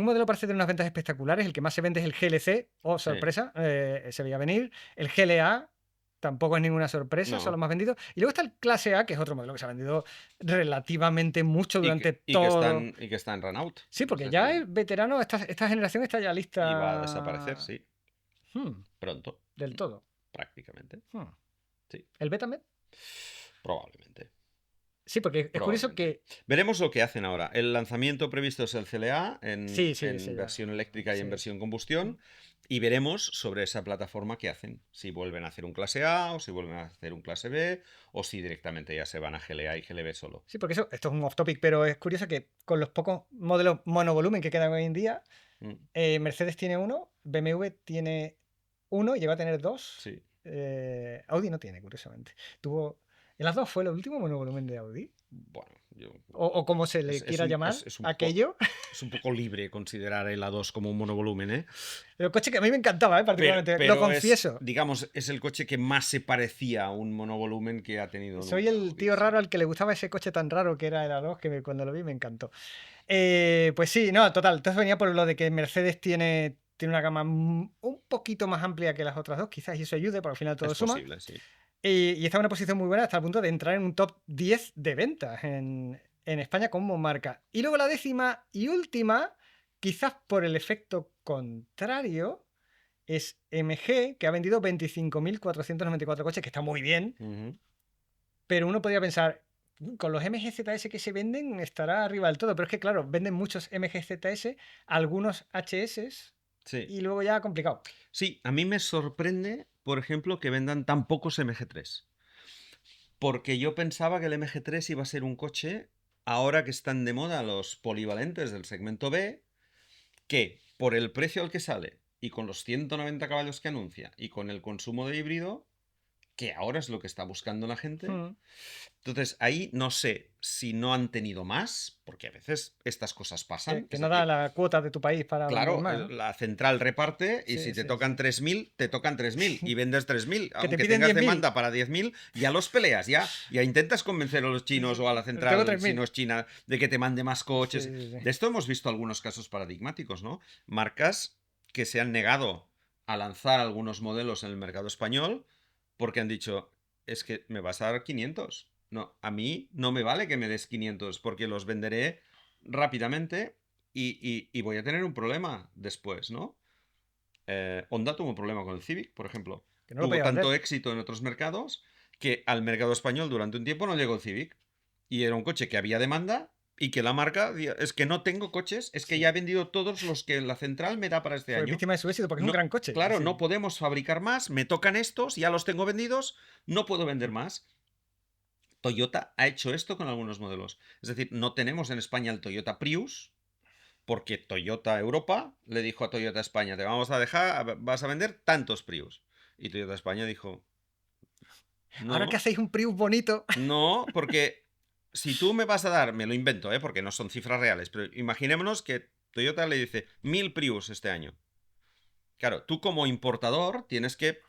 modelo parece tener unas ventas espectaculares. El que más se vende es el GLC, oh Sí. sorpresa, se veía venir. El GLA tampoco es ninguna sorpresa, son No. los más vendidos. Y luego está el Clase A, que es otro modelo que se ha vendido relativamente mucho durante Y todo. que está en run out. Sí, Es porque ya decir, el veterano, esta generación está ya y va a desaparecer, lista. sí. Hmm, Pronto. del todo. Prácticamente. Hmm. Sí. ¿El Betamax? Probablemente. Sí, porque es curioso Probablemente. que. Veremos lo que hacen ahora. El lanzamiento previsto es el CLA Sí, sí, en ya. versión eléctrica y en Sí. versión combustión. Y veremos sobre esa plataforma qué hacen. Si vuelven a hacer un clase A o si vuelven a hacer un clase B o si directamente ya se van a GLA y GLB solo. Sí, porque esto es un off topic, pero es curioso que con los pocos modelos monovolumen que quedan hoy en día, Mm, Mercedes tiene uno, BMW tiene uno y llegó a tener dos. Sí. Audi no tiene, curiosamente. En las dos fue el último monovolumen de Audi. Bueno, O como se le quiera llamar, es un aquello. es un poco libre considerar el A2 como un monovolumen, ¿eh? El coche que a mí me encantaba, particularmente, lo Pero confieso. digamos, es el coche que más se parecía a un monovolumen que ha tenido Soy nunca el Audi, tío sí. raro al que le gustaba ese coche tan raro que era el A2, que cuando lo vi me encantó. Pues sí, no, total. Entonces venía por lo de que Mercedes tiene una gama un poquito más amplia que las otras dos, quizás y eso ayude, porque al final todo Es suma. posible, sí. Y está en una posición muy buena hasta el punto de entrar en un top 10 de ventas en España como marca. Y luego la décima y última, quizás por el efecto contrario, es MG, que ha vendido 25.494 coches, que está muy bien, Ujú. pero uno podría pensar, con los MGZS que se venden estará arriba del todo, pero es que claro, venden muchos MGZS, algunos HS Sí. y luego ya complicado. Sí, a mí me sorprende, por ejemplo, que vendan tan pocos MG3. Porque yo pensaba que el MG3 iba a ser un coche, ahora que están de moda los polivalentes del segmento B, que por el precio al que sale y con los 190 caballos que anuncia y con el consumo de híbrido, que ahora es lo que está buscando la gente. Hmm. Entonces, ahí no sé si no han tenido más, porque a veces estas cosas pasan. Que Es no da decir, la cuota de tu país para vender claro, más, ¿no? la central reparte y Sí, si te sí, tocan sí. 3.000, te tocan 3.000 y vendes 3.000. Que te Aunque piden tengas 10.000. demanda para 10.000, ya los peleas, ya intentas convencer a los chinos o a la Tengo central, 3.000. si no es China, de que te mande más Sí, coches. sí, sí. De esto hemos visto algunos casos paradigmáticos, ¿no? Marcas que se han negado a lanzar algunos modelos en el mercado español porque han dicho, es que me vas a dar 500. No, a mí no me vale que me des 500 porque los venderé rápidamente y voy a tener un problema después, ¿no? Honda tuvo un problema con el Civic, por ejemplo. Que no lo Tuvo podía tanto vender. éxito en otros mercados que al mercado español durante un tiempo no llegó el Civic. Y era un coche que había demanda y que la marca es que no tengo coches, es que Sí. ya he vendido todos los que la central me da para este Fue año. víctima de su éxito porque es un No, gran coche. claro, Sí. no podemos fabricar más, me tocan estos, ya los tengo vendidos, no puedo vender más. Toyota ha hecho esto con algunos modelos. Es decir, no tenemos en España el Toyota Prius, porque Toyota Europa le dijo a Toyota España, te vamos a dejar, vas a vender tantos Prius. Y Toyota España dijo, Ahora que no, hacéis un Prius bonito. no, porque si tú me vas a dar, me lo invento, porque no son cifras reales, pero imaginémonos que Toyota le dice 1.000 Prius este año. Claro, tú como importador tienes que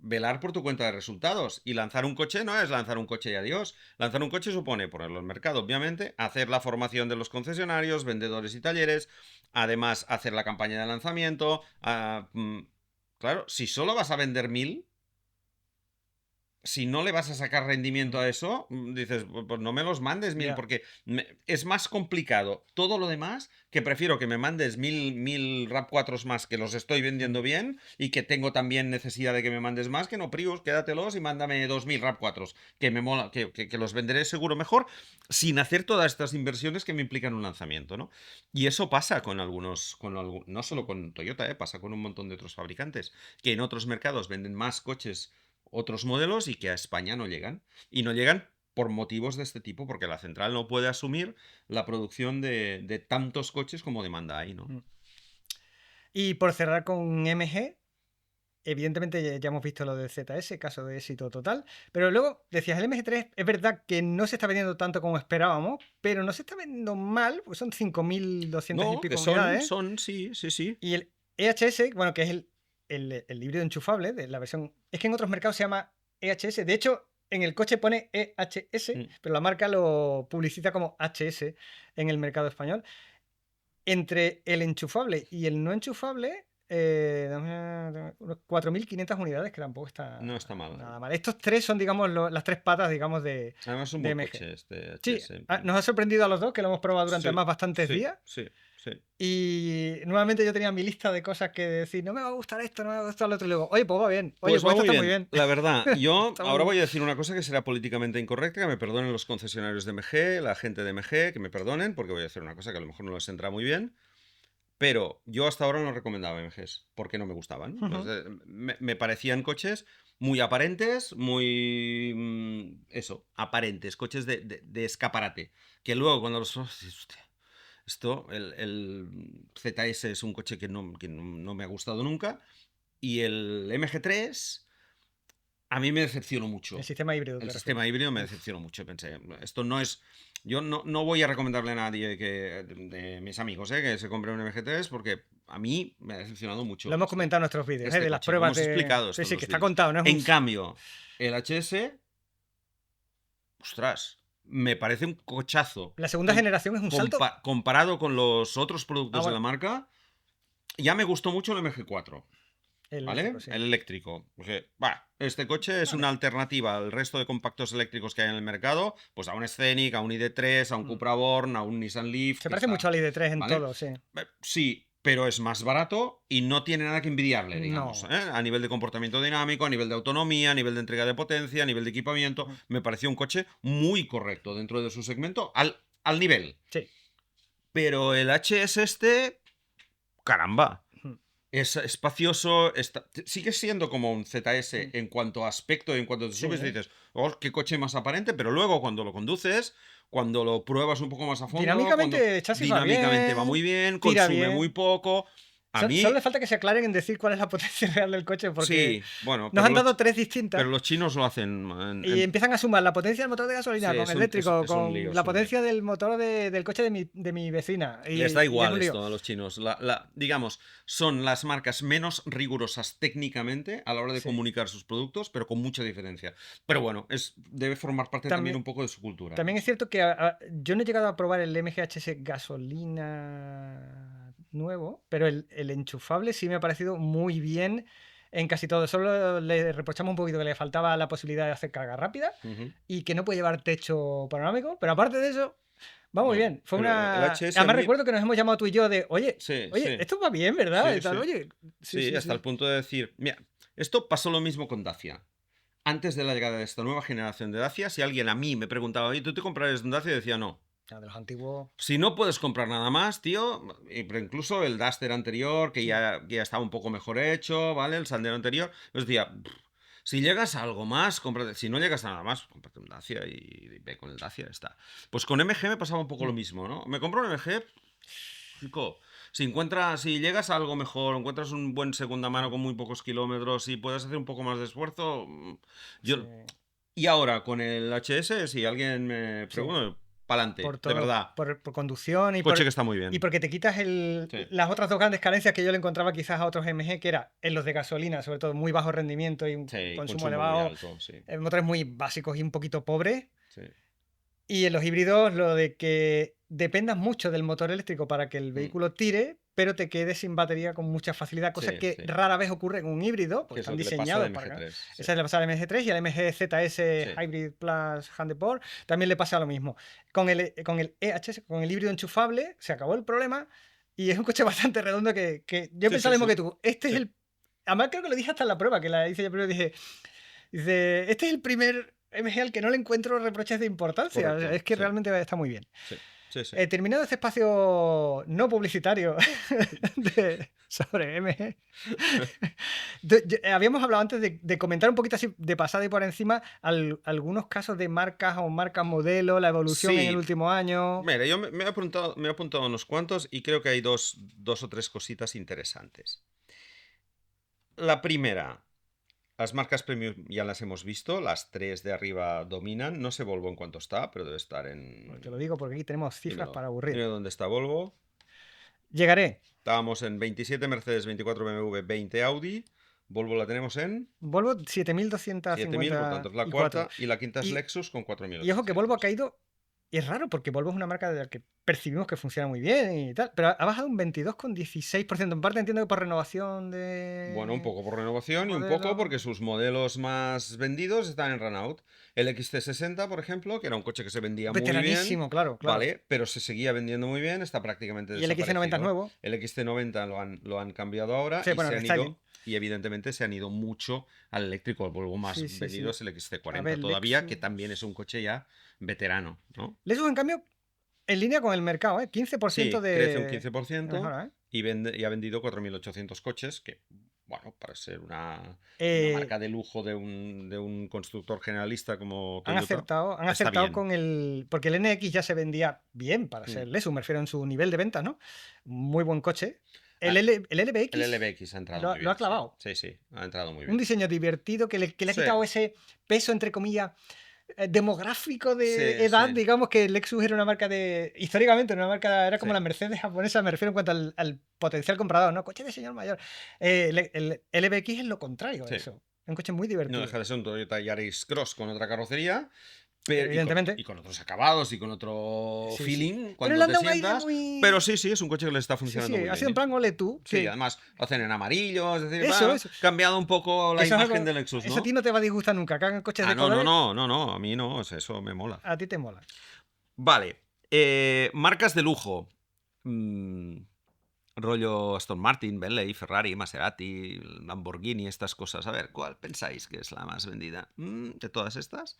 velar por tu cuenta de resultados. Y lanzar un coche no es lanzar un coche y adiós. Lanzar un coche supone ponerlo en mercado, obviamente, hacer la formación de los concesionarios, vendedores y talleres, además hacer la campaña de lanzamiento. Claro, si solo vas a vender 1.000, si no le vas a sacar rendimiento a eso, dices, pues no me los mandes mil, Ya. porque es más complicado todo lo demás, que prefiero que me mandes mil RAV4 más que los estoy vendiendo bien y que tengo también necesidad de que me mandes más, que no, Prius, quédatelos y mándame 2000 RAV4, que me mola, que los venderé seguro mejor, sin hacer todas estas inversiones que me implican un lanzamiento, ¿no? Y eso pasa con algunos, no solo con Toyota, pasa con un montón de otros fabricantes, que en otros mercados venden más coches, otros modelos, y que a España no llegan. Y no llegan por motivos de este tipo, porque la central no puede asumir la producción de tantos coches como demanda hay, ¿no? Y por cerrar con MG, evidentemente ya hemos visto lo del ZS, caso de éxito total, pero luego decías, el MG3 es verdad que no se está vendiendo tanto como esperábamos, pero no se está vendiendo mal, pues son 5.200 y No, que pico unidades. sí, sí, sí. Y el EHS, bueno, que es el híbrido enchufable de la versión, es que en otros mercados se llama EHS, de hecho en el coche pone EHS, pero la marca lo publicita como HS en el mercado español. Entre el enchufable y el no enchufable, unos 4.500 unidades, que tampoco está No está mal. nada mal. Estos tres son, digamos, las tres patas, digamos, Además es un de buen MG. coche este Sí, HS. nos ha sorprendido a los dos, que lo hemos probado durante Sí, además bastantes sí, días. sí, sí. Y nuevamente yo tenía mi lista de cosas que decir, no me va a gustar esto, no me va a gustar lo otro. Y luego, oye, pues va bien. Oye, Pues pues va esto muy está bien. muy bien. La verdad, yo Está muy ahora bien. voy a decir una cosa que será políticamente incorrecta, que me perdonen los concesionarios de MG, la gente de MG, que me perdonen, porque voy a hacer una cosa que a lo mejor no les entra muy bien. Pero yo hasta ahora no recomendaba MGs porque no me gustaban. Ujú. Me parecían coches muy aparentes, muy... eso, aparentes, coches de escaparate. Que luego cuando los... dices, "Hostia, esto, el ZS es un coche que no me ha gustado nunca. Y el MG3 a mí me decepcionó El mucho. sistema híbrido, El te sistema refieres. híbrido me Uf. decepcionó mucho. Pensé, esto no es... Yo no voy a recomendarle a nadie de mis amigos que se compre un MG3 porque a mí me ha decepcionado mucho Lo hemos comentado en nuestros vídeos, este de las coche. Lo pruebas hemos de. explicado Sí, esto en sí, que los está vídeos. contado, ¿no? En cambio, el HS, ostras, me parece un cochazo. La segunda generación es un salto. Comparado con los otros Ah, productos de la bueno, marca, ya me gustó mucho el MG4. el eléctrico, ¿Vale? sí. El eléctrico. Porque, este coche es Vale. una alternativa al resto de compactos eléctricos que hay en el mercado, pues a un Scenic, a un ID3, a un Cupra Born, a un Nissan Leaf, Se que parece mucho está, al ID3 en ¿vale? todo, sí. Sí, pero es más barato y no tiene nada que envidiarle, digamos, No. A nivel de comportamiento dinámico, a nivel de autonomía, a nivel de entrega de potencia, a nivel de equipamiento. Me pareció un coche muy correcto dentro de su segmento, al nivel. Sí. Pero el HS caramba. Es espacioso, sigue siendo como un ZS en cuanto a aspecto, en cuanto te subes y Sí. dices, oh, qué coche más aparente, pero luego cuando lo conduces, cuando lo pruebas un poco más a fondo, cuando Dinámicamente el chasis va dinámicamente va muy bien, bien, tira consume muy bien. poco. A Solo le mí, falta que se aclaren en decir cuál es la potencia real del coche, porque sí, bueno, nos han dado tres distintas pero los chinos lo hacen y empiezan a sumar la potencia del motor de gasolina sí, con eléctrico, es un lío, con es la un lío. potencia del motor del coche de mi vecina. Les da Y es igual un lío. esto a los chinos. Digamos, son las marcas menos rigurosas técnicamente a la hora de Sí. comunicar sus productos, pero con mucha diferencia. Pero bueno, debe formar parte también un poco de su cultura. También es cierto que yo no he llegado a probar el MGHS gasolina nuevo, pero el enchufable sí me ha parecido muy bien en casi todo. Solo le reprochamos un poquito que le faltaba la posibilidad de hacer carga rápida y que no puede llevar techo panorámico, pero aparte de eso, va muy bien. Fue pero el una. HS a Además, mí... recuerdo que nos hemos llamado tú y yo de, oye, Sí, esto va bien, ¿verdad? sí, Y tal, sí. oye. Sí, hasta el punto de decir, mira, esto pasó lo mismo con Dacia. Antes de la llegada de esta nueva generación de Dacia, si alguien a mí me preguntaba, oye, ¿tú te comprarías un Dacia? Y decía, no. De los antiguos. Si no puedes comprar nada más, tío, pero incluso el Duster anterior, que ya estaba un poco mejor hecho, ¿vale? El Sandero anterior, os decía, si llegas a algo más, cómprate. Si no llegas a nada más, cómprate un Dacia y ve con el Dacia, ya está. Pues con MG me pasaba un poco lo mismo, ¿no? Me compro un MG, chico, si llegas a algo mejor, encuentras un buen segunda mano con muy pocos kilómetros y puedes hacer un poco más de esfuerzo, yo... Sí. Y ahora con el HS, si alguien me Sí. pregunta, pa'lante, Por de todo, verdad. por conducción y Coche que está muy bien. y porque te quitas Sí. las otras dos grandes carencias que yo le encontraba quizás a otros MG, que era en los de gasolina, sobre todo muy bajo rendimiento y un Sí, consumo muy elevado, alto, sí. motores muy básicos y un poquito pobres. Sí. Y en los híbridos lo de que dependas mucho del motor eléctrico para que el vehículo tire, pero te quedes sin batería con mucha facilidad, cosa Sí, que sí. rara vez ocurre en un híbrido, Que porque es lo están que le pasa diseñados al para... MG3. Sí. Esa le pasa al MG3 y al MG ZS Sí. Hybrid Plus Handleport también le pasa lo mismo. Con el EHS, con el híbrido enchufable, se acabó el problema y es un coche bastante redondo que yo Sí, pensaba sí, lo mismo sí. que tú. Este es Sí. el... Además creo que lo dije hasta en la prueba, que la hice yo primero, dice, este es el primer MG al que no le encuentro reproches de importancia. O sea, Correcto. es que Sí. realmente está muy bien. Sí. Sí, sí. Terminado este espacio no publicitario sobre MG, habíamos hablado antes de comentar un poquito así de pasada y por encima algunos casos de marcas o marcas modelo, la evolución en el Sí. último año. Mira, yo me he apuntado unos cuantos y creo que hay dos o tres cositas interesantes. La primera, las marcas premium ya las hemos visto, las tres de arriba dominan. No sé Volvo en cuánto está, pero debe estar Pues te lo en... digo porque aquí tenemos cifras para aburrir. Dime dónde está Volvo. Llegaré. Estábamos en 27 Mercedes, 24 BMW, 20 Audi. Volvo la tenemos en Volvo 7.000, por tanto es la 7.254. cuarta. Y la quinta es Y, Lexus con y ojo que Volvo ha 4.800. caído. Y es raro porque Volvo es una marca de la que percibimos que funciona muy bien y tal, pero ha bajado un 22,16%. En parte entiendo que por renovación Bueno, un de poco por renovación y un poco modelo. porque sus modelos más vendidos están en runout. El XT60, por ejemplo, que era un coche que se vendía muy bien, Veteranísimo, claro. vale, pero se seguía vendiendo muy bien, está prácticamente Y el XC90 es desaparecido. nuevo. El XT90 lo han cambiado ahora Sí, y bueno, se han restyling. ido, y evidentemente se han ido mucho al eléctrico. El Volvo más Sí, sí, vendido sí. es el XT40 A ver, todavía, que Lexus. también es un coche ya veterano, ¿no? Lexus, en cambio, en línea con el mercado, ¿eh? 15% Sí, crece un de 15% mejora, ¿eh? y ha vendido 4.800 coches, que, bueno, para ser una Eh, marca de lujo de un constructor generalista como han Toyota, acertado, han está acertado bien. con el. Porque el NX ya se vendía bien para Mm. ser Lexus, me refiero en su nivel de ventas, ¿no? Muy buen coche. El Ah, LBX el LBX ha entrado muy lo ha bien, sí. clavado. Sí, sí, ha entrado muy Un bien. diseño divertido que le ha Sí, quitado ese peso, entre comillas, demográfico de sí, edad, sí. digamos, que Lexus era una marca de. Históricamente, una marca. Era como Sí. la Mercedes japonesa, me refiero en cuanto al potencial comprador, ¿no? Coche de señor mayor. El LBX es lo contrario a Sí. eso. Es un coche muy No divertido. deja de ser un Toyota Yaris Cross con otra carrocería, pero, Evidentemente. y con otros acabados y con otro Sí, sí. feeling Pero cuando le han te dado un aire sientas. muy. Pero sí, sí, es un coche que le está Sí, funcionando sí, muy ha sido en bien. plan ole tú. Sí, Sí. además lo hacen en amarillo, es decir, Eso, bueno, eso. cambiado un poco la Eso es imagen algo. de Lexus, Eso a ti ¿no? no te va a disgustar nunca. Que hagan coches de No, no, colores, no, no, no, a mí no, eso me mola. a ti te mola. Vale, marcas de lujo. Mm, rollo Aston Martin, Bentley, Ferrari, Maserati, Lamborghini, estas cosas. A ver, ¿cuál pensáis que es la más vendida de todas estas?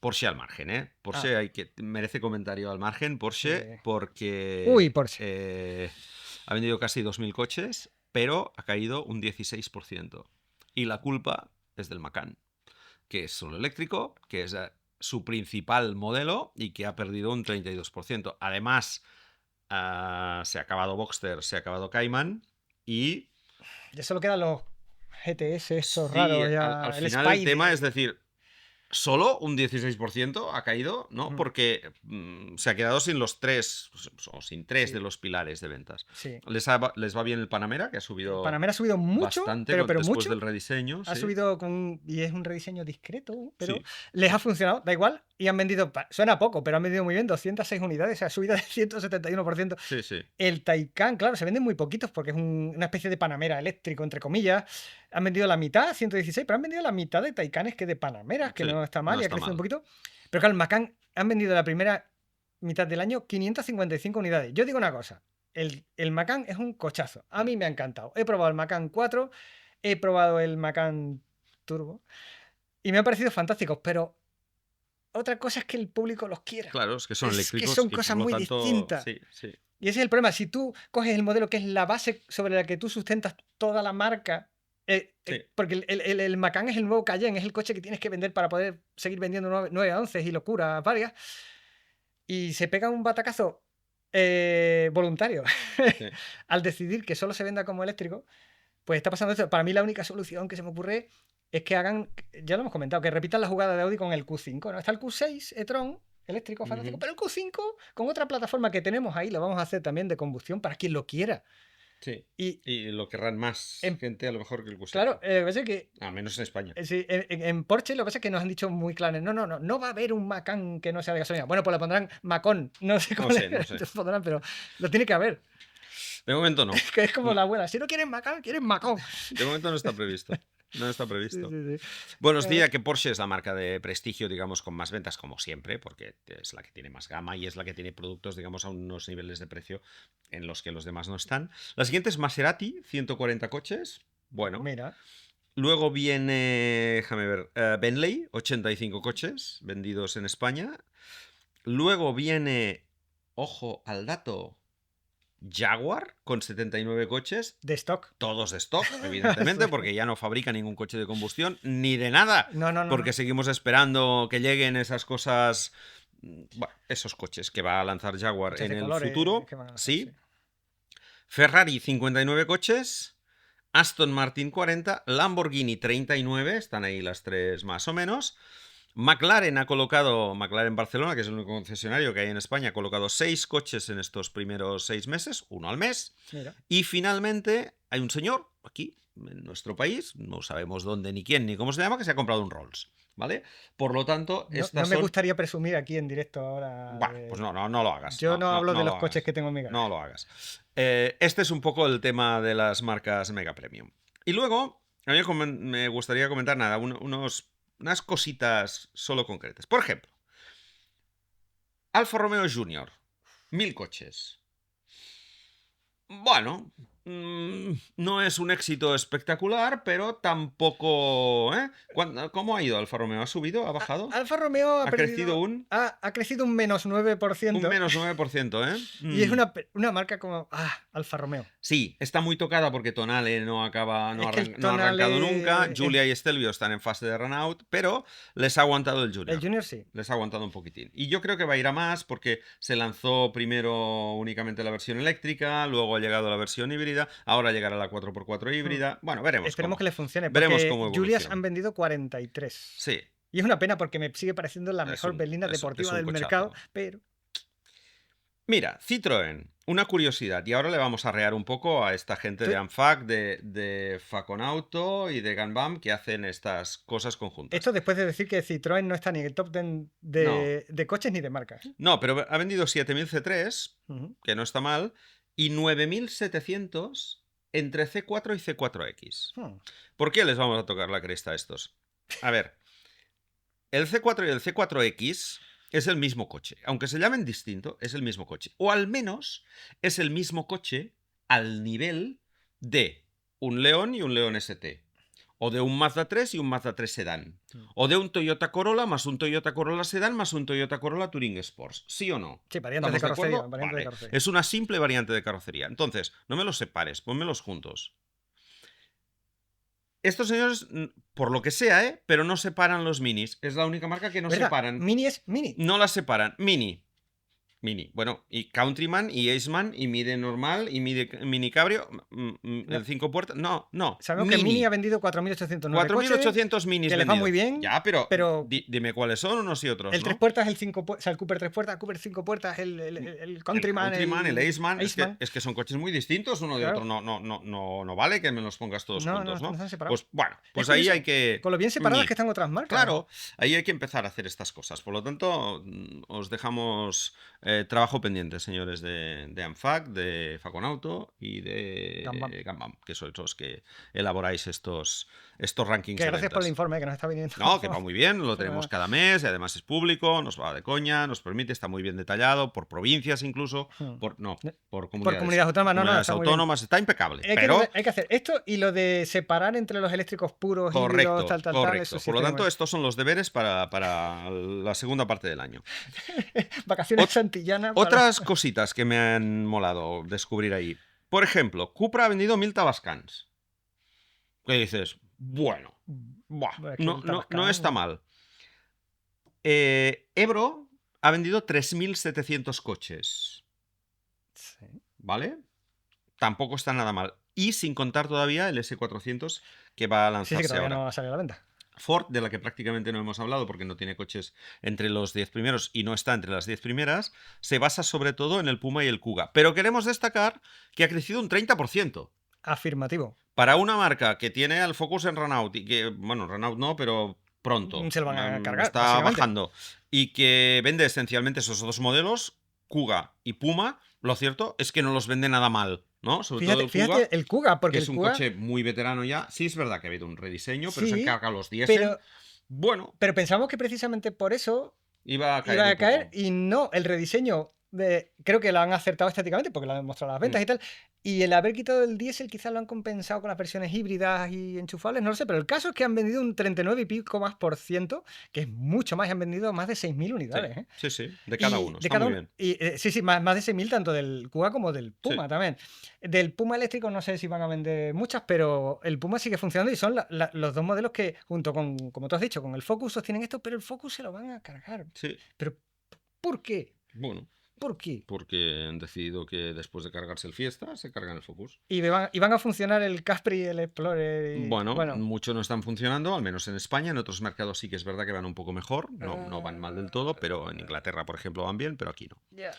Porsche al margen, ¿eh? Porsche merece comentario al margen. Porsche, Sí. porque Uy, Porsche. ha vendido casi 2.000 coches, pero ha caído un 16%. Y la culpa es del Macan, que es solo eléctrico, que es su principal modelo y que ha perdido un 32%. Además, se ha acabado Boxster, se ha acabado Cayman y... Ya solo quedan los GTS estos Sí, raros, al ya. El final el tema es Spidey. decir, solo un 16% ha caído, ¿no? Mm. Porque se ha quedado sin los tres, o sin tres Sí. de los pilares de ventas. Sí. Les va bien el Panamera, que ha subido Panamera ha subido mucho, bastante pero después mucho. del rediseño. Ha Sí. subido y es un rediseño discreto, pero Sí. les ha funcionado, da igual. Y han vendido, suena poco, pero han vendido muy bien, 206 unidades, o sea, subida de 171%. Sí, sí. El Taycan, claro, se venden muy poquitos porque es una especie de Panamera eléctrico, entre comillas. Han vendido la mitad, 116, pero han vendido la mitad de Taycanes que de Panameras, que Sí, no está mal no y ha está crecido un mal. poquito. Pero claro, el Macan han vendido la primera mitad del año 555 unidades. Yo digo una cosa, el Macan es un cochazo. A mí me ha encantado. He probado el Macan 4, he probado el Macan Turbo y me han parecido fantásticos, pero otra cosa es que el público los quiera. Claro, es que son Es eléctricos que son y por cosas lo muy tanto, distintas. sí, sí. Y ese es el problema. Si tú coges el modelo que es la base sobre la que tú sustentas toda la marca, Sí. porque el Macan es el nuevo Cayenne, es el coche que tienes que vender para poder seguir vendiendo 9 a 11 y locuras varias, y se pega un batacazo voluntario Sí. al decidir que solo se venda como eléctrico, pues está pasando esto. Para mí la única solución que se me ocurre es que hagan, ya lo hemos comentado, que repitan la jugada de Audi con el Q5, ¿no? Está el Q6 e-tron, eléctrico, fantástico, pero el Q5 con otra plataforma que tenemos ahí, lo vamos a hacer también de combustión para quien lo quiera. Sí. Y lo querrán más gente a lo mejor que el Q7. claro, lo que pasa es que Al menos en España. sí, en Porsche lo que pasa es que nos han dicho muy claro, no va a haber un Macan que no sea de gasolina. Bueno, pues le pondrán Macón, no sé cómo No sé. le pondrán, pero lo tiene que haber. De momento no. Que es como la abuela. Si no quieres Macan, quieres Macón. De momento no está previsto. No está Sí, previsto. sí, sí. Bueno, os diría que Porsche es la marca de prestigio, digamos, con más ventas, como siempre, porque es la que tiene más gama y es la que tiene productos, digamos, a unos niveles de precio en los que los demás no están. La siguiente es Maserati, 140 coches. Bueno. Mira. Luego viene, déjame ver, Bentley, 85 coches vendidos en España. Luego viene, ojo al dato, Jaguar con 79 coches. De stock. Todos de stock, evidentemente, porque ya no fabrica ningún coche de combustión ni de nada. No, no, no. Porque no. seguimos esperando que lleguen esas cosas, bueno, esos coches que va a lanzar Jaguar Coches en de el colores futuro. que van a hacer, Sí. Ferrari, 59 coches. Aston Martin, 40. Lamborghini, 39. Están ahí las tres más o menos. McLaren ha colocado, McLaren Barcelona, que es el único concesionario que hay en España, ha colocado 6 coches en estos primeros 6 meses, uno al mes. Mira. Y finalmente hay un señor aquí, en nuestro país, no sabemos dónde, ni quién, ni cómo se llama, que se ha comprado un Rolls. ¿Vale? Por lo tanto, No, estas no me son... gustaría presumir aquí en directo ahora. Bueno, pues no lo hagas. Yo no hablo de lo los hagas. coches que tengo en mi casa. No lo hagas. Este es un poco el tema de las marcas Mega Premium. Y luego, a mí me gustaría comentar nada, unas cositas solo concretas. Por ejemplo, Alfa Romeo Junior, 1000 coches. Bueno, no es un éxito espectacular, pero tampoco... ¿Cómo ha ido Alfa Romeo? ¿Ha subido? ¿Ha bajado? Alfa Romeo ¿Ha crecido un...? Ha crecido un menos 9%. Un menos 9%, ¿eh? Y es una marca como... Alfa Romeo. Sí, está muy tocada porque Tonale no ha Tonale... arrancado nunca. Julia y Stelvio están en fase de run-out, pero les ha aguantado el Junior. El Junior sí. Les ha aguantado un poquitín. Y yo creo que va a ir a más porque se lanzó primero únicamente la versión eléctrica, luego ha llegado la versión híbrida, ahora llegará la 4x4 híbrida. Bueno, veremos. Esperemos que le funcione. Veremos Porque cómo Julias han vendido 43. Sí. Y es una pena porque me sigue pareciendo la mejor berlina deportiva del mercado, pero... Mira, Citroën, una curiosidad, y ahora le vamos a rear un poco a esta gente de ANFAC, de Faconauto y de Ganbam que hacen estas cosas conjuntas. Esto después de decir que Citroën no está ni en el top 10 de coches ni de marcas. No, pero ha vendido 7000 C3, que no está mal, y 9700 entre C4 y C4X. ¿Por qué les vamos a tocar la cresta a estos? A ver, el C4 y el C4X... es el mismo coche. Aunque se llamen distinto, es el mismo coche. O al menos es el mismo coche al nivel de un León y un León ST. O de un Mazda 3 y un Mazda 3 Sedán. O de un Toyota Corolla más un Toyota Corolla Sedán más un Toyota Corolla Touring Sports. ¿Sí o no? Sí, variantes de carrocería. Vale. Es una simple variante de carrocería. Entonces, no me los separes, pónmelos juntos. Estos señores, por lo que sea, pero no separan los minis. Es la única marca que no separan. Mini es mini. No las separan. Mini. Bueno, y Countryman, y Aceman, y Mide normal, y Mini Cabrio, el 5 puertas. No. Sabemos que Mini ha vendido 4.809 4.800 minis que les va muy bien. Ya, pero dime cuáles son unos y otros. El 3 puertas, el 5 puertas, o sea, el Cooper 3 puertas, Cooper 5 puertas, el Countryman. El Aceman. Es que son coches muy distintos uno de otro. No vale que me los pongas todos juntos, ¿no? Pues bueno, pues ahí hay que... Con lo bien separadas que están otras marcas. Claro, ahí hay que empezar a hacer estas cosas. Por lo tanto, os dejamos... trabajo pendiente, señores de ANFAC, de Faconauto y de Ganbam, que sois los que elaboráis estos rankings. Que gracias por el informe que nos está viniendo. No, que va muy bien, lo tenemos cada mes y además es público, nos va de coña, nos permite, está muy bien detallado, por provincias incluso, por comunidades autónomas. Autónomas, está impecable. Hay que hacer esto y lo de separar entre los eléctricos puros, híbridos, tal. Correcto. Por lo tanto, estos son los deberes para la segunda parte del año. Vacaciones santillanas. Otras cositas que me han molado descubrir ahí. Por ejemplo, Cupra ha vendido 1000 Tabascans. ¿Qué dices? Bueno, no está mal. Ebro ha vendido 3700 coches. Sí. ¿Vale? Tampoco está nada mal. Y sin contar todavía el S400 que va a lanzarse que todavía ahora. No va a salir a la venta. Ford, de la que prácticamente no hemos hablado porque no tiene coches entre los 10 primeros y no está entre las 10 primeras, se basa sobre todo en el Puma y el Kuga. Pero queremos destacar que ha crecido un 30%. Afirmativo. Para una marca que tiene el Focus en Renault, y que, bueno, Renault no, pero pronto. Se lo van a cargar. Está bajando. Y que vende esencialmente esos dos modelos, Kuga y Puma, lo cierto es que no los vende nada mal, ¿no? Sobre todo Fíjate el Kuga, que porque es el un Kuga... coche muy veterano ya. Sí, es verdad que ha habido un rediseño, pero se han Sí, cargado los diésel. pero, Bueno, pero pensamos que precisamente por eso iba a caer iba un a caer poco. y no, el rediseño creo que lo han acertado estéticamente porque lo han demostrado las ventas Mm, y tal. Y el haber quitado el diésel quizás lo han compensado con las versiones híbridas y enchufables, no lo sé, pero el caso es que han vendido un 39 y pico más por ciento, que es mucho más, y han vendido más de 6.000 sí, unidades, ¿eh? sí, sí, de cada Y uno. de Está cada muy uno, bien. y, sí, sí, más de 6.000 tanto del Kuga como del Sí, Puma también. Del Puma eléctrico no sé si van a vender muchas, pero el Puma sigue funcionando y son los dos modelos que, junto con, como tú has dicho, con el Focus sostienen esto, pero el Focus se lo van a cargar. sí. ¿Pero por qué? Bueno, ¿Por qué? porque han decidido que después de cargarse el Fiesta, se cargan el Focus. Y van a funcionar el Capri y el Explorer. Bueno, Bueno. muchos no están funcionando, al menos en España. En otros mercados sí que es verdad que van un poco mejor. No van mal del todo, pero en Inglaterra, por ejemplo, van bien, pero aquí no. Ya.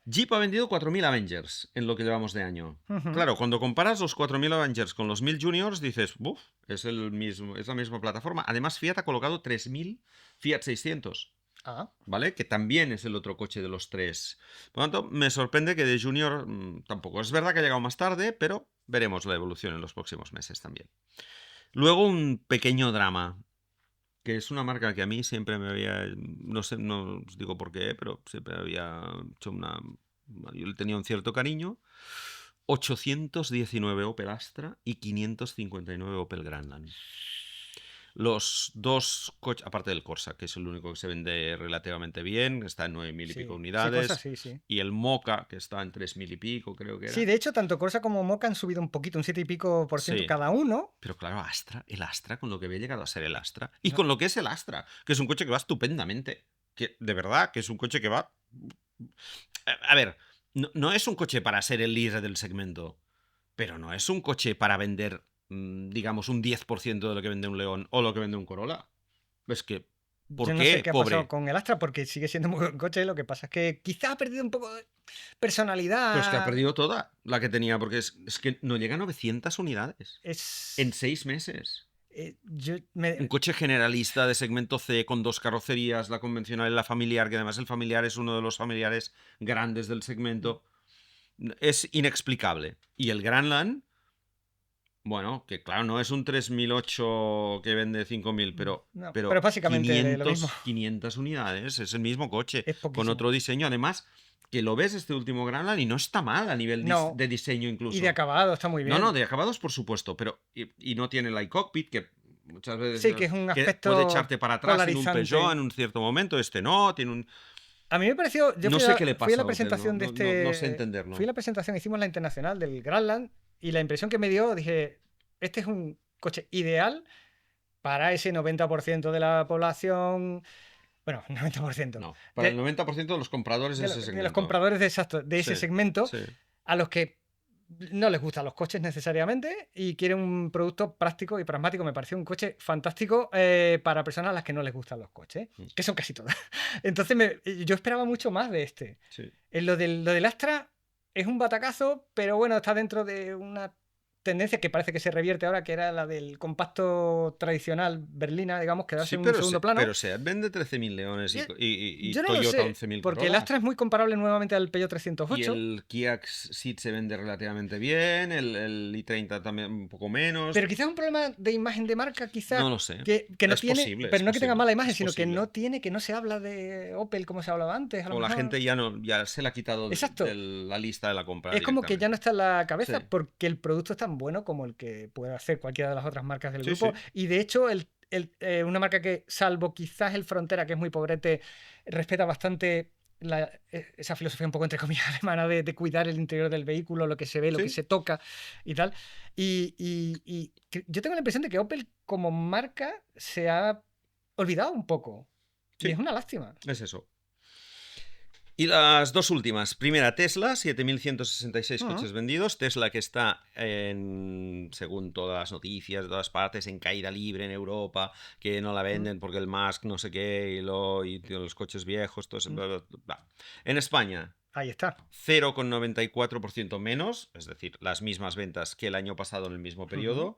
Jeep ha vendido 4.000 Avengers en lo que llevamos de año. Ujú. Claro, cuando comparas los 4.000 Avengers con los 1.000 Juniors, dices, ¡buf! Es la misma plataforma. Además, Fiat ha colocado 3.000 Fiat 600. Ah, ¿Vale? Que también es el otro coche de los tres. Por lo tanto, me sorprende que de Junior tampoco. Es verdad que ha llegado más tarde, pero veremos la evolución en los próximos meses también. Luego un pequeño drama, que es una marca que a mí siempre me había, no sé, no os digo por qué, pero siempre había hecho una... Yo le tenía un cierto cariño. 819 Opel Astra y 559 Opel Grandland. Los dos coches, aparte del Corsa, que es el único que se vende relativamente bien, está en 9.000 y pico sí. Sí, cosas unidades, sí, sí. y el Mocha, que está en 3.000 y pico, creo que Sí, era. de hecho, tanto Corsa como Mocha han subido un poquito, un 7 y pico por ciento Sí, cada uno. pero claro, el Astra, con lo que había llegado a ser el Astra, y No, con lo que es el Astra, que es un coche que va estupendamente, que de verdad, que es un coche que va... A ver, no es un coche para ser el líder del segmento, pero no es un coche para vender, digamos, un 10% de lo que vende un León o lo que vende un Corolla. Es que, ¿por yo no sé qué, qué ha pasado pobre? con el Astra porque sigue siendo muy buen coche. Lo que pasa es que quizás ha perdido un poco de Pero es que ha personalidad. perdido toda la que tenía, porque es que no llega a 900 unidades en Es. 6 meses. Yo Un coche generalista de segmento C con dos carrocerías, la convencional y la familiar, que además el familiar es uno de los familiares grandes del segmento. Es inexplicable. Y el Grandland, bueno, que claro, no es un 3008 que vende 5.000, No, pero pero básicamente lo mismo. 500 unidades, es el mismo coche, Es con poquísimo. otro diseño. Además, que lo ves este último Grandland y no está mal a nivel No, de diseño y de incluso. acabado está muy No, bien. de acabados por supuesto, pero y no tiene el iCockpit, que muchas veces Sí, que es un que puede aspecto echarte para atrás en un Peugeot polarizante. en un cierto momento, este no, tiene un... A mí me pareció, yo No fui sé a, qué le fui a pasa la a Opel, presentación de no sé este, fui a entenderlo. la presentación, hicimos la internacional del Grandland y la impresión que me dio, dije, este es un coche ideal para ese 90% de la población, bueno, 90%, No, para el de, 90% de los compradores de ese de los segmento. compradores de ese Sí, segmento, sí. a los que no les gustan los coches necesariamente y quieren un producto práctico y pragmático. Me pareció un coche fantástico para personas a las que no les gustan los coches, Mm, que son casi todas. Entonces yo esperaba mucho más de este. sí. Lo del Astra es un batacazo, pero bueno, está dentro de una tendencia que parece que se revierte ahora, que era la del compacto tradicional berlina, digamos, quedarse Sí, en un segundo plano. pero SEAT vende 13.000 Leones Yo, y yo no lo Toyota sé, 11.000 porque el Corolla. Astra es muy comparable nuevamente al Peugeot Y 308. el Kia Ceed se vende relativamente bien, el i30 también un poco menos. Pero quizás un problema de imagen de marca, quizás No lo sé. que no Es tiene, posible, es pero no que tenga posible. mala imagen, Es sino que posible. no tiene, que no se habla de Opel como se hablaba antes, a lo O la mejor. gente ya se la ha quitado Exacto. de la lista de la compra Es como que ya no directamente. está en la Sí, cabeza porque el producto es tan bueno como el que puede hacer cualquiera de las otras marcas del sí, grupo. sí. Y de hecho, una marca que, salvo quizás el Frontera, que es muy pobrete, respeta bastante esa filosofía un poco entre comillas alemana de cuidar el interior del vehículo, lo que se ve, lo que Sí, se toca y tal. Yo tengo la impresión de que Opel como marca se ha olvidado un poco. Y es sí, una lástima. es eso. Y las dos últimas. Primera, Tesla, 7.166 Mm. coches vendidos. Tesla que está, según todas las noticias de todas partes, en caída libre en Europa, que no la Mm. venden porque el Musk no sé qué y los coches viejos, todo eso, Mm. bla, bla, bla. En España, Ahí está. 0,94% menos, es decir, las mismas ventas que el año pasado en el mismo Ujú. periodo.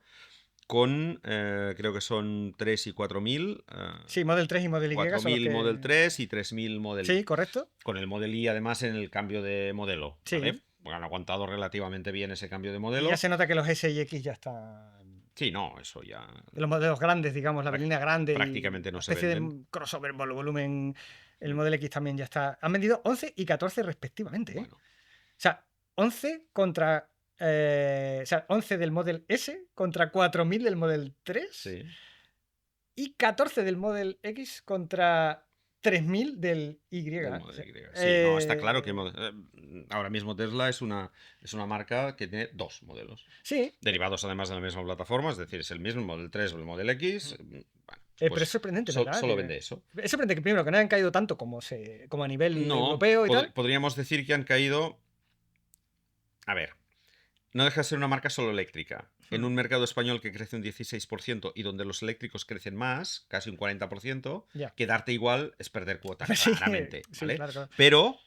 con, creo que son 3 y 4.000. Sí, Model 3 y Model Y son los 4.000 que... Model 3 y 3.000 Model Sí, Y. correcto. Con el Model Y además en el cambio de modelo, ¿vale? Sí. Porque han aguantado relativamente bien ese cambio de Y modelo. ya se nota que los S y X ya están... Sí, no, eso ya Los modelos grandes, digamos, la berlina grande y prácticamente no una se especie venden. de crossover volumen. El Model X también ya está. Han vendido 11 y 14 respectivamente, ¿eh? Bueno, O sea, 11 contra... o sea, 11 del Model S contra 4.000 del Model 3 sí. y 14 del Model X contra 3.000 del Y. Del O Model sea, Y. Sí, no, está claro que ahora mismo Tesla es una marca que tiene dos modelos. sí, Derivados además de la misma plataforma, es decir, es el mismo Model 3 o el Model X. Bueno, pero es pues sorprendente, ¿verdad? solo vende eso. Es sorprendente que primero que no hayan caído tanto como a nivel No, europeo y tal. podríamos decir que han caído. A ver, no deja de ser una marca solo eléctrica. En un mercado español que crece un 16% y donde los eléctricos crecen más, casi un 40%, Ya. quedarte igual es perder cuota, Sí, claramente. sí, ¿vale? claro. Pero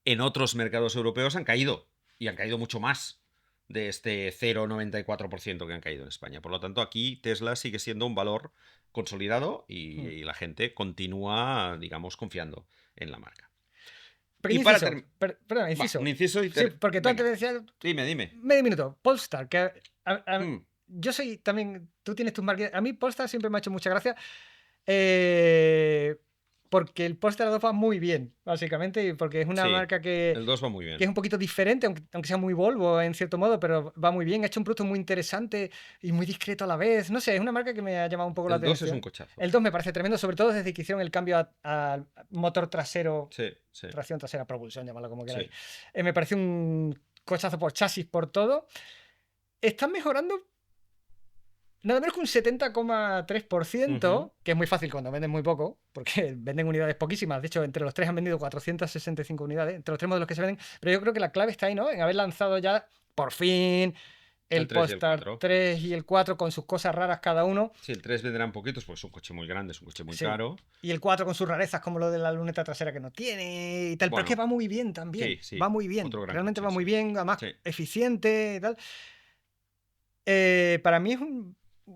en otros mercados europeos han caído. Y han caído mucho más de este 0,94% que han caído en España. Por lo tanto, aquí Tesla sigue siendo un valor consolidado y la gente continúa, digamos, confiando en la marca. Pequeño Y para inciso, perdón, inciso. un inciso y Sí, porque tú antes venga, decías dime. medio minuto, Polestar, que Mm, yo soy también, tú tienes tus marcas, a mí Polestar siempre me ha hecho mucha gracia, porque el Polestar 2 va muy bien, básicamente, y porque es una sí, marca que el 2 va muy es bien. un poquito diferente, aunque sea muy Volvo en cierto modo, pero va muy bien, ha hecho un producto muy interesante y muy discreto a la vez, no sé, es una marca que me ha llamado un poco la El 2 es un atención. cochazo. El 2 me parece tremendo, sobre todo desde que hicieron el cambio al motor trasero, Sí, sí, tracción trasera, propulsión, llamadlo como queráis. sí. Me parece un cochazo por chasis, por todo. Están mejorando nada menos que un 70,3%, Ujú. que es muy fácil cuando venden muy poco, porque venden unidades poquísimas. De hecho, entre los tres han vendido 465 unidades, entre los tres modelos que se venden. Pero yo creo que la clave está ahí, ¿no? En haber lanzado ya, por fin, El el 3 y el Polestar 4. 3 y el 4 con sus cosas raras cada uno. Sí, el 3 vendrán poquitos porque es un coche muy grande, es un coche muy Sí. caro. Y el 4 con sus rarezas, como lo de la luneta trasera que no tiene y tal. Pero es que Bueno, va muy bien también. sí, Va muy bien. otro gran Realmente coche, va muy sí. bien, además Sí, eficiente y tal. Para mí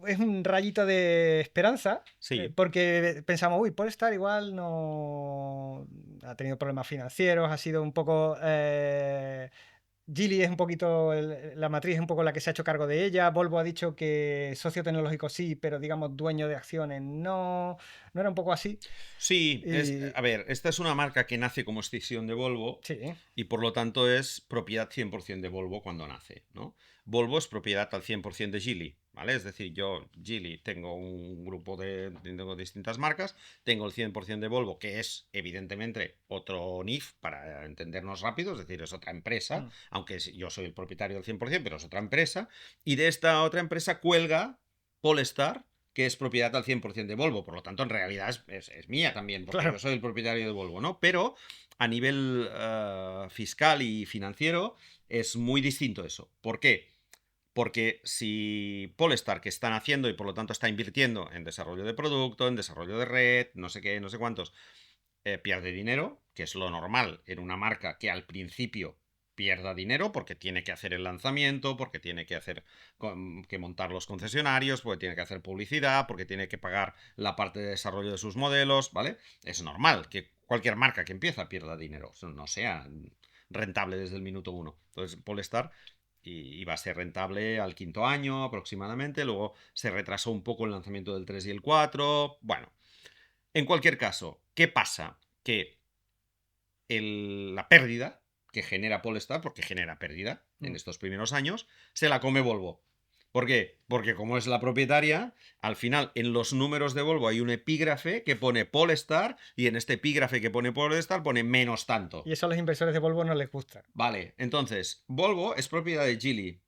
es un rayito de esperanza, sí, porque pensamos, uy, Polestar igual no ha tenido problemas financieros, ha sido un poco... Geely es un poquito, la matriz es un poco la que se ha hecho cargo de ella. Volvo ha dicho que socio tecnológico sí, pero digamos dueño de acciones no. No era un poco así. sí. Y A ver, esta es una marca que nace como escisión de Volvo sí, y por lo tanto es propiedad 100% de Volvo cuando nace, ¿no? Volvo es propiedad al 100% de Geely, ¿vale? Es decir, yo, Geely, tengo un grupo tengo distintas marcas, tengo el 100% de Volvo, que es evidentemente otro NIF, para entendernos rápido, es decir, es otra empresa, aunque yo soy el propietario del 100%, pero es otra empresa, y de esta otra empresa cuelga Polestar, que es propiedad al 100% de Volvo, por lo tanto en realidad es mía también, porque claro. yo soy el propietario de Volvo, ¿no? Pero a nivel fiscal y financiero es muy distinto eso. ¿Por qué? Porque si Polestar, que están haciendo y por lo tanto está invirtiendo en desarrollo de producto, en desarrollo de red, no sé qué, no sé cuántos, pierde dinero, que es lo normal en una marca que al principio pierda dinero porque tiene que hacer el lanzamiento, porque tiene que hacer que montar los concesionarios, porque tiene que hacer publicidad, porque tiene que pagar la parte de desarrollo de sus modelos, ¿vale? Es normal que cualquier marca que empieza pierda dinero, no sea rentable desde el minuto uno. Entonces, Polestar iba a ser rentable al quinto año aproximadamente, luego se retrasó un poco el lanzamiento del 3 y el 4. Bueno, en cualquier caso, ¿qué pasa? Que la pérdida que genera Polestar, porque genera pérdida en estos primeros años, se la come Volvo. ¿Por qué? Porque como es la propietaria, al final en los números de Volvo hay un epígrafe que pone Polestar y en este epígrafe que pone Polestar pone menos tanto. Y eso a los inversores de Volvo no les gusta. Vale, entonces, Volvo es propiedad de Geely,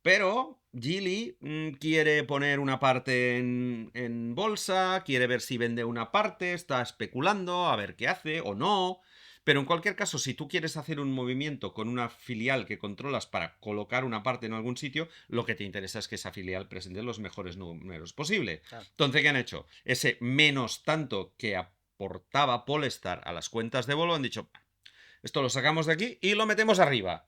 pero Geely quiere poner una parte en bolsa, quiere ver si vende una parte, está especulando a ver qué hace o no. Pero en cualquier caso, si tú quieres hacer un movimiento con una filial que controlas para colocar una parte en algún sitio, lo que te interesa es que esa filial presente los mejores números posible. Claro. Entonces, ¿qué han hecho? Ese menos tanto que aportaba Polestar a las cuentas de Volvo han dicho, esto lo sacamos de aquí y lo metemos arriba.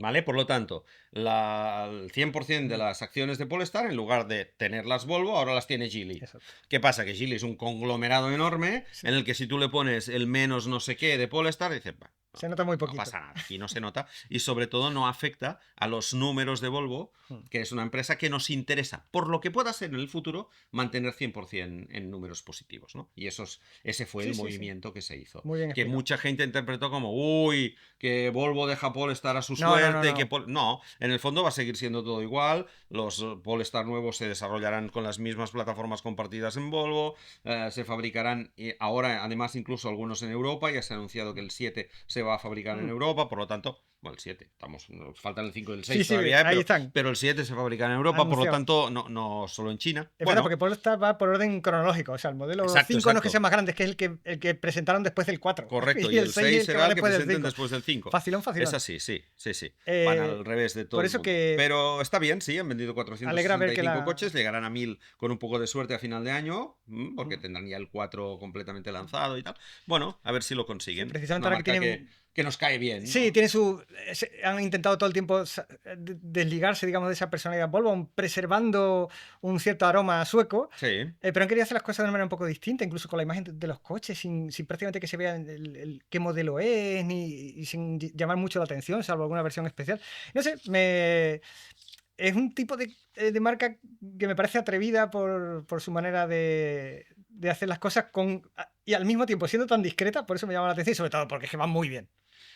¿Vale? Por lo tanto, el 100% de las acciones de Polestar, en lugar de tenerlas Volvo, ahora las tiene Geely. Exacto. ¿Qué pasa? Que Geely es un conglomerado enorme Sí. en el que si tú le pones el menos no sé qué de Polestar, dices, "Bah, Se nota muy no poquito. pasa nada, aquí no se nota". Y sobre todo no afecta a los números de Volvo, que es una empresa que nos interesa, por lo que pueda ser en el futuro, mantener 100% en números positivos, ¿no? Y ese fue el Sí, sí, sí. movimiento que se hizo. Muy bien Que explicado. mucha gente interpretó como, uy, que Volvo deja Polestar a su No, no, no, suerte, que no. no, en el fondo va a seguir siendo todo igual, los Polestar nuevos se desarrollarán con las mismas plataformas compartidas en Volvo, se fabricarán ahora además incluso algunos en Europa, ya se ha anunciado que el 7 se va a fabricar en Europa, por lo tanto, bueno, el 7, nos faltan el 5 y el Sí, 6 sí, todavía, ahí están. pero el 7 se fabrica en Europa, por lo Anunciado. tanto, no solo en China. Es verdad, Bueno, porque Polestar va por orden cronológico. O sea, el modelo exacto, 5 no es que exacto. sea más grande, es que es el que presentaron después del 4. Correcto, Y y el el 6 es 6 el que va será el que después del presenten 5. después del 5. Facilón, Es facilón. así, sí, sí, sí. Van al Eh, revés de todo por el eso mundo. que Pero está bien, sí, han vendido alegra ver que 465 coches, llegarán a 1000 con un poco de suerte a final de año, porque tendrán ya el 4 completamente lanzado y tal. Bueno, a ver si lo Sí, consiguen. Es precisamente una ahora que marca tienen. que nos cae bien, Sí, ¿no? tiene su. Han intentado todo el tiempo desligarse, digamos, de esa personalidad Volvo, preservando un cierto aroma sueco, Sí, pero han querido hacer las cosas de una manera un poco distinta, incluso con la imagen de los coches, sin prácticamente que se vea qué modelo es, y sin llamar mucho la atención, salvo alguna versión especial. No sé, es un tipo de marca que me parece atrevida por su manera de hacer las cosas y al mismo tiempo siendo tan discreta, por eso me llama la atención y sobre todo porque es que van muy bien.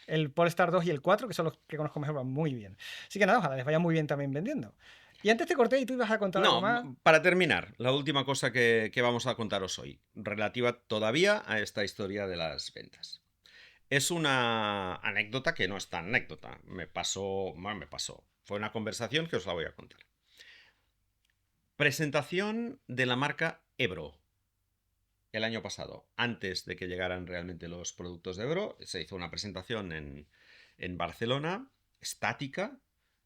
El Polestar 2 y el 4, que son los que conozco mejor, van muy bien. Así que nada, ojalá les vaya muy bien también vendiendo. Y antes te corté y tú ibas a contar algo no, más. para terminar, la última cosa que vamos a contaros hoy, relativa todavía a esta historia de las ventas. Es una anécdota que no es tan anécdota. Me pasó, bueno, me pasó. Fue una conversación que os la voy a contar. Presentación de la marca Ebro. El año pasado, antes de que llegaran realmente los productos de Ebro, se hizo una presentación en Barcelona, estática,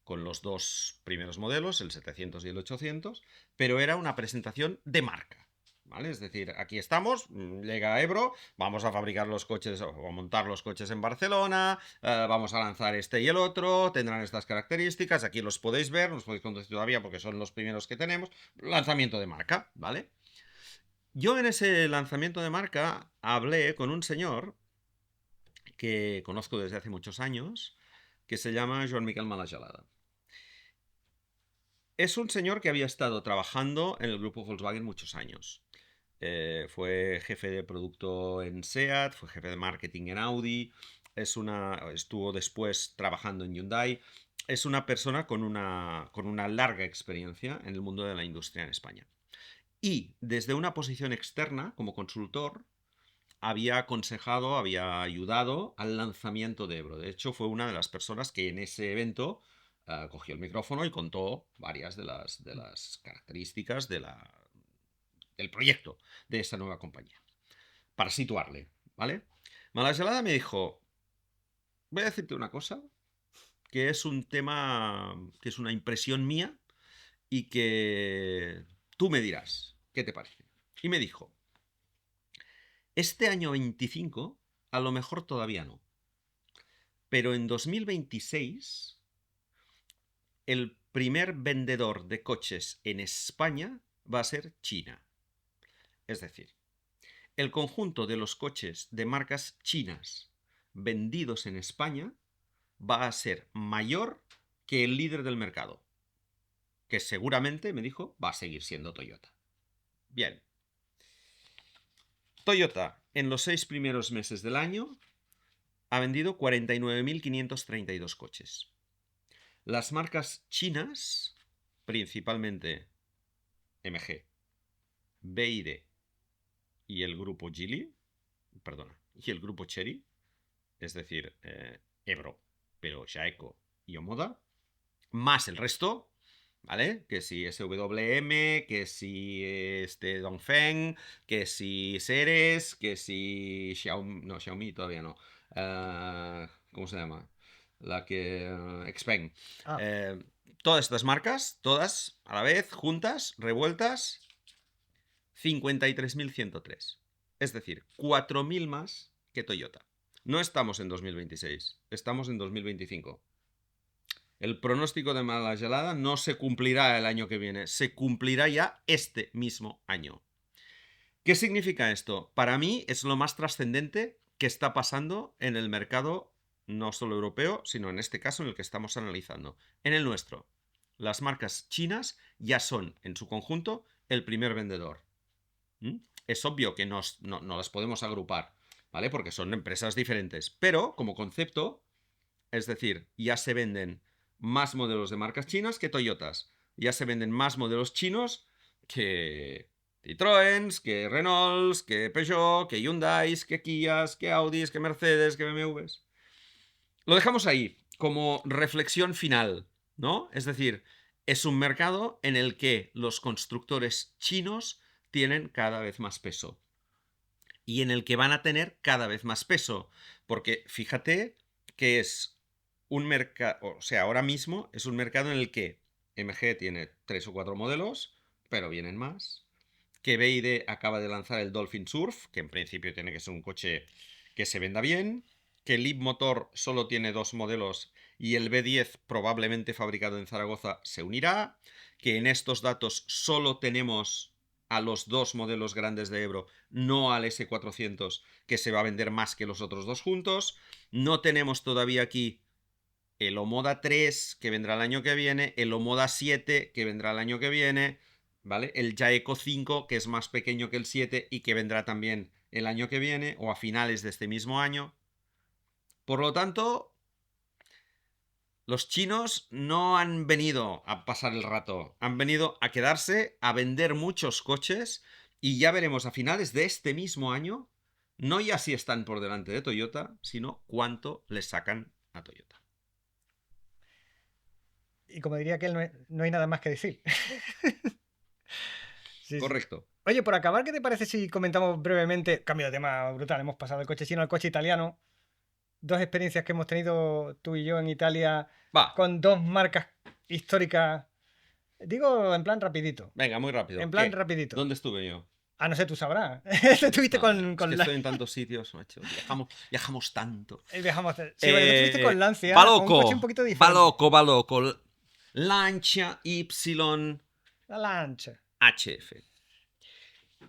con los dos primeros modelos, el 700 y el 800, pero era una presentación de marca. ¿Vale? Es decir, aquí estamos, llega Ebro, vamos a fabricar los coches o montar los coches en Barcelona, vamos a lanzar este y el otro, tendrán estas características, aquí los podéis ver, no los podéis conducir todavía porque son los primeros que tenemos, lanzamiento de marca, ¿vale? Yo en ese lanzamiento de marca hablé con un señor que conozco desde hace muchos años, que se llama Joan Miquel Malagelada. Es un señor que había estado trabajando en el grupo Volkswagen muchos años. Fue jefe de producto en SEAT, fue jefe de marketing en Audi, estuvo después trabajando en Hyundai. Es una persona con una larga experiencia en el mundo de la industria en España. Y desde una posición externa, como consultor, había aconsejado, había ayudado al lanzamiento de Ebro. De hecho, fue una de las personas que en ese evento cogió el micrófono y contó varias de las características del proyecto de esta nueva compañía. Para situarle, ¿vale? Malagelada me dijo, voy a decirte una cosa, que es un tema, que es una impresión mía y que tú me dirás, ¿qué te parece? Y me dijo, este año 25 a lo mejor todavía no, pero en 2026 el primer vendedor de coches en España va a ser China. Es decir, el conjunto de los coches de marcas chinas vendidos en España va a ser mayor que el líder del mercado, que seguramente, me dijo, va a seguir siendo Toyota. Bien. Toyota, en los 6 primeros meses del año, ha vendido 49.532 coches. Las marcas chinas, principalmente MG, BYD y el grupo Geely, perdona, y el grupo Chery, es decir, Ebro, pero Jaeco y Omoda, más el resto, ¿vale? Que si SWM, que si Dongfeng, que si Seres, que si Xiaomi, no, Xiaomi todavía no. ¿Cómo se llama? La que... Xpeng. Ah, Eh, todas estas marcas, todas a la vez, juntas, revueltas, 53.103. Es decir, 4.000 más que Toyota. No estamos en 2026, estamos en 2025. El pronóstico de mala gelada no se cumplirá el año que viene, se cumplirá ya este mismo año. ¿Qué significa esto? Para mí es lo más trascendente que está pasando en el mercado, no solo europeo, sino en este caso en el que estamos analizando, en el nuestro. Las marcas chinas ya son, en su conjunto, el primer vendedor. Es obvio que no las podemos agrupar, ¿vale? Porque son empresas diferentes. Pero, como concepto, es decir, ya se venden más modelos de marcas chinas que Toyotas. Ya se venden más modelos chinos que Citroën, que Renault, que Peugeot, que Hyundai, que Kias, que Audis, que Mercedes, que BMWs. Lo dejamos ahí como reflexión final, ¿no? Es decir, es un mercado en el que los constructores chinos tienen cada vez más peso. Y en el que van a tener cada vez más peso. Porque fíjate que es un mercado, o sea, ahora mismo es un mercado en el que MG tiene 3 o 4 modelos, pero vienen más. Que BYD acaba de lanzar el Dolphin Surf, que en principio tiene que ser un coche que se venda bien. Que Leapmotor solo tiene 2 modelos y el B10 probablemente fabricado en Zaragoza se unirá. Que en estos datos solo tenemos a los 2 modelos grandes de Ebro, no al S400, que se va a vender más que los otros 2 juntos. No tenemos todavía aquí el Omoda 3, que vendrá el año que viene, el Omoda 7, que vendrá el año que viene, ¿vale? El Jaeco 5, que es más pequeño que el 7 y que vendrá también el año que viene o a finales de este mismo año. Por lo tanto, los chinos no han venido a pasar el rato, han venido a quedarse, a vender muchos coches y ya veremos a finales de este mismo año, no ya si están por delante de Toyota, sino cuánto les sacan a Toyota. Y como diría que no hay nada más que decir. Sí, Correcto. sí. Oye, por acabar, ¿qué te parece si comentamos brevemente? Cambio de tema brutal, hemos pasado del coche chino al coche italiano. 2 experiencias que hemos tenido tú y yo en Italia Va. con 2 marcas históricas. Digo en plan rapidito. Venga, muy rápido. En plan ¿Qué? rapidito. ¿Dónde estuve yo? Ah, no sé, tú sabrás. Estuviste con que la... estoy en tantos sitios, macho. Viajamos tanto. Viajamos. Sí, bueno, tú estuviste con Lancia, va con un coche un poquito diferente. Va loco. Lancia Y La Lancia. HF.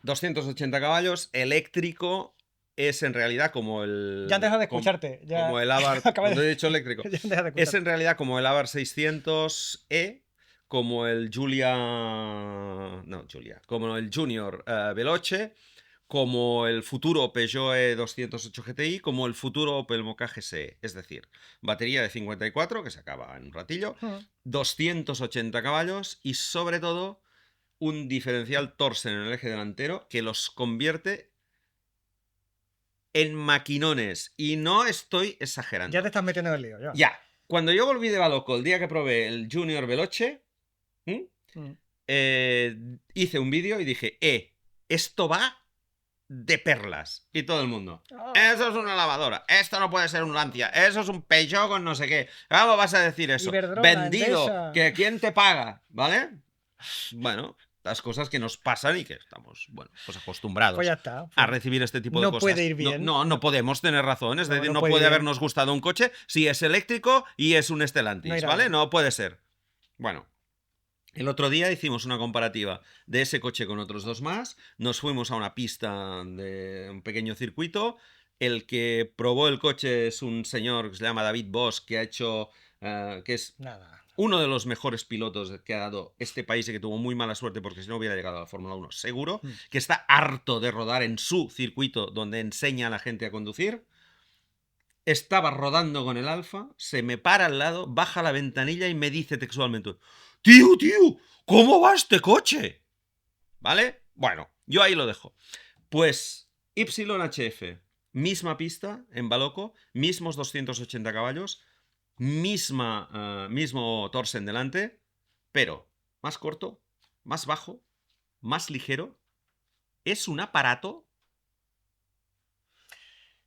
280 caballos, eléctrico. Es en realidad como el... Ya han dejado de escucharte. Ya... Como el Abarth... Cuando he dicho eléctrico. Ya han dejado de Es escucharte. en realidad como el Abarth 600E, como el Giulia... No, Giulia. Como el Junior Veloce, como el futuro Peugeot E208 GTI, como el futuro Opel Mokka GSE. Es decir, batería de 54, que se acaba en un ratillo, 280 caballos y sobre todo un diferencial Torsen en el eje delantero que los convierte en maquinones. Y no estoy exagerando. Ya te estás metiendo en el lío. Ya. Cuando yo volví de Baloco el día que probé el Junior Veloce, hice un vídeo y dije, esto va de perlas. Y todo el mundo, eso es una lavadora, esto no puede ser un Lancia, eso es un Peugeot con no sé qué. ¿Cómo vas a decir eso? Iberdrola, vendido, Endesa. que quién te paga, ¿vale? Bueno, las cosas que nos pasan y que estamos, bueno, pues acostumbrados Pues ya está. a recibir este tipo de No cosas. puede ir bien. No podemos tener razón. Es decir, no puede puede ir habernos gustado un coche si es eléctrico y es un Stellantis, No irá ¿vale? bien. No puede ser. Bueno, el otro día hicimos una comparativa de ese coche con otros 2 más. Nos fuimos a una pista de un pequeño circuito. El que probó el coche es un señor que se llama David Bosch, que ha hecho... que es Nada. uno de los mejores pilotos que ha dado este país y que tuvo muy mala suerte porque si no hubiera llegado a la Fórmula 1, seguro, que está harto de rodar en su circuito donde enseña a la gente a conducir. Estaba rodando con el Alfa, se me para al lado, baja la ventanilla y me dice textualmente, tío, ¿cómo va este coche? ¿Vale? Bueno, yo ahí lo dejo. Pues YHF, misma pista en Baloco, mismos 280 caballos, mismo Torsen delante, pero más corto, más bajo, más ligero. Es un aparato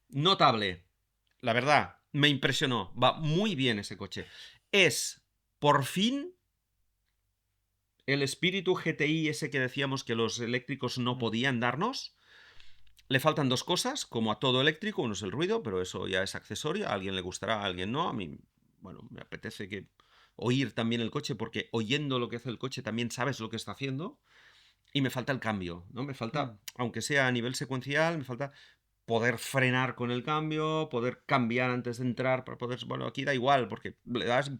notable. La verdad, me impresionó. Va muy bien ese coche. Es, por fin, el espíritu GTI ese que decíamos que los eléctricos no podían darnos. Le faltan 2 cosas, como a todo eléctrico. Uno es el ruido, pero eso ya es accesorio. A alguien le gustará, a alguien no. A mí, bueno, me apetece que oír también el coche, porque oyendo lo que hace el coche también sabes lo que está haciendo. Y me falta el cambio, ¿no? Me falta, aunque sea a nivel secuencial, me falta poder frenar con el cambio, poder cambiar antes de entrar para poder... Bueno, aquí da igual, porque le das...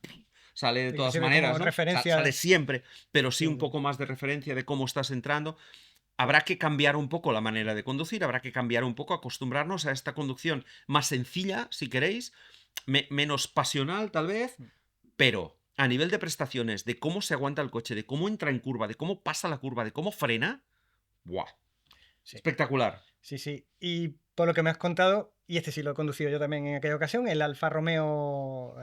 Sale de Que todas sirve como maneras, ¿no? referencia. Sale siempre, pero sí Sí, un sí. poco más de referencia de cómo estás entrando. Habrá que cambiar un poco la manera de conducir, habrá que cambiar un poco, acostumbrarnos a esta conducción más sencilla, si queréis, menos pasional tal vez, pero a nivel de prestaciones, de cómo se aguanta el coche, de cómo entra en curva, de cómo pasa la curva, de cómo frena, ¡buah! Sí. Espectacular. Sí, sí. Y por lo que me has contado, y este sí lo he conducido yo también en aquella ocasión, el Alfa Romeo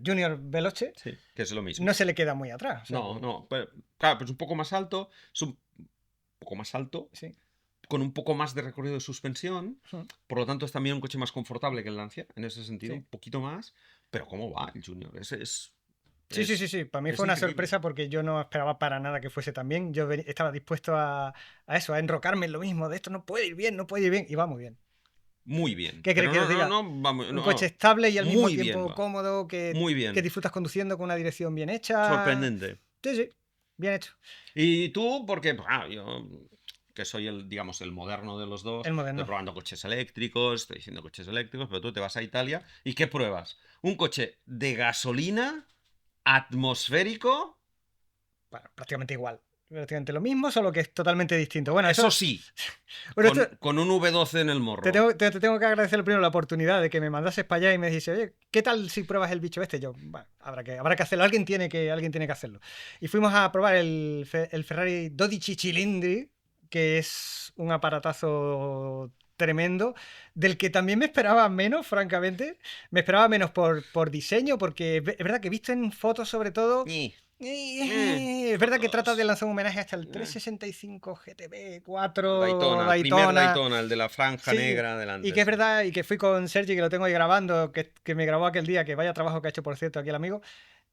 Junior Veloce Sí, que es lo mismo. no se le queda muy atrás. O sea No, que- no. Pero, claro, pues un poco más alto, es un poco más alto, Sí. con un poco más de recorrido de suspensión. Ujú. Por lo tanto, es también un coche más confortable que el Lancia, en ese sentido, Sí. un poquito más. Pero ¿cómo va el Junior? Ese es... Sí, sí, sí, sí. Para mí es fue una increíble. sorpresa porque yo no esperaba para nada que fuese tan bien. Yo estaba dispuesto a eso, a enrocarme en lo mismo, de esto no puede ir bien, no puede ir bien, y va muy bien. Muy bien. ¿Qué crees Pero que no, os no, diga? no, vamos, Un coche no. estable y al mismo Muy bien tiempo va. cómodo, que Muy bien. disfrutas conduciendo con una dirección bien hecha. Sorprendente. Sí, sí, bien hecho. Y tú, porque yo, que soy el, digamos, el moderno de los dos, El moderno. estoy probando coches eléctricos, estoy diciendo coches eléctricos, pero tú te vas a Italia y ¿qué pruebas? Un coche de gasolina atmosférico. Bueno, prácticamente igual. Prácticamente lo mismo, solo que es totalmente distinto. Bueno, Eso sí, bueno, con un V12 en el morro. te tengo que agradecer primero la oportunidad de que me mandases para allá y me dijiste, oye, ¿qué tal si pruebas el bicho este? Yo, bueno, habrá que hacerlo, alguien tiene que hacerlo. Y fuimos a probar el Ferrari 12 cilindri, que es un aparatazo tremendo, del que también me esperaba menos, francamente. Me esperaba menos por diseño, porque es verdad que he visto en fotos sobre todo... Es verdad que trata de lanzar un homenaje hasta el 365 GTB 4 Daytona, el primer Daytona. Daytona, el de la franja Sí, negra delante. y que es verdad, y que fui con Sergi, que lo tengo ahí grabando, que me grabó aquel día, que vaya trabajo que ha hecho, por cierto, aquí el amigo.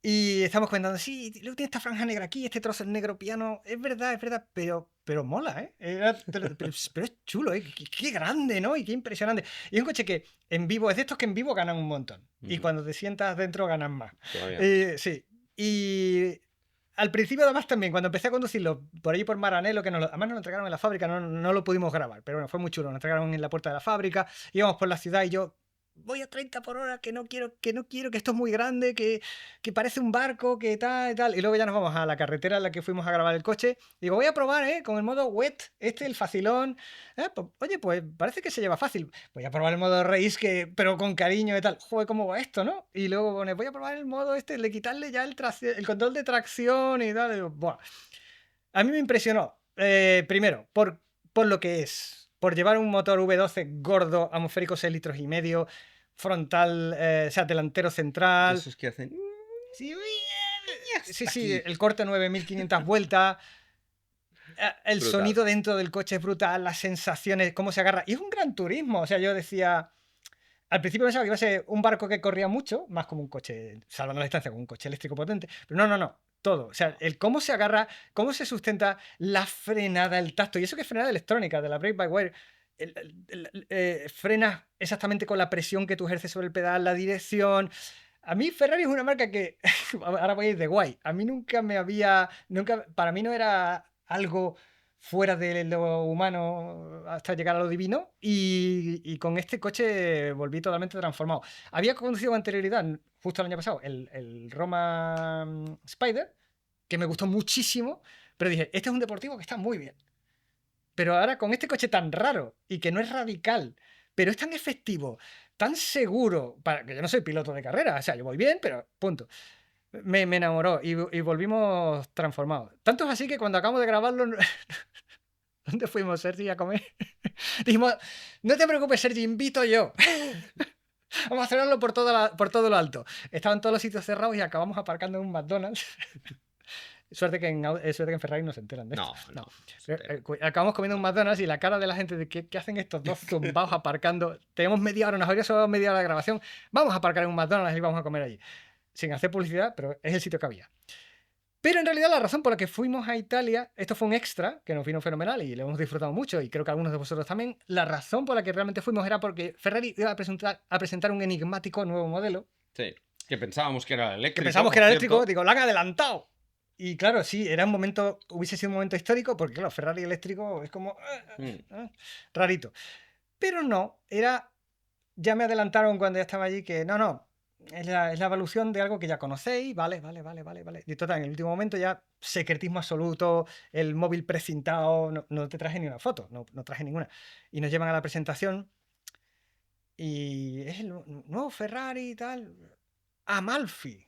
Y estamos comentando, sí, luego tiene esta franja negra aquí, este trozo es negro piano. Es verdad, pero mola, ¿eh? Pero es chulo, ¿eh? Qué grande, ¿no? Y qué impresionante. Y es un coche que en vivo, es de estos que en vivo ganan un montón. Y cuando te sientas dentro ganan más. Sí. Y al principio, además, también, cuando empecé a conducirlo por allí por Maranello, que además nos lo entregaron en la fábrica, no lo pudimos grabar, pero bueno, fue muy chulo. Nos entregaron en la puerta de la fábrica, íbamos por la ciudad y yo voy a 30 por hora, que no quiero, que esto es muy grande, que parece un barco, que tal y tal. Y luego ya nos vamos a la carretera en la que fuimos a grabar el coche. Digo, voy a probar, con el modo wet, el facilón. Pues, oye, pues parece que se lleva fácil. Voy a probar el modo race, pero con cariño y tal. Joder, ¿cómo va esto, no? Y luego voy a probar el modo de quitarle ya el control de tracción y tal. Y digo, buah. A mí me impresionó. Primero, por lo que es. Por llevar un motor V12 gordo, atmosférico 6 litros y medio, frontal, o sea, delantero central. Esos que hacen... Sí, sí, el corte 9500 vueltas. El Brutal. sonido dentro del coche es brutal, las sensaciones, cómo se agarra. Y es un gran turismo. O sea, yo decía. Al principio pensaba que iba a ser un barco que corría mucho, más como un coche, salvando la distancia, como un coche eléctrico potente. Pero no. Todo. O sea, el cómo se agarra, cómo se sustenta, la frenada, el tacto. Y eso que es frenada electrónica, de la brake-by-wire. Frenas exactamente con la presión que tú ejerces sobre el pedal, la dirección. A mí Ferrari es una marca que, ahora voy a ir de guay, a mí para mí no era algo fuera de lo humano hasta llegar a lo divino, y con este coche volví totalmente transformado. Había conducido con anterioridad, justo el año pasado, el Roma Spider, que me gustó muchísimo, pero dije, este es un deportivo que está muy bien. Pero ahora con este coche tan raro y que no es radical, pero es tan efectivo, tan seguro, que yo no soy piloto de carrera, o sea, yo voy bien, pero punto. Me enamoró y volvimos transformados. Tanto es así que cuando acabamos de grabarlo, ¿dónde fuimos, Sergi, a comer? Dijimos, no te preocupes, Sergi, invito yo. Vamos a celebrarlo por todo lo alto. Estaban todos los sitios cerrados y acabamos aparcando en un McDonald's. Suerte que en Ferrari no se enteran de esto. No. Acabamos comiendo un McDonald's y la cara de la gente de ¿qué hacen estos dos zumbados aparcando? Tenemos media hora, nos habría solo media hora de grabación. Vamos a aparcar en un McDonald's y vamos a comer allí. Sin hacer publicidad, pero es el sitio que había. Pero en realidad la razón por la que fuimos a Italia, esto fue un extra, que nos vino fenomenal y lo hemos disfrutado mucho, y creo que algunos de vosotros también. La razón por la que realmente fuimos era porque Ferrari iba a presentar un enigmático nuevo modelo. Sí. Que pensábamos que era eléctrico. Que pensamos que por era cierto. eléctrico, digo, lo han adelantado. Y claro, sí, hubiese sido un momento histórico, porque claro, Ferrari eléctrico es como rarito. Pero no, ya me adelantaron cuando ya estaba allí que no, es la evolución de algo que ya conocéis, vale. Y total, en el último momento ya secretismo absoluto, el móvil precintado, no te traje ni una foto, no traje ninguna. Y nos llevan a la presentación y es el nuevo Ferrari y tal, Amalfi.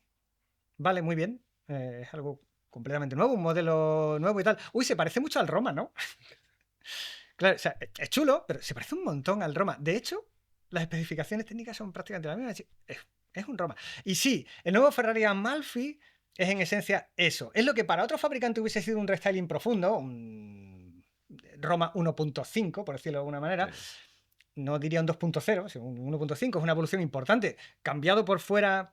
Vale, muy bien, es algo completamente nuevo, un modelo nuevo y tal. Uy, se parece mucho al Roma, ¿no? Claro, o sea, es chulo, pero se parece un montón al Roma. De hecho, las especificaciones técnicas son prácticamente las mismas. Es un Roma. Y sí, el nuevo Ferrari Amalfi es en esencia eso. Es lo que para otro fabricante hubiese sido un restyling profundo, un Roma 1.5, por decirlo de alguna manera. Sí. No diría un 2.0, sino un 1.5. Es una evolución importante. Cambiado por fuera,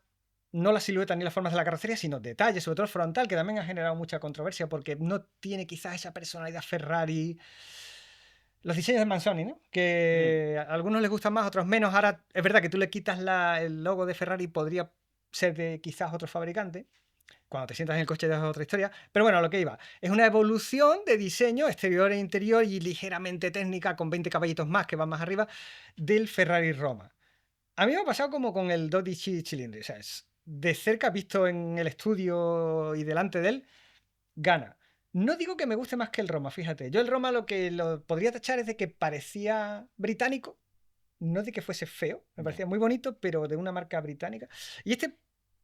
no la silueta ni las formas de la carrocería, sino detalles, sobre todo el frontal, que también ha generado mucha controversia porque no tiene quizás esa personalidad Ferrari. Los diseños de Manzoni, ¿no? Que a algunos les gustan más, a otros menos. Ahora es verdad que tú le quitas el logo de Ferrari, podría ser de quizás otro fabricante. Cuando te sientas en el coche es otra historia. Pero bueno, a lo que iba. Es una evolución de diseño exterior e interior y ligeramente técnica, con 20 caballitos más que van más arriba, del Ferrari Roma. A mí me ha pasado como con el 12 Cilindri. O sea, de cerca, visto en el estudio y delante de él, gana. No digo que me guste más que el Roma, fíjate. Yo el Roma lo que lo podría tachar es de que parecía británico, no de que fuese feo. Me parecía muy bonito, pero de una marca británica. Y este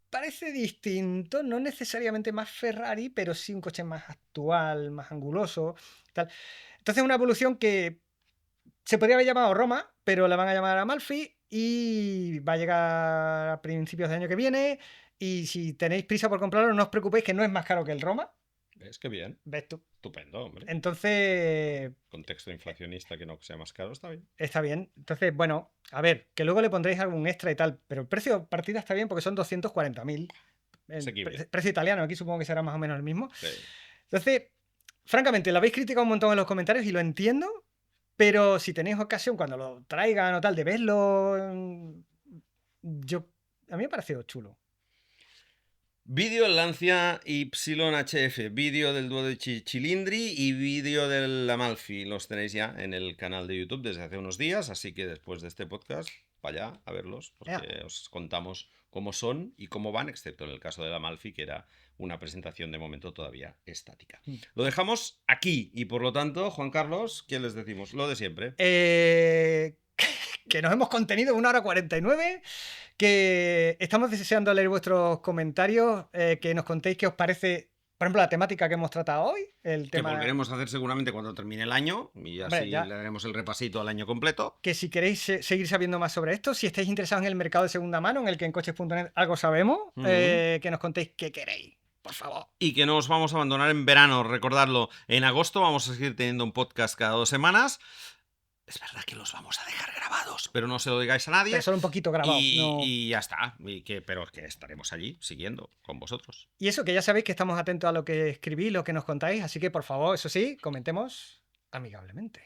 parece distinto, no necesariamente más Ferrari, pero sí un coche más actual, más anguloso, tal. Entonces una evolución que se podría haber llamado Roma, pero la van a llamar Amalfi y va a llegar a principios del año que viene. Y si tenéis prisa por comprarlo, no os preocupéis que no es más caro que el Roma. ¿Ves qué bien? ¿Ves tú? Estupendo, hombre. Entonces, Contexto inflacionista que no sea más caro, está bien. está bien. Entonces, bueno, a ver, que luego le pondréis algún extra y tal, pero el precio de partida está bien porque son 240.000. El Asequible. precio italiano, aquí supongo que será más o menos el mismo. Sí. Entonces, francamente, lo habéis criticado un montón en los comentarios y lo entiendo, pero si tenéis ocasión cuando lo traigan o tal de verlo, a mí me ha parecido chulo. Vídeo Lancia YHF, vídeo del 12 Cilindri y vídeo del Amalfi. Los tenéis ya en el canal de YouTube desde hace unos días, así que después de este podcast, para allá a verlos, porque os contamos cómo son y cómo van, excepto en el caso del Amalfi, que era una presentación de momento todavía estática. Lo dejamos aquí y por lo tanto, Juan Carlos, ¿qué les decimos? Lo de siempre. Que nos hemos contenido 1 hora 49, que estamos deseando leer vuestros comentarios, que nos contéis qué os parece, por ejemplo, la temática que hemos tratado hoy. Que volveremos a hacer seguramente cuando termine el año y así le daremos el repasito al año completo. Que si queréis seguir sabiendo más sobre esto, si estáis interesados en el mercado de segunda mano, en el que en coches.net algo sabemos, que nos contéis qué queréis. Por favor. Y que no os vamos a abandonar en verano, recordadlo. En agosto vamos a seguir teniendo un podcast cada 2 semanas. Es verdad que los vamos a dejar grabados, pero no se lo digáis a nadie. Pero solo un poquito grabado. Y ya está. Pero que estaremos allí siguiendo con vosotros. Y eso, que ya sabéis que estamos atentos a lo que escribís, lo que nos contáis. Así que, por favor, eso sí, comentemos amigablemente.